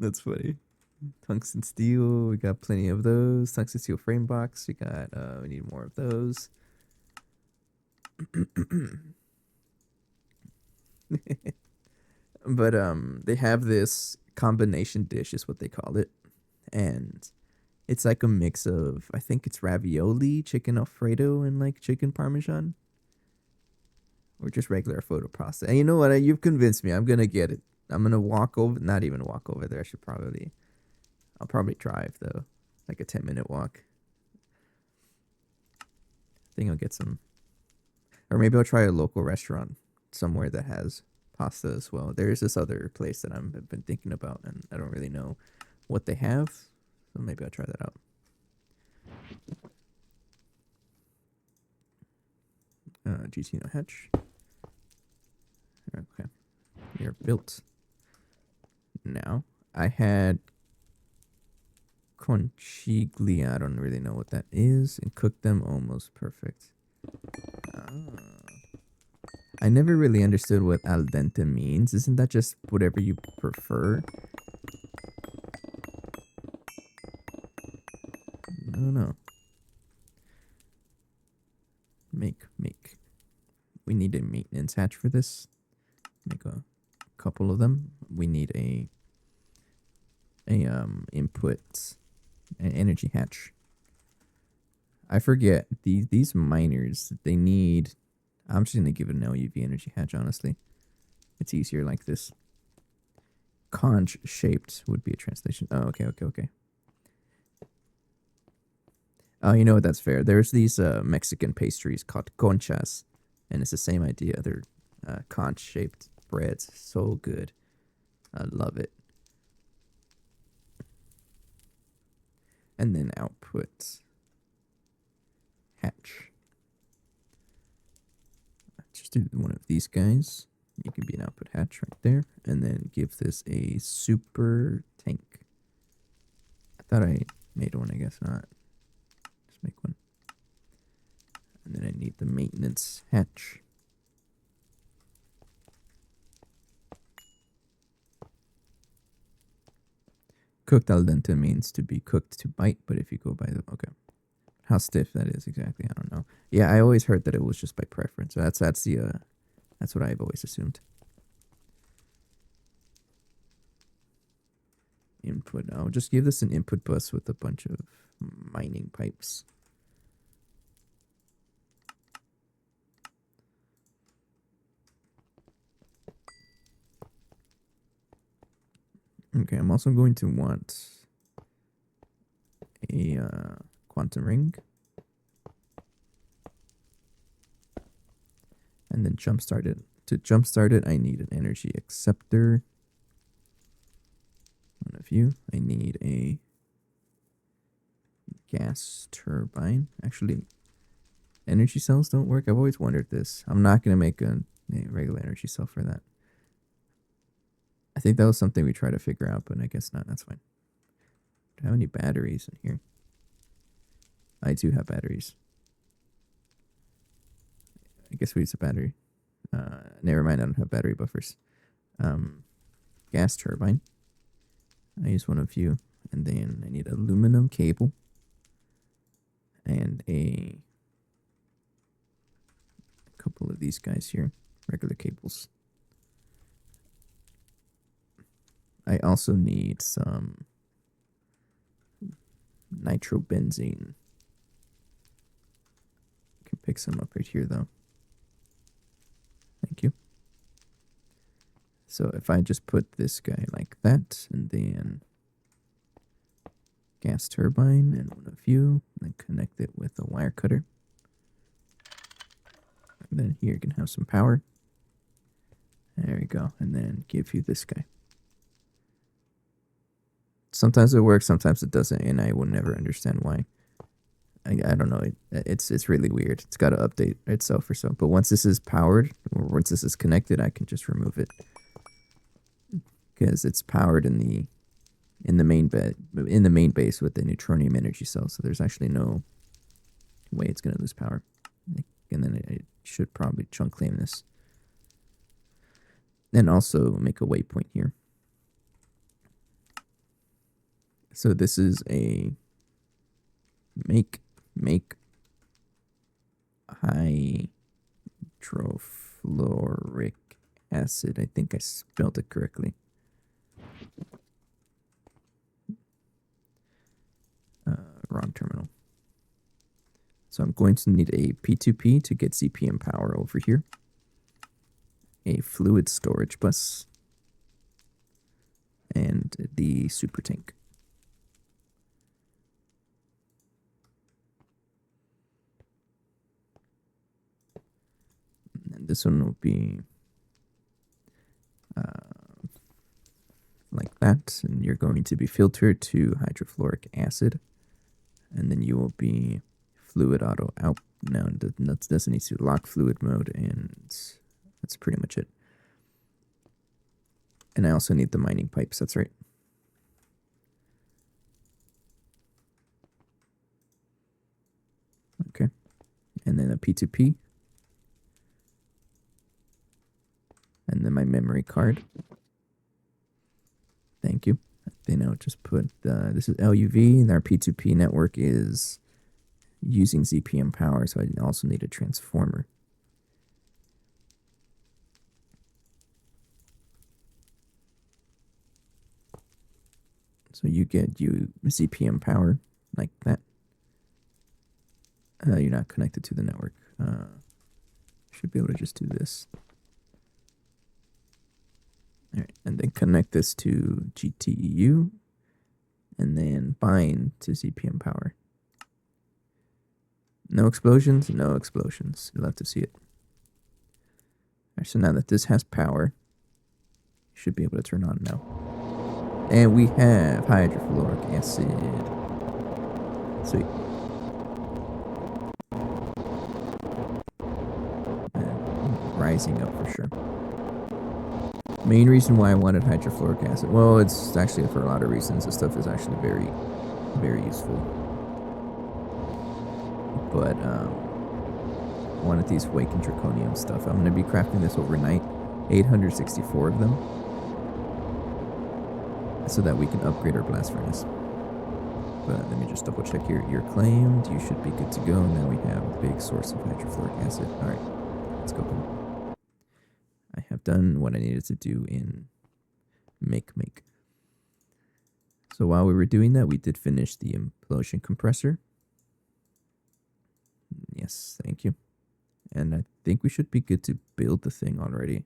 That's funny. Tungsten steel, we got plenty of those. Tungsten steel frame box, we need more of those. But they have this combination dish is what they call it. And it's like a mix of, I think it's ravioli, chicken alfredo, and like chicken parmesan. Or just regular photo pasta. And you know what? You've convinced me. I'm gonna get it. I'm gonna walk over. Not even walk over there. I'll probably drive though, like a 10-minute walk. I think I'll get some, or maybe I'll try a local restaurant somewhere that has pasta as well. There's this other place that I've been thinking about, and I don't really know what they have, so maybe I'll try that out. GT no hatch. Okay, you're built. Now I had conchiglia. I don't really know what that is, and cooked them almost perfect. I never really understood what al dente means. Isn't that just whatever you prefer? No. Make. We need a maintenance hatch for this. Make a couple of them. We need a input, an energy hatch. I forget these miners. They need. I'm just gonna give it an LUV energy hatch. Honestly, it's easier like this. Conch shaped would be a translation. Oh, okay. Oh, you know what? That's fair. There's these Mexican pastries called conchas, and it's the same idea. They're conch shaped breads. So good. I love it. And then output hatch. Just do one of these guys. You can be an output hatch right there. And then give this a super tank. I thought I made one, I guess not. Just make one. And then I need the maintenance hatch. Cooked al dente means to be cooked to bite, but if you go by the... Okay. How stiff that is exactly, I don't know. Yeah, I always heard that it was just by preference. That's what I've always assumed. Input. I'll just give this an input bus with a bunch of mining pipes. Okay, I'm also going to want a quantum ring. And then jumpstart it. To jumpstart it, I need an energy acceptor. One of you. I need a gas turbine. Actually, energy cells don't work. I've always wondered this. I'm not going to make a regular energy cell for that. I think that was something we tried to figure out, but I guess not. That's fine. Do I have any batteries in here? I do have batteries. I guess we use a battery. Never mind, I don't have battery buffers. Gas turbine. I use one of you. And then I need aluminum cable. And a couple of these guys here. Regular cables. I also need some nitrobenzene. I can pick some up right here though. Thank you. So if I just put this guy like that, and then gas turbine and one of you, and then connect it with a wire cutter. Then here you can have some power. There you go. And then give you this guy. Sometimes it works, sometimes it doesn't, and I will never understand why. I don't know. It's really weird. It's got to update itself or so. But once this is powered, or once this is connected, I can just remove it because it's powered in the main base with the neutronium energy cell. So there's actually no way it's gonna lose power. And then it should probably chunk claim this, and also make a waypoint here. So this is a make hydrofluoric acid. I think I spelled it correctly. Wrong terminal. So I'm going to need a P2P to get ZPM power over here. A fluid storage bus. And the super tank. And this one will be like that, and you're going to be filtered to hydrofluoric acid, and then you will be fluid auto out. Now that doesn't need to lock fluid mode, and that's pretty much it. And I also need the mining pipes. That's right. Okay, and then a P2P. And then my memory card. Thank you. Then I'll just put, this is LUV, and our P2P network is using ZPM power, so I also need a transformer. So you get ZPM power like that. You're not connected to the network. Should be able to just do this. All right, and then connect this to GTEU, and then bind to ZPM power. No explosions? No explosions. You'll have to see it. All right, so now that this has power, you should be able to turn on now. And we have hydrofluoric acid. Sweet. And rising up for sure. Main reason why I wanted hydrofluoric acid, well, it's actually for a lot of reasons. This stuff is actually very, very useful. But one of these Awakened Draconium stuff, I'm going to be crafting this overnight, 864 of them, so that we can upgrade our blast furnace. But let me just double check here. You're claimed. You should be good to go. Now we have a big source of hydrofluoric acid. All right, let's go. I have done what I needed to do in make. So while we were doing that, we did finish the Implosion compressor. Yes, thank you. And I think we should be good to build the thing already.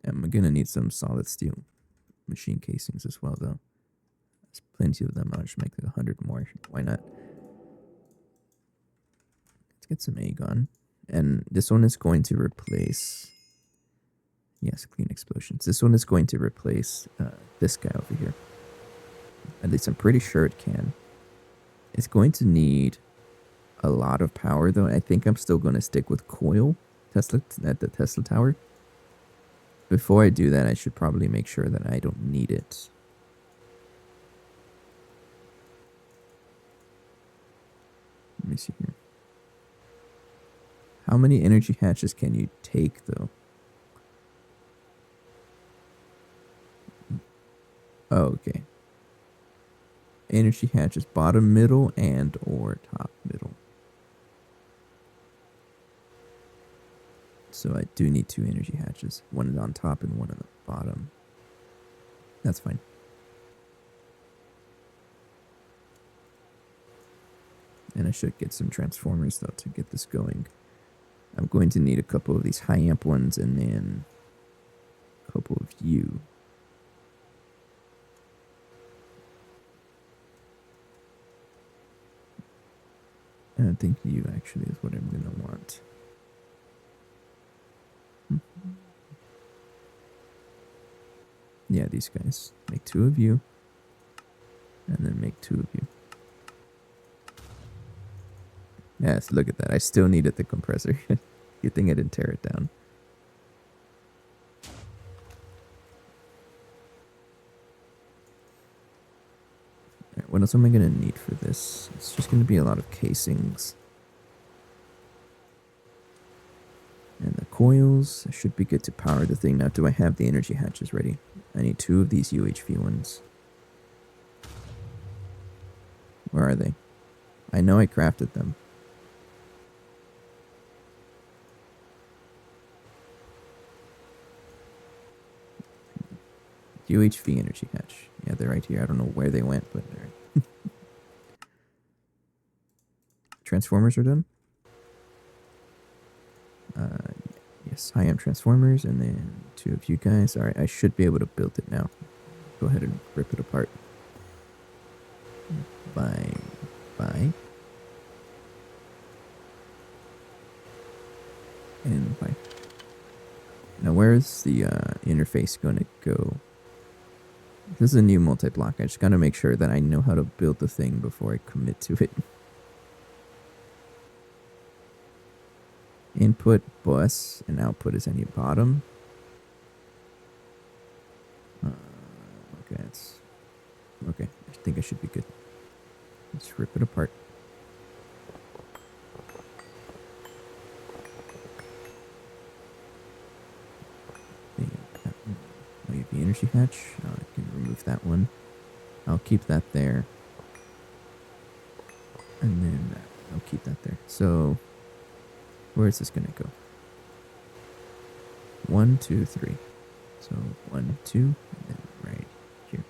I'm gonna need some solid steel machine casings as well, though. There's plenty of them. I'll just make like 100 more. Why not? Let's get some Aegon. And this one is going to replace... Yes, clean explosions. This one is going to replace this guy over here. At least I'm pretty sure it can. It's going to need a lot of power, though. I think I'm still going to stick with coil Tesla at the Tesla tower. Before I do that, I should probably make sure that I don't need it. Let me see here. How many energy hatches can you take, though? Oh, okay. Energy hatches bottom, middle, and or top, middle. So I do need 2 energy hatches. One on top and one on the bottom. That's fine. And I should get some transformers, though, to get this going. I'm going to need a couple of these high amp ones and then a couple of you. I think you actually is what I'm gonna want. Yeah, these guys. Make 2 of you. And then make 2 of you. Yes, look at that. I still needed the compressor. Good thing I didn't tear it down. Alright, what else am I going to need for this? It's just going to be a lot of casings. And the coils. I should be good to power the thing. Now, do I have the energy hatches ready? I need 2 of these UHV ones. Where are they? I know I crafted them. UHV energy hatch. Yeah, they're right here. I don't know where they went, but they're... Transformers are done? Yes, I am Transformers, and then 2 of you guys. Alright, I should be able to build it now. Go ahead and rip it apart. Bye. And bye. Now, where is the interface going to go? This is a new multi-block. I just got to make sure that I know how to build the thing before I commit to it. Input, bus, and output is any bottom. Okay, okay. I think I should be good. Let's rip it apart. The energy hatch. I can remove that one. I'll keep that there. And then I'll keep that there. So, where is this going to go? 1, 2, 3. So, 1, 2, and then right here.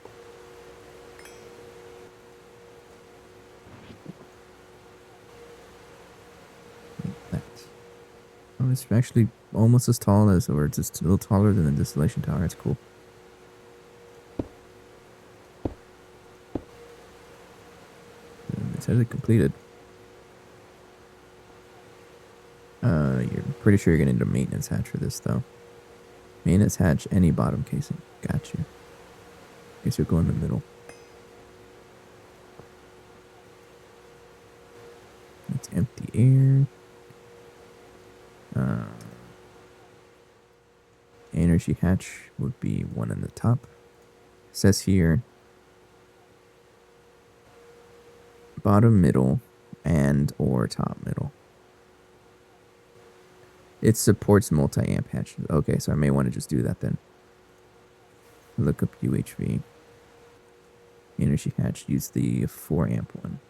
Like that. Oh, it's actually almost as tall as, or it's just a little taller than the distillation tower. That's cool. It says it completed. You're pretty sure you're gonna need a maintenance hatch for this, though. Maintenance hatch, any bottom casing. Got you. Guess you'll go in the middle. Let's empty air. Energy hatch would be 1 in the top. It says here bottom, middle, and or top middle. It supports multi-amp hatches. Okay, so I may want to just do that then. Look up UHV. Energy hatch, use the 4 amp one.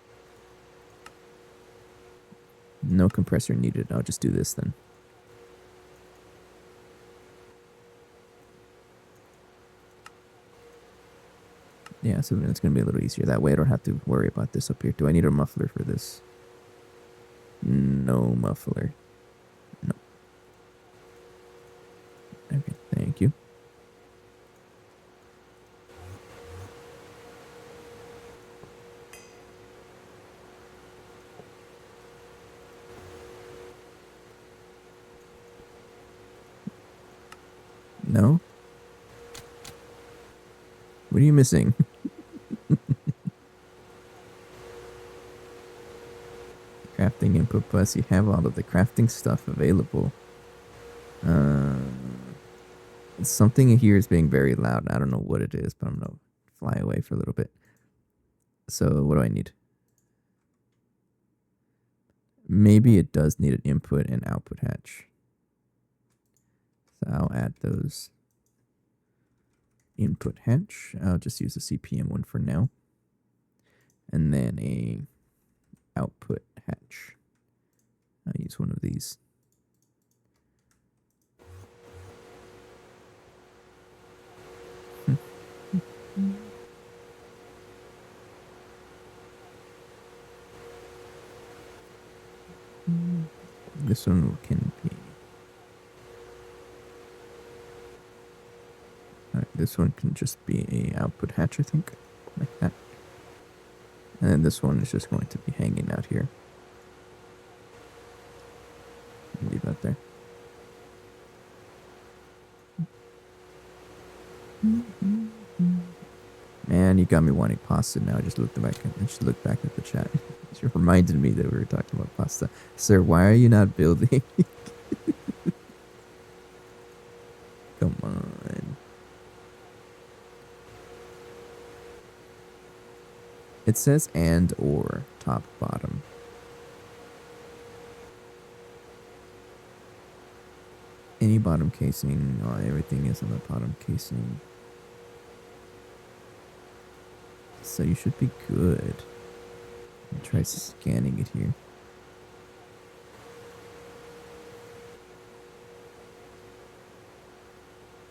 No compressor needed. I'll just do this then. Yeah, so it's going to be a little easier. That way I don't have to worry about this up here. Do I need a muffler for this? No muffler. No. Okay, thank you. No? What are you missing? Crafting input bus. You have all of the crafting stuff available. Something here is being very loud. I don't know what it is, but I'm gonna fly away for a little bit. So what do I need? Maybe it does need an input and output hatch. So I'll add those. Input hatch. I'll just use the CPM one for now. And then a output hatch. I'll use one of these. This one can be... Alright, this one can just be a output hatch, I think. Like that. And then this one is just going to be hanging out here. wanting pasta now. I just looked back at the chat. It reminded me that we were talking about pasta. Sir, why are you not building? Come on. It says and or top bottom. Any bottom casing. Oh, everything is on the bottom casing. So you should be good. Try scanning it here.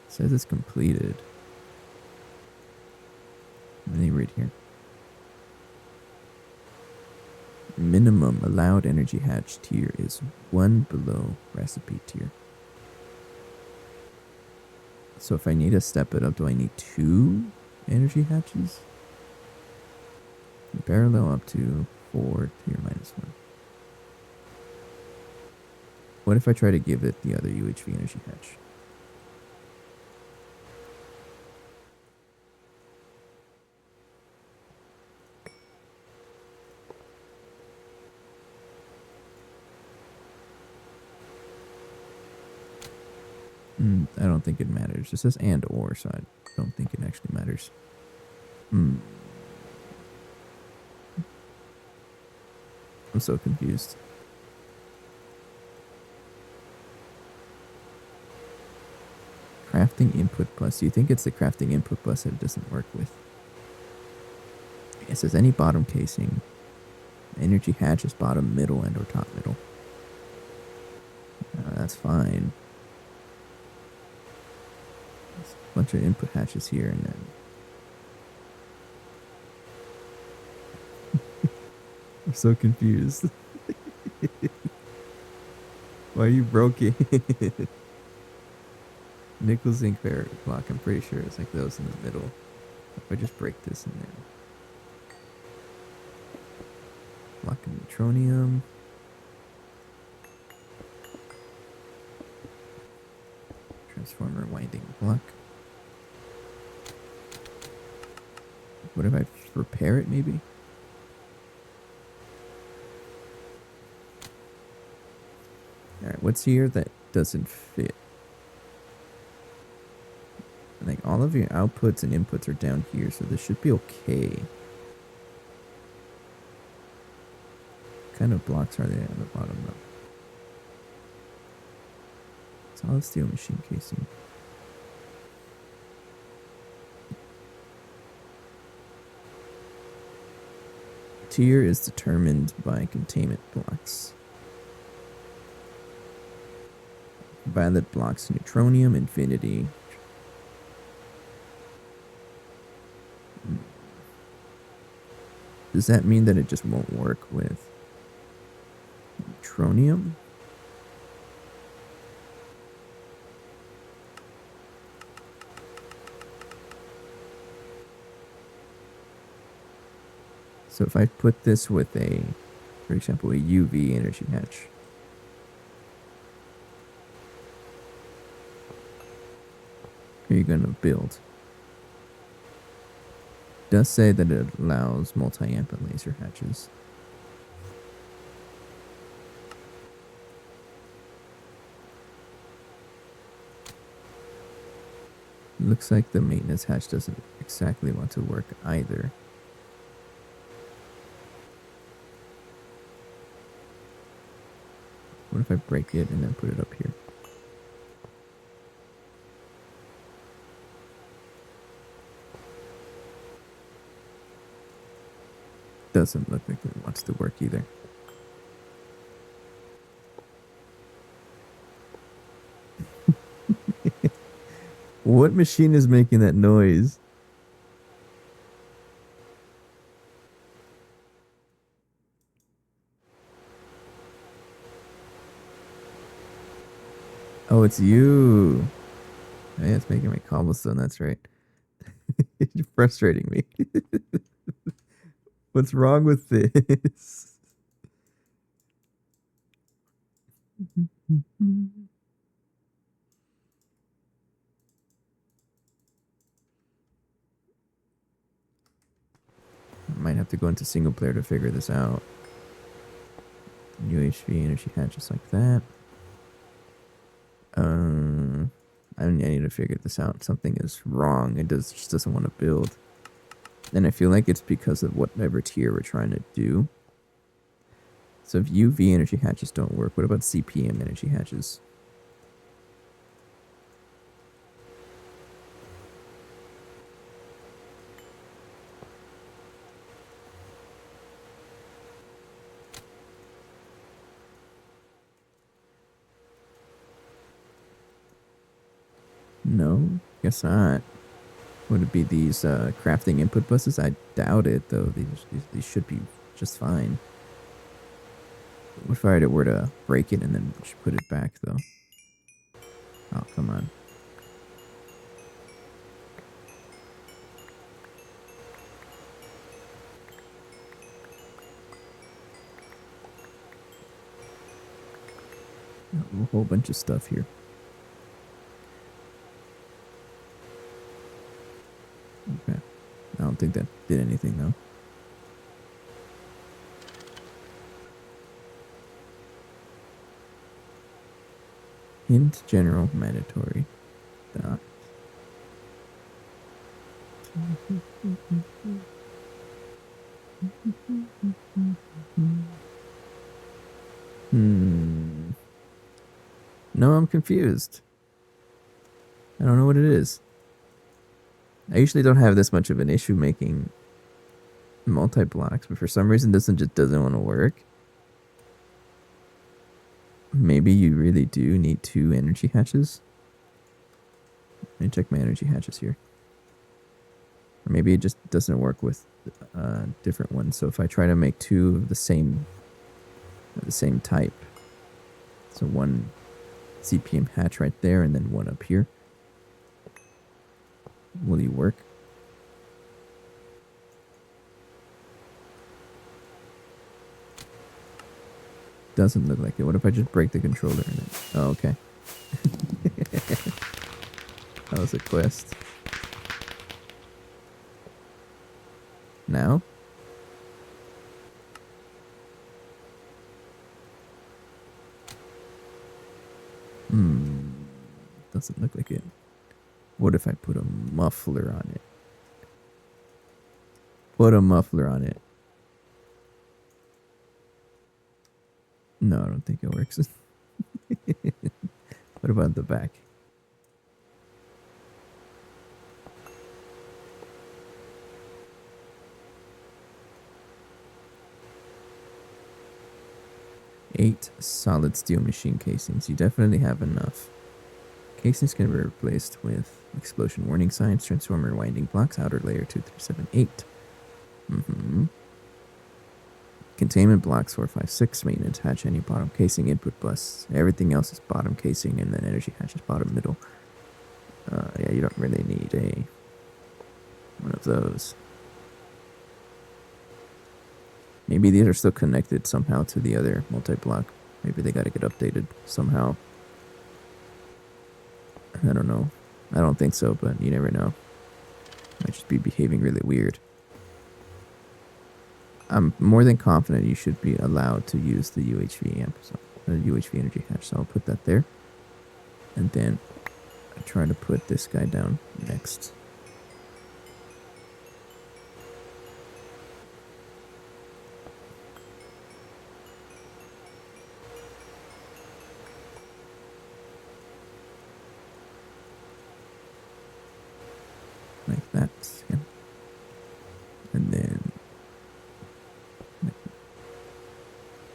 It says it's completed. Let me read here. Minimum allowed energy hatch tier is 1 below recipe tier. So if I need to step it up, do I need 2 energy hatches? Parallel up to 4 tier minus 1. What if I try to give it the other UHV energy hatch? I don't think it matters. It says and or, so I don't think it actually matters. I'm so confused. Crafting input bus. Do you think it's the crafting input bus that it doesn't work with? It says any bottom casing. Energy hatch is bottom, middle, and or top middle. That's fine. There's a bunch of input hatches here and then. I'm so confused. Why are you broken? Nickel zinc ferric block, I'm pretty sure it's like those in the middle. If I just break this in there. Block of neutronium. Transformer winding block. What if I repair it maybe? Alright, what's here that doesn't fit? Like all of your outputs and inputs are down here, so this should be okay. What kind of blocks are they on the bottom though? Solid steel machine casing. Tier is determined by containment blocks. Violet blocks neutronium, infinity. Does that mean that it just won't work with neutronium? So if I put this with for example, a UV energy hatch. Are you gonna build? It does say that it allows multi-amp and laser hatches. Looks like the maintenance hatch doesn't exactly want to work either. What if I break it and then put it up here? Doesn't look like it wants to work either. What machine is making that noise? Oh, it's you. Hey, it's making my cobblestone, that's right. You're frustrating me. What's wrong with this? Might have to go into single player to figure this out. UHV energy hatches like that. I need to figure this out. Something is wrong. It just doesn't want to build. And I feel like it's because of whatever tier we're trying to do. So if UV energy hatches don't work, what about CPM energy hatches? No, guess not. Would it be these crafting input buses? I doubt it, though. These should be just fine. What if I were to break it and then just put it back, though? Oh, come on. A whole bunch of stuff here. Okay. I don't think that did anything, though. Hint general mandatory. Dot. No, I'm confused. I don't know what it is. I usually don't have this much of an issue making multi-blocks, but for some reason this one just doesn't want to work. Maybe you really do need 2 energy hatches. Let me check my energy hatches here. Or maybe it just doesn't work with different ones. So if I try to make 2 of the same type, so 1 CPM hatch right there and then 1 up here, will you work? Doesn't look like it. What if I just break the controller in it? Oh, okay. That was a quest. Now? Doesn't look like it. What if I put a muffler on it? Put a muffler on it. No, I don't think it works. What about the back? Eight solid steel machine casings. You definitely have enough. Casings can be replaced with explosion warning signs, transformer winding blocks, outer layer 2378. Containment blocks 456, maintenance hatch, any bottom casing, input bus. Everything else is bottom casing, and then energy hatch is bottom middle. Yeah, you don't really need one of those. Maybe these are still connected somehow to the other multi-block. Maybe they gotta get updated somehow. I don't know. I don't think so, but you never know. Might just be behaving really weird. I'm more than confident you should be allowed to use the UHV amp, so the UHV energy hatch. So I'll put that there, and then I try to put this guy down next. Like that, yeah. And then.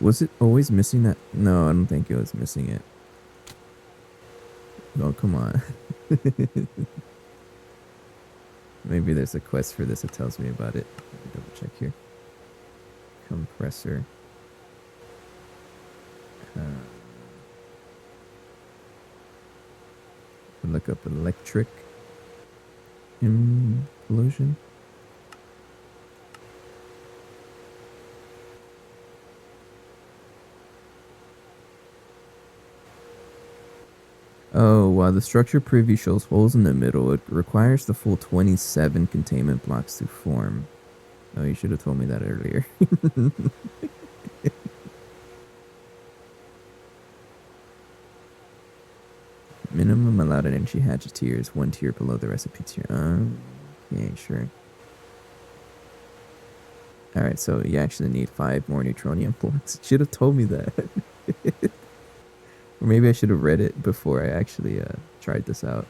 Was it always missing that? No, I don't think it was missing it. Oh, come on. Maybe there's a quest for this that tells me about it. Let me double check here. Compressor. Look up electric. Implosion. Oh, while the structure preview shows holes in the middle, it requires the full 27 containment blocks to form. Oh, you should have told me that earlier. Minimum allowed energy hatchet tier is 1 tier below the recipe tier. Okay, sure. Alright, so you actually need 5 more neutronium blocks. Should have told me that. Or maybe I should have read it before I actually tried this out.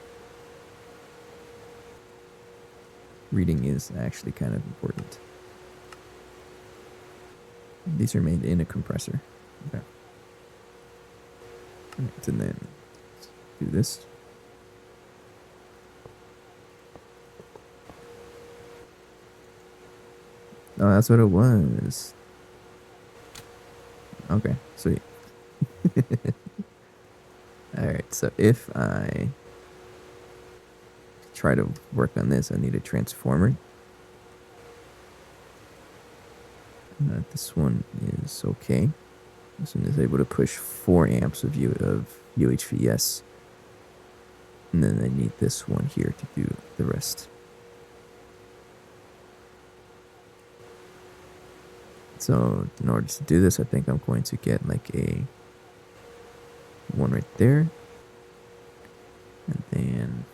Reading is actually kind of important. These are made in a compressor. Okay. Alright, and then do this. Oh, that's what it was. Okay, sweet. Alright, so if I try to work on this, I need a transformer. This one is okay. This one is able to push 4 amps of UHVS. And then I need this one here to do the rest. So in order to do this, I think I'm going to get like a one right there. And then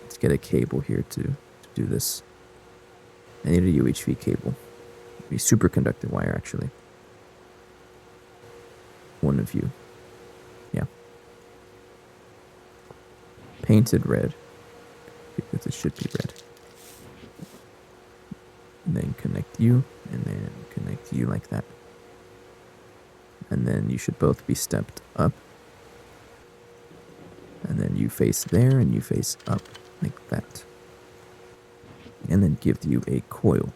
let's get a cable here to do this. I need a UHV cable. A superconductor wire, actually. One of you. Yeah. Painted red. Because it should be red. And then connect you, and then connect you like that. And then you should both be stepped up. And then you face there, and you face up, like that. And then give you a coil.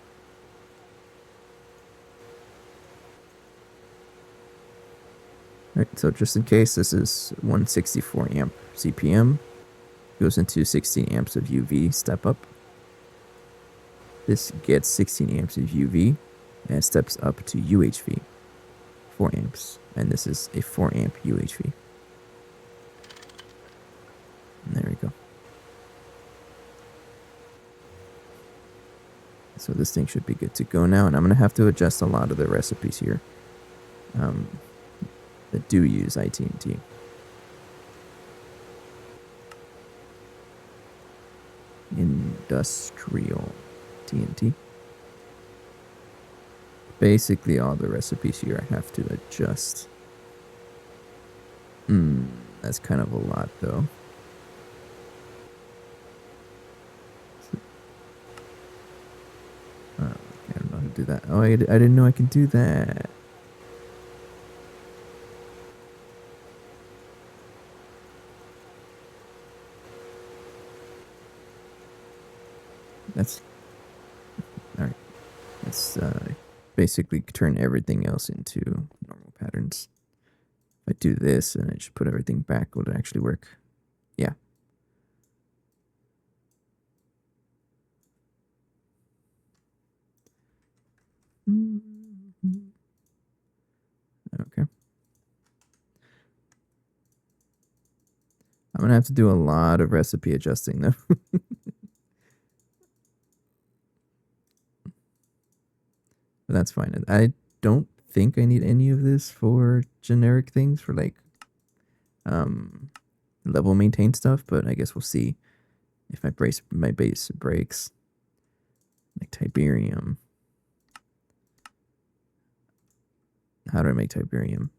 Alright, so just in case, this is 164 amp CPM. Goes into 16 amps of UV step up. This gets 16 amps of UV and steps up to UHV, 4 amps. And this is a 4 amp UHV. And there we go. So this thing should be good to go now. And I'm going to have to adjust a lot of the recipes here that do use iTNT. Industrial TNT. Basically all the recipes here I have to adjust. That's kind of a lot though. I don't know how to do that. Oh, I didn't know I could do that. That's alright. Let's basically turn everything else into normal patterns. If I do this and I just put everything back, will it actually work? Yeah. Okay. I'm gonna have to do a lot of recipe adjusting though. But that's fine. I don't think I need any of this for generic things, for like level maintain stuff, but I guess we'll see if my base breaks. Like Tiberium. How do I make Tiberium?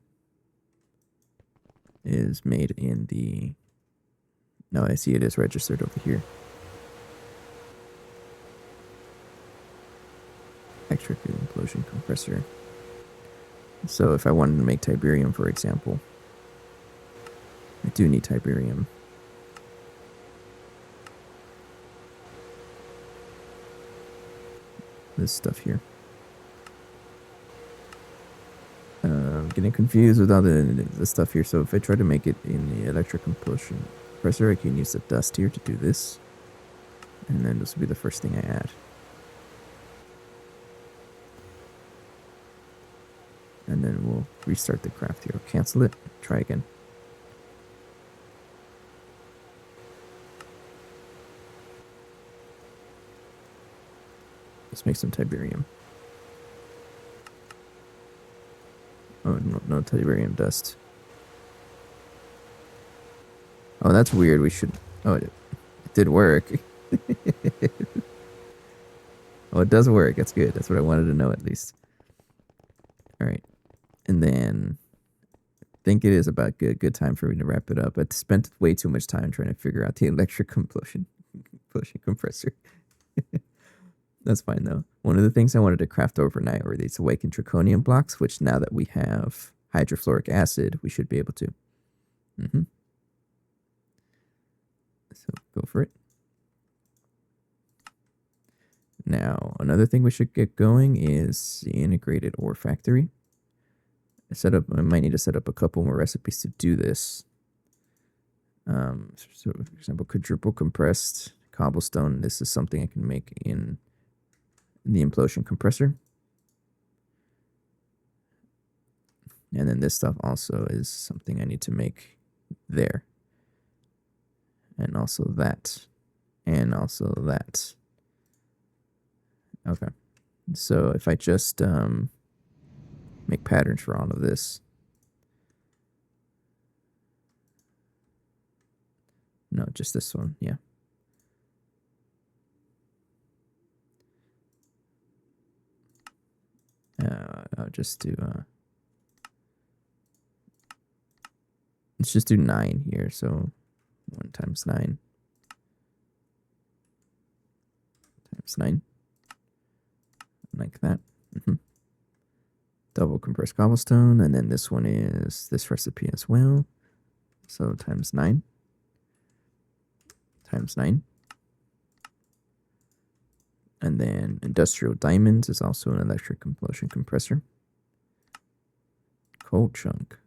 Is made in the... No, I see it is registered over here. Electric Implosion Compressor. So if I wanted to make Tiberium, for example, I do need Tiberium. This stuff here. I'm getting confused with all the stuff here. So if I try to make it in the electric implosion compressor, I can use the dust here to do this. And then this will be the first thing I add. And then we'll restart the craft here. Cancel it. Try again. Let's make some tiberium. Oh, no tiberium dust. Oh, that's weird. We should... Oh, it did work. Oh, it does work. That's good. That's what I wanted to know at least. All right. And then I think it is about good time for me to wrap it up. I spent way too much time trying to figure out the electric complosion compressor. That's fine though. One of the things I wanted to craft overnight were these awakened draconium blocks, which now that we have hydrofluoric acid, we should be able to. So go for it. Now, another thing we should get going is the integrated ore factory. I might need to set up a couple more recipes to do this. So for example, quadruple compressed cobblestone. This is something I can make in the implosion compressor. And then this stuff also is something I need to make there. And also that. And also that. Okay. So if I just make patterns for all of this. No, just this one. Yeah. I'll just do let's just do 9 here. So 1 times 9 times 9, like that. Double compressed cobblestone, and then this one is this recipe as well. So times 9 times 9. And then industrial diamonds is also an electric implosion compressor. Coal chunk.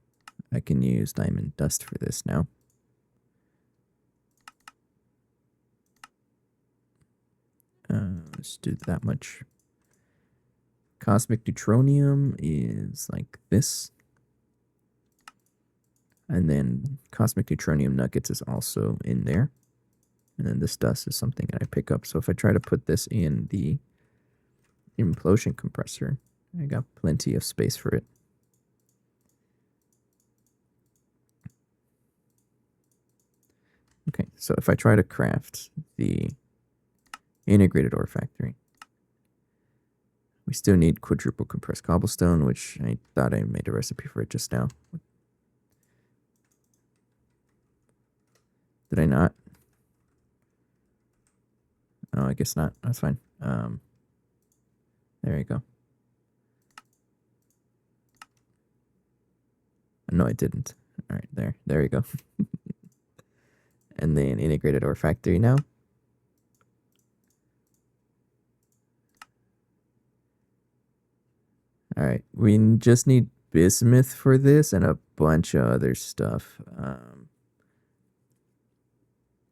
I can use diamond dust for this now. Let's do that much. Cosmic neutronium is like this. And then cosmic neutronium nuggets is also in there. And then this dust is something that I pick up. So if I try to put this in the implosion compressor, I got plenty of space for it. Okay, so if I try to craft the integrated ore factory, we still need quadruple compressed cobblestone, which I thought I made a recipe for it just now. Did I not? Oh, I guess not. That's fine. There you go. No, I didn't. All right, there you go. And then integrated ore factory now. All right, we just need bismuth for this and a bunch of other stuff.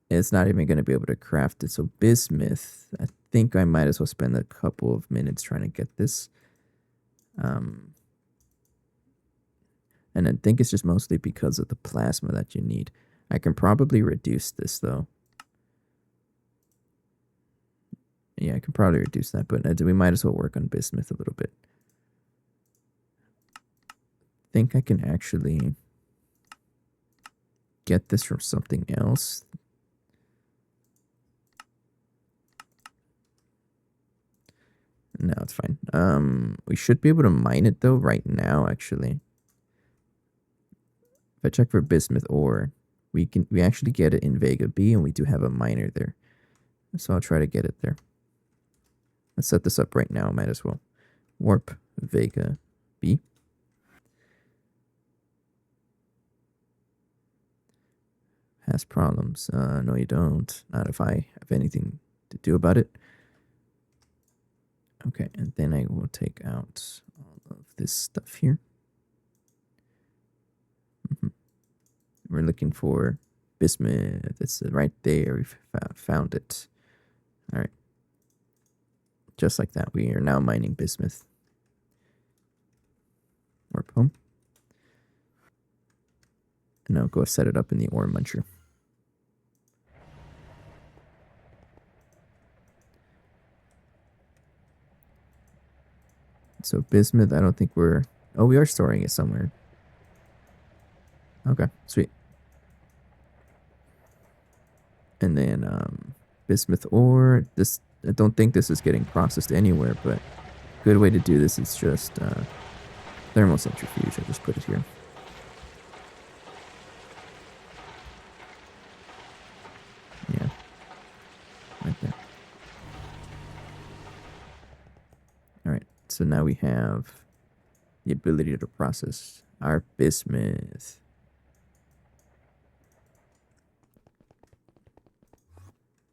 It's not even going to be able to craft it. So bismuth, I think I might as well spend a couple of minutes trying to get this. And I think it's just mostly because of the plasma that you need. I can probably reduce this though. Yeah, I can probably reduce that, but we might as well work on bismuth a little bit. I think I can actually get this from something else. No, it's fine. We should be able to mine it though right now, actually. If I check for bismuth ore, we actually get it in Vega B, and we do have a miner there. So I'll try to get it there. Let's set this up right now, might as well. Warp Vega B. Has problems. No, you don't. Not if I have anything to do about it. Okay, and then I will take out all of this stuff here. We're looking for bismuth. It's right there. We've found it. All right. Just like that, we are now mining bismuth. Warp home. And now go set it up in the ore muncher. So bismuth, I don't think we're... Oh, we are storing it somewhere. Okay, sweet. And then bismuth ore. This, I don't think this is getting processed anywhere, but good way to do this is just thermocentrifuge. I just put it here. Yeah, like that. All right, so now we have the ability to process our bismuth.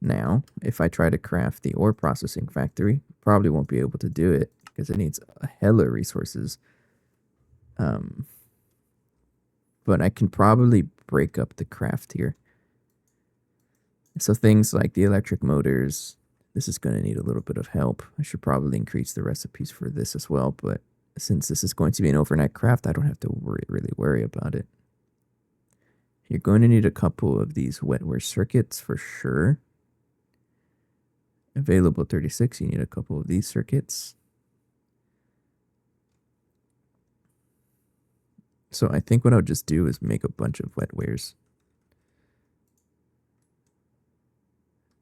Now, if I try to craft the ore processing factory, probably won't be able to do it because it needs a hella of resources. But I can probably break up the craft here. So things like the electric motors, this is going to need a little bit of help. I should probably increase the recipes for this as well, but since this is going to be an overnight craft, I don't have to really worry about it. You're going to need a couple of these wetware circuits for sure. Available 36, you need a couple of these circuits. So I think what I'll just do is make a bunch of wetwares.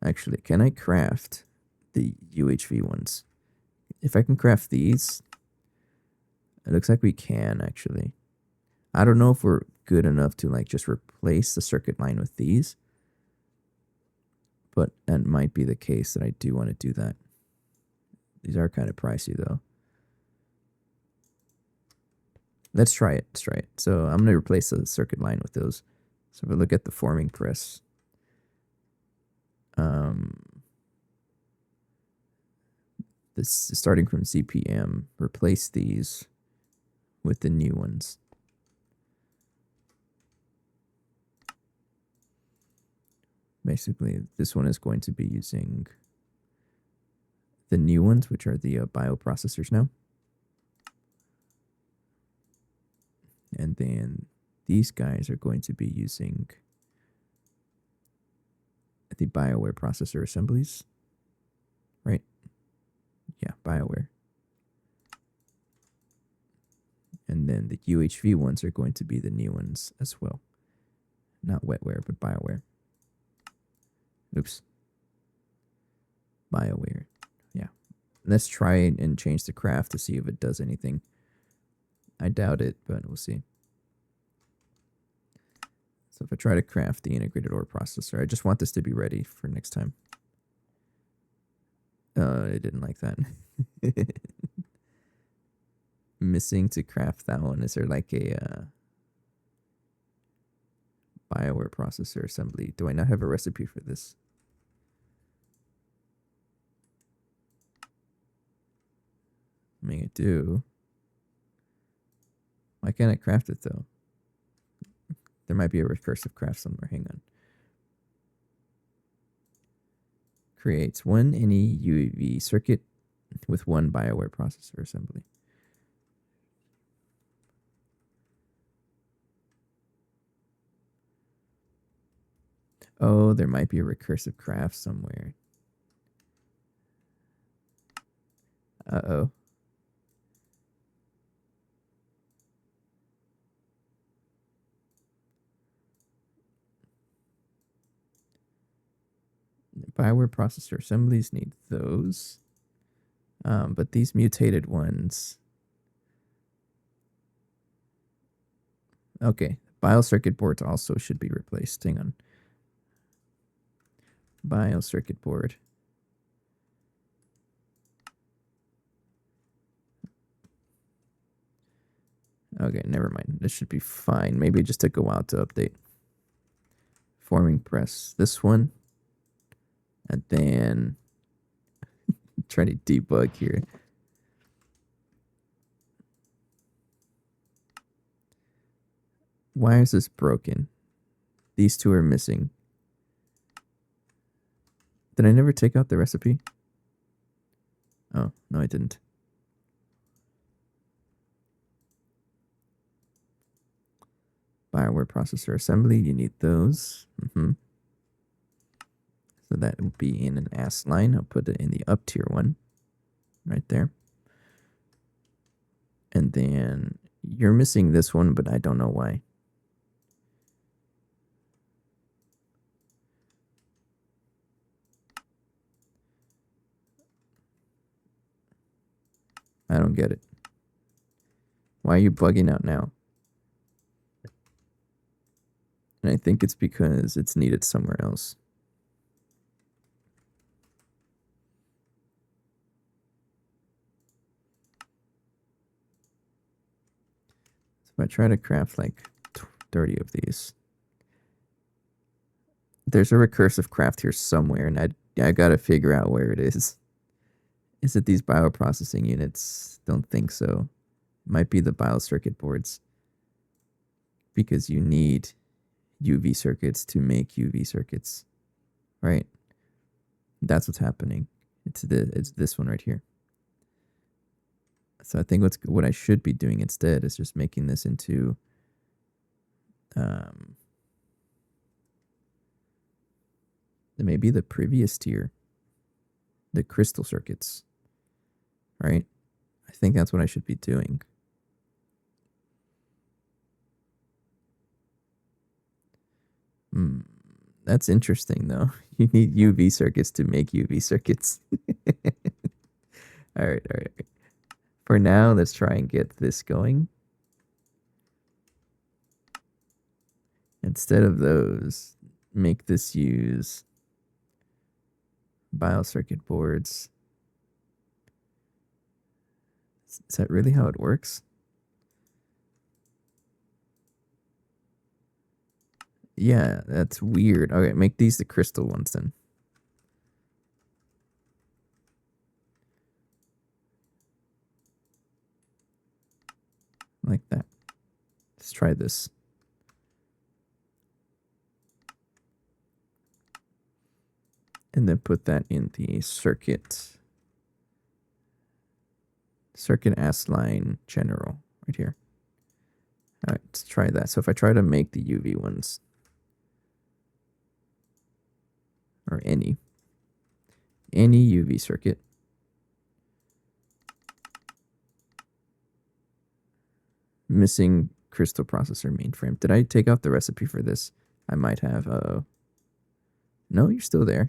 Actually, can I craft the UHV ones? If I can craft these, it looks like we can actually. I don't know if we're good enough to like just replace the circuit line with these, but that might be the case that I do want to do that. These are kind of pricey though. Let's try it. Let's try it. So I'm going to replace the circuit line with those. So if we look at the forming press, this is starting from CPM, replace these with the new ones. Basically, this one is going to be using the new ones, which are the bioprocessors now. And then these guys are going to be using the BioWare processor assemblies, right? Yeah, BioWare. And then the UHV ones are going to be the new ones as well. Not wetware, but BioWare. Oops. BioWare. Yeah. Let's try and change the craft to see if it does anything. I doubt it, but we'll see. So if I try to craft the integrated ore processor, I just want this to be ready for next time. I didn't like that. Missing to craft that one. Is there like a BioWare processor assembly? Do I not have a recipe for this? I mean, I do. Why can't I craft it though? There might be a recursive craft somewhere. Hang on. Creates one any UEV circuit with one BioWare processor assembly. Oh, there might be a recursive craft somewhere. Uh-oh. BioWare processor assemblies need those. But these mutated ones... Okay, biocircuit boards also should be replaced. Hang on. Biocircuit board. Okay, never mind. This should be fine. Maybe it just took a while to update. Forming press. This one. And then... trying to debug here. Why is this broken? These two are missing. Did I never take out the recipe? Oh, no, I didn't. BioWare processor assembly, you need those. So that would be in an S line. I'll put it in the up tier one. Right there. And then you're missing this one, but I don't know why. I don't get it. Why are you bugging out now? And I think it's because it's needed somewhere else. So if I try to craft like 30 of these, there's a recursive craft here somewhere, and I gotta figure out where it is. Is it these bioprocessing units? Don't think so. Might be the biocircuit boards, because you need UV circuits to make UV circuits, right? That's what's happening. It's this one right here. So I think what I should be doing instead is just making this into maybe the previous tier, the crystal circuits, right? I think that's what I should be doing. That's interesting, though. You need UV circuits to make UV circuits. All right. For now, let's try and get this going. Instead of those, make this use biocircuit boards. Is that really how it works? Yeah, that's weird. Okay, make these the crystal ones then. Like that. Let's try this. And then put that in the circuit S line general right here. All right, let's try that. So if I try to make the UV ones, or any UV circuit, missing crystal processor mainframe. Did I take out the recipe for this? I might have. No, you're still there.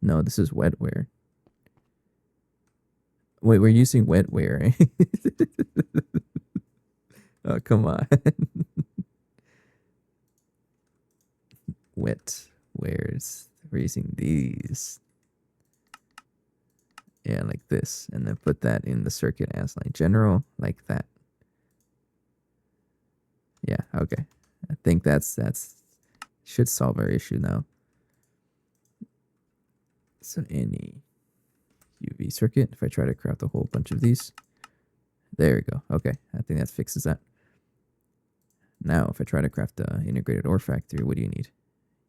No, this is wetware. Wait, we're using wetware. Oh, come on. Wetwares. We're using these. Yeah, like this. And then put that in the circuit as line general, like that. Yeah, okay. I think that's should solve our issue now. So any UV circuit, if I try to craft a whole bunch of these, there we go. Okay, I think that fixes that. Now, if I try to craft an integrated ore factory, what do you need?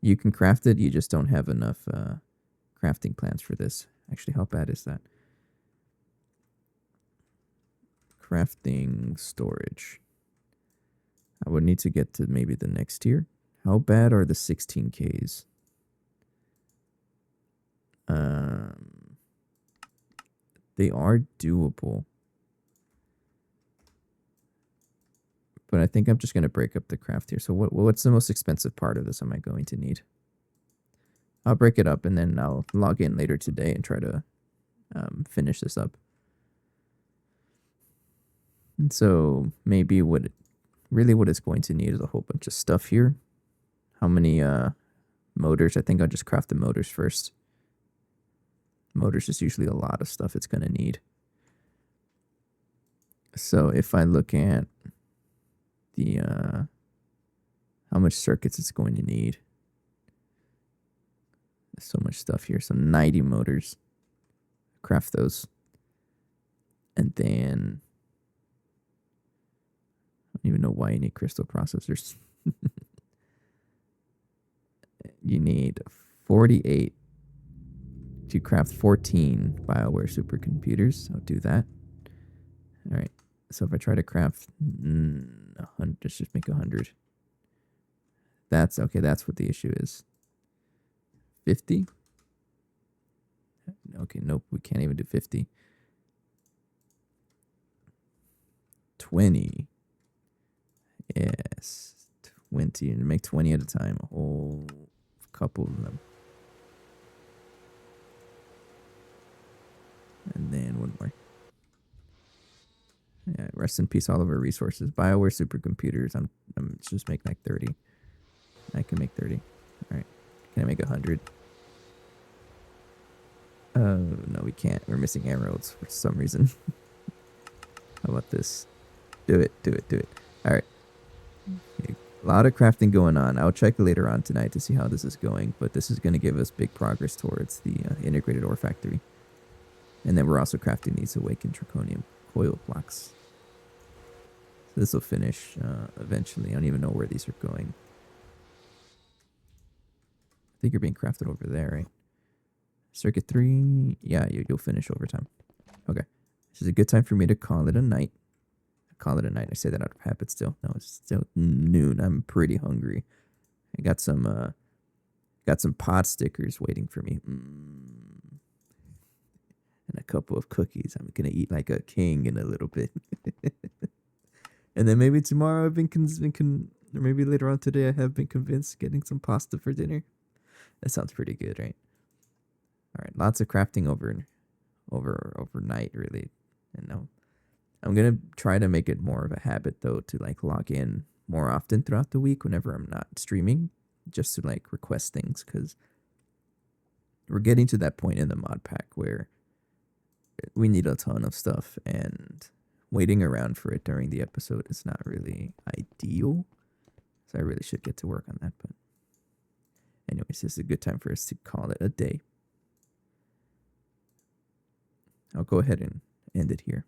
You can craft it, you just don't have enough crafting plans for this. Actually, how bad is that? Crafting storage. I would need to get to maybe the next tier. How bad are the 16Ks? They are doable. But I think I'm just going to break up the craft here. So what's the most expensive part of this am I going to need? I'll break it up and then I'll log in later today and try to finish this up. And so maybe what it's going to need is a whole bunch of stuff here. How many motors? I think I'll just craft the motors first. Motors is usually a lot of stuff it's going to need. So if I look at the how much circuits it's going to need, there's so much stuff here. So 90 motors. Craft those. And then I don't even know why you need crystal processors. You need 48 to craft 14 BioWare supercomputers. I'll do that. All right. So if I try to craft 100, just make 100. That's okay. That's what the issue is. 50. Okay, nope, we can't even do 50. 20. Yes. 20. And make 20 at a time. A whole couple of them. And then one more. Yeah, rest in peace, all of our resources. BioWare supercomputers. I'm just make like 30. I can make 30. All right. Can I make 100? No, we can't. We're missing emeralds for some reason. How about this? Do it. All right. Okay. A lot of crafting going on. I'll check later on tonight to see how this is going, but this is going to give us big progress towards the integrated ore factory. And then we're also crafting these awakened draconium coil blocks. So this will finish eventually. I don't even know where these are going. I think you're being crafted over there, right? Circuit 3. Yeah, you'll finish over time. Okay. This is a good time for me to call it a night. Call it a night. I say that out of habit still. No, it's still noon. I'm pretty hungry. I got some pot stickers waiting for me. And a couple of cookies. I'm gonna eat like a king in a little bit. And then maybe tomorrow or maybe later on today I have been convinced getting some pasta for dinner. That sounds pretty good, right? All right, lots of crafting overnight, really. And now I'm gonna try to make it more of a habit though to like log in more often throughout the week whenever I'm not streaming, just to like request things, because we're getting to that point in the mod pack where we need a ton of stuff, and waiting around for it during the episode is not really ideal. So I really should get to work on that. But anyways, this is a good time for us to call it a day. I'll go ahead and end it here.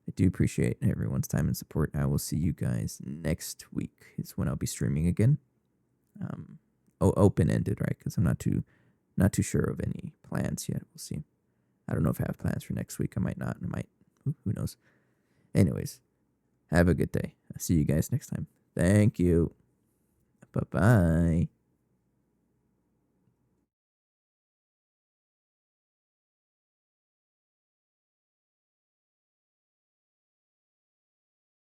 I do appreciate everyone's time and support. I will see you guys next week is when I'll be streaming again. Open-ended, right? Because I'm not too sure of any plans yet. We'll see. I don't know if I have plans for next week. I might not. I might. Who knows? Anyways, have a good day. I'll see you guys next time. Thank you. Bye-bye.